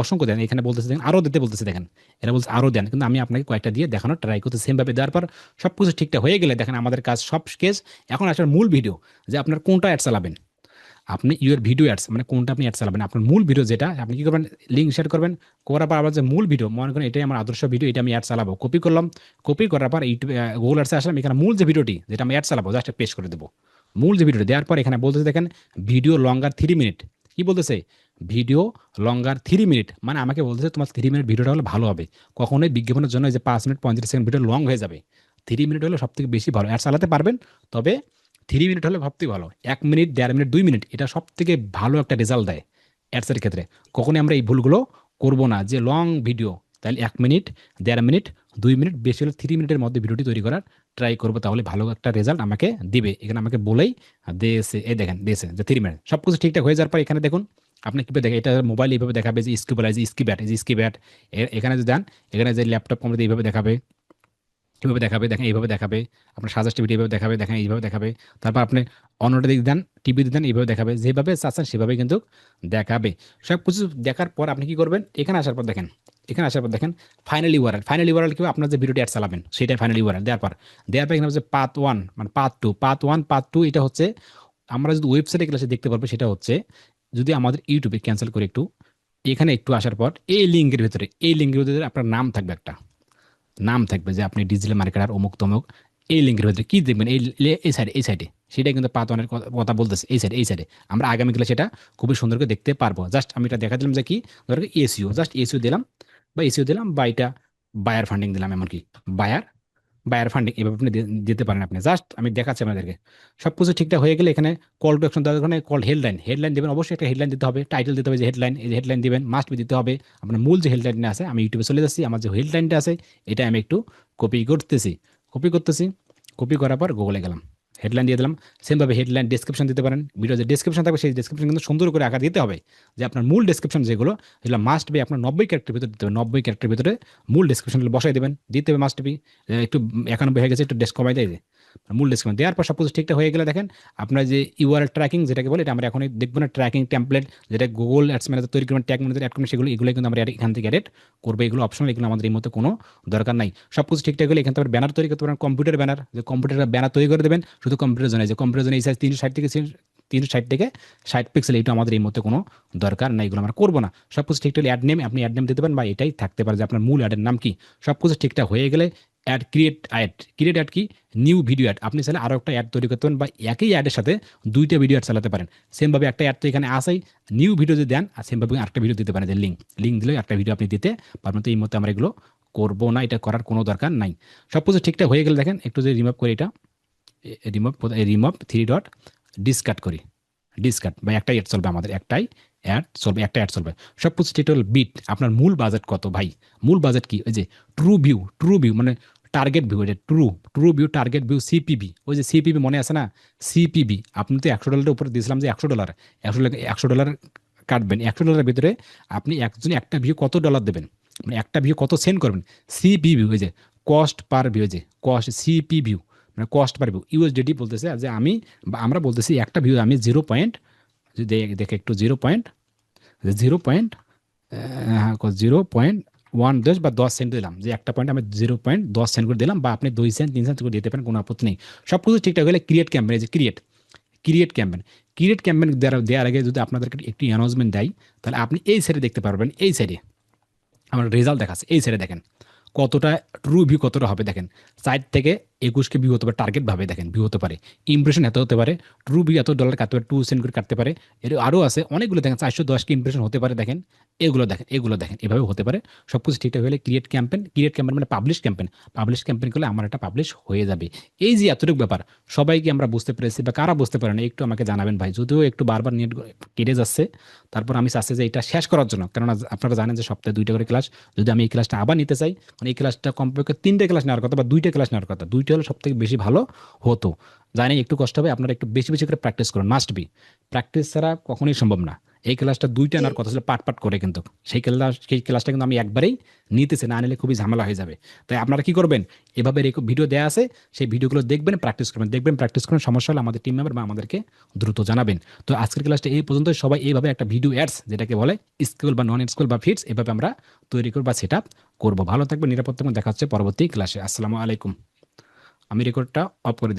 অসংখ্য দেন, এখানে বলতেছে দেখেন আরো দিতে বলতেছে, দেখেন এরা বলছে আরো দেন, কিন্তু আমি আপনাকে কয়েকটা দিয়ে দেখানোর ট্রাই করতে, সেম ভাবে দেওয়ার পর সবকিছু ঠিকঠাক হয়ে গেলে দেখেন আমাদের কাজ সব কেস। এখন আসার মূল ভিডিও, যে আপনার কোনটা অ্যাড চালাবেন, আপনি ইউর ভিডিও অ্যাডস মানে কোনটা আপনি অ্যাড চালাবেন, আপনার মূল ভিডিও যেটা, আপনি কি করবেন, লিঙ্ক শেয়ার করবেন, করার পর আবার যে মূল ভিডিও, মনে করেন এটাই আমার আদর্শ ভিডিও, এটা আমি অ্যাড চালাবো, কপি করলাম, কপি করার পর ইউটিউব গুগল অ্যাডসে আসলাম, এখানে মূল যে ভিডিওটি যেটা আমি অ্যাড চালাবো জাস্ট পেস্ট করে দেবো, মূল যে ভিডিওটি দেওয়ার পর এখানে বলতেছে দেখেন ভিডিও লঙ্গার 3 মিনিট, কি বলতেছে, ভিডিও লঙ্গার 3 মিনিট, মানে আমাকে বলতেছে তোমার 3 মিনিট ভিডিওটা হলে ভালো হবে। কখনোই বিজ্ঞাপনের জন্য এই যে 5 মিনিট 35 সেকেন্ড ভিডিও লং হয়ে যাবে, 3 মিনিট হলে সব থেকে বেশি ভালো, অ্যাড চালাতে পারবেন, তবে 3 মিনিট হলে ভাবতেই ভালো, 1 মিনিট 1.5 মিনিট 2 মিনিট এটা সব থেকে ভালো একটা রেজাল্ট দেয় অ্যাডসের ক্ষেত্রে। কখনই আমরা এই ভুলগুলো করব না, যে লং ভিডিও, তাহলে 1 মিনিট 1.5 মিনিট 2 মিনিট, বেশি হলে 3 মিনিটের মধ্যে ভিডিওটি তৈরি করার ট্রাই করবো, তাহলে ভালো একটা রেজাল্ট আমাকে দিবে। এখানে আমাকে বলেই দিয়েছে, এই দেখেন দিয়েছে যে 3 মিনিট, সব কিছু ঠিকঠাক হয়ে যাওয়ার পর এখানে দেখুন আপনি কীভাবে দেখেন, এটা মোবাইল এইভাবে দেখাবে যে স্কিপ, যে স্কিপ অ্যাড, যে স্কিপ অ্যাড, এখানে যে দেন, এখানে যে ল্যাপটপ কম্পিউটার এইভাবে দেখাবে, এভাবে দেখাবে, দেখেন এইভাবে দেখাবে, আপনার সাজেস্ট টিভি এইভাবে দেখাবে, দেখেন এইভাবে দেখাবে, তারপর আপনি অন্যটা দিক দেন, টিভি দেন, এইভাবে দেখাবে, যেভাবে চাচ্ছেন সেভাবে কিন্তু দেখাবে। সব কিছু দেখার পর আপনি কি করবেন, এখানে আসার পর দেখেন, এখানে আসার পর দেখেন ফাইনাল ইউআরএল, ফাইনাল ইউআরএল কি আপনার যে ভিডিওটি অ্যাড চালাবেন সেটাই ফাইনাল ইউআরএল দেওয়ার পর, এখানে হচ্ছে পার্ট 1 মানে পার্ট 2, পার্ট 2 এটা হচ্ছে আমরা যদি ওয়েবসাইটে ক্লাসে দেখতে পারবো, সেটা হচ্ছে যদি আমাদের ইউটিউবে ক্যান্সেল করে একটু, এখানে একটু আসার পর এই লিঙ্কের ভিতরে, এই লিঙ্কের ভিতরে আপনার নাম থাকবে, একটা নাম থাকবে যে আপনি ডিজিটাল মার্কেটার অমুক তমুক, এই লিঙ্কের ভিতরে কি দেখবেন, এই সাইডে, এই সাইডে, সেটা কিন্তু পাতনের কথা বলতেছে, এই সাইডে, এই সাইডে আমরা আগামীকালে সেটা খুবই সুন্দর করে দেখতে পারবো। জাস্ট আমি এটা দেখা দিলাম যে কি, ধরো এসিও, জাস্ট এসিও দিলাম, বা এসিও দিলাম, বা এটা বায়ার ফান্ডিং দিলাম, এমনকি বায়ার বায়ার ফান্ডিং এভাবে আপনি দিতে পারেন। আপনি জাস্ট আমি দেখাচ্ছি আপনাদেরকে, সব কিছু ঠিকঠাক হয়ে গেলে এখানে কল টু অ্যাকশন দেওয়ার ওখানে কল হেডলাইন, হেডলাইন দেবেন, অবশ্যই একটা হেডলাইন দিতে হবে, টাইটেল দিতে হবে, যে হেডলাইন, এই যে হেডলাইন দিবেন, মাস্ট বি দিতে হবে। আপনার মূল যে হেডলাইনটা আছে, আমি ইউটিউবে চলে যাচ্ছি, আমার যে হেডলাইনটা আছে এটা আমি একটু কপি করতেছি, কপি করতেছি, কপি করার পর গুগলে গেলাম, হেডলাইন দিয়ে দিলাম। সেমভাবে হেডলাইন ডেসক্রিপশন দিতে পারেন, ভিডিও যে ডেসক্রিপশন থাকবে সেই ডেসক্রিপশন কিন্তু সুন্দর করে আকার দিতে হবে, যে আপনার মূল ডেসক্রিপশন যেগুলো এগুলো মাস্ট বি আপনার 90 ক্যারেক্টার ভিতরে দিতে হবে, 90 ক্যারেক্টার ভিতরে মূল ডেসক্রিপশনগুলো বসাই দেবেন, দিতে হবে মাস্ট বি। একটু 91 হয়ে গেছে, একটু ডেস্ক কমাই দেয়, মূল ডেসক্রিপশন দেওয়ার পর সাপোজ ঠিকঠাক হয়ে গেলে দেখেন আপনার যে ইউআরএল ট্র্যাকিং যেটাকে বলে, এটা আমরা এখন দেখবো না, ট্র্যাকিং টেমপ্লেট যেটা গুগল অ্যাডস ম্যানেজার তৈরি করবেন, ট্যাগ ম্যানেজার অ্যাড করবেন, এগুলো কিন্তু আমরা এখান থেকে এডিট করবো, এগুলো অপশনাল, এগুলো আমাদের এই মতো কোনো দরকার নাই। সব কিছু ঠিকঠাক হলে এখান থেকে ব্যানার তৈরি করতে পারেন, কম্পিউটার ব্যানার, যে কম্পিউটার ব্যানার তৈরি করে দেবেন শুধু কম্পিউটার জন্য, যে কম্পিউটার জন্য এই সাইজ 360 থেকে 60 পিক্সেল, এটা আমাদের এই মধ্যে কোনো দরকার নাই, এগুলো আমরা করবো না। সব কিছু ঠিকঠাক অ্যাড নেম, আপনি অ্যাড নেম দিতে পারেন, বা এটাই থাকতে পারে যে আপনার মূল অ্যাডের নাম কি। সব কিছু ঠিকঠাক হয়ে গেলে অ্যাড ক্রিয়েট অ্যাড কি, নিউ ভিডিও অ্যাড, আপনি চাইলে আরও একটা অ্যাড তৈরি করতে পারেন, বা একই অ্যাডের সাথে 2টা ভিডিও অ্যাড চালাতে পারেন। সেমভাবে একটা অ্যাড তো এখানে আসেই, নিউ ভিডিও যদি দেন, আর সেমভাবে আরেকটা ভিডিও দিতে পারেন, যে লিঙ্ক দিলে একটা ভিডিও আপনি দিতে পারবেন। তো এই মধ্যে আমরা এগুলো করবো না, এটা করার কোনো দরকার নাই। সব কিছু ঠিকঠাক হয়ে গেলে দেখেন একটু যদি রিমুভ করি, এটা রিমুভ 3 ডট ডিসকাট করি, ডিসকাট বা একটাই অ্যাড চলবে, আমাদের একটাই অ্যাড চলবে, একটা অ্যাড চলবে। সব কিছু ঠিক হল। বিট, আপনার মূল বাজেট কত ভাই, মূল বাজেট কি, ওই যে ট্রু ভিউ মানে টার্গেট ভিউ, এটা true view, target view, CPB, ওই যে সিপিবি মনে আছে না, সিপিবি আপনি তো $100 উপরে দিয়েছিলাম, যে $100 কাটবেন, $100 ভিতরে আপনি একজনে একটা ভিউ কত ডলার দেবেন, মানে একটা ভিউ কত সেন্ড করবেন, সিপিভি, ওই যে কস্ট পার ভিউ, যে কস্ট সিপিভিউ মানে কস্ট পার ভিউ, ইউএসডিটি বলতেছে, যে আমি বা আমরা বলতেছি একটা ভিউ আমি 0 পয়েন্ট, যদি দেখে একটু 0.0 0.1 বা 10 সেন্ট দিলাম, যে একটা পয়েন্ট আমি 0.10 সেন্ট করে দিলাম, বা আপনি 2 সেন্ট 3 সেন্ট করে দিতে পারেন, কোনো আপত্তি নেই। সব কিছু ঠিকঠাক হলে ক্রিয়েট ক্যাম্পেন, এই যে ক্রিয়েট ক্যাম্পেন দেওয়ার আগে যদি আপনাদেরকে একটি অ্যানাউন্সমেন্ট দেয়, তাহলে আপনি এই সাইডে দেখতে পারবেন, এই সাইডে আমার রেজাল্ট দেখাচ্ছে, এই সাইডে দেখেন কতটা ট্রু ভিউ কতটা হবে দেখেন, 4 থেকে 21 ভিউ হতে পারে, টার্গেট ভাবে দেখেন ভিউ হতে পারে, ইমপ্রেশন এত হতে পারে, ট্রু ভিউ এত ডলার কাটতে পারে, 2 সেন্ট করে কাটতে পারে, এর আরও আছে অনেকগুলো দেখেন, 410 কে ইমপ্রেশন হতে পারে দেখেন, এগুলো দেখেন এভাবে হতে পারে। সব কিছু ঠিকঠাক হলে ক্রিয়েট ক্যাম্পেন মানে পাবলিশ ক্যাম্পেন করলে আমার একটা পাবলিশ হয়ে যাবে। এই যে এতটুকু ব্যাপার সবাইকে আমরা বুঝতে পেরেছি, বা কারা বুঝতে পারে না একটু আমাকে জানাবেন ভাই, যদিও একটু বারবার নেট কেটে যাচ্ছে, তারপর আমি চাচ্ছি যে এটা শেষ করার জন্য, কেননা আপনারা জানেন যে সপ্তাহে 2টা করে ক্লাস, যদি আমি এই ক্লাসটা আবার নিতে চাই, মানে এই ক্লাসটা কমপক্ষে 3টে ক্লাস নেওয়ার কথা, বা 2টে ক্লাস নেওয়ার কথা, 2টা হলে সব থেকে বেশি ভালো হতো। জানি একটু কষ্ট হবে, আপনারা একটু বেশি বেশি করে প্র্যাকটিস করুন, মাস্ট বি, প্র্যাকটিস ছাড়া কখনোই সম্ভব না। এই ক্লাসটা 2টা নেওয়ার কথা ছিল পাট করে, কিন্তু সেই ক্লাসটা কিন্তু আমি একবারেই নিতেছি, না নিলে খুবই ঝামেলা হয়ে যাবে। তাই আপনারা কি করবেন, এভাবে ভিডিও দেওয়া আছে, সেই ভিডিওগুলো দেখবেন, প্র্যাকটিস করবেন, সমস্যা হলে আমাদের টিম মেম্বার বা আমাদেরকে দ্রুত জানাবেন। তো আজকের ক্লাসটা এই পর্যন্ত, সবাই এইভাবে একটা ভিডিও অ্যাডস, যেটাকে বলে স্কুল বা নন স্কুল বা ফিটস, এভাবে আমরা তৈরি করব বা সেট আপ করবো। ভালো থাকবেন, নিরাপদ থাকবেন, দেখা হচ্ছে পরবর্তী ক্লাসে। আসসালামু আলাইকুম। আমি রেকর্ডটা অফ করে দিচ্ছি।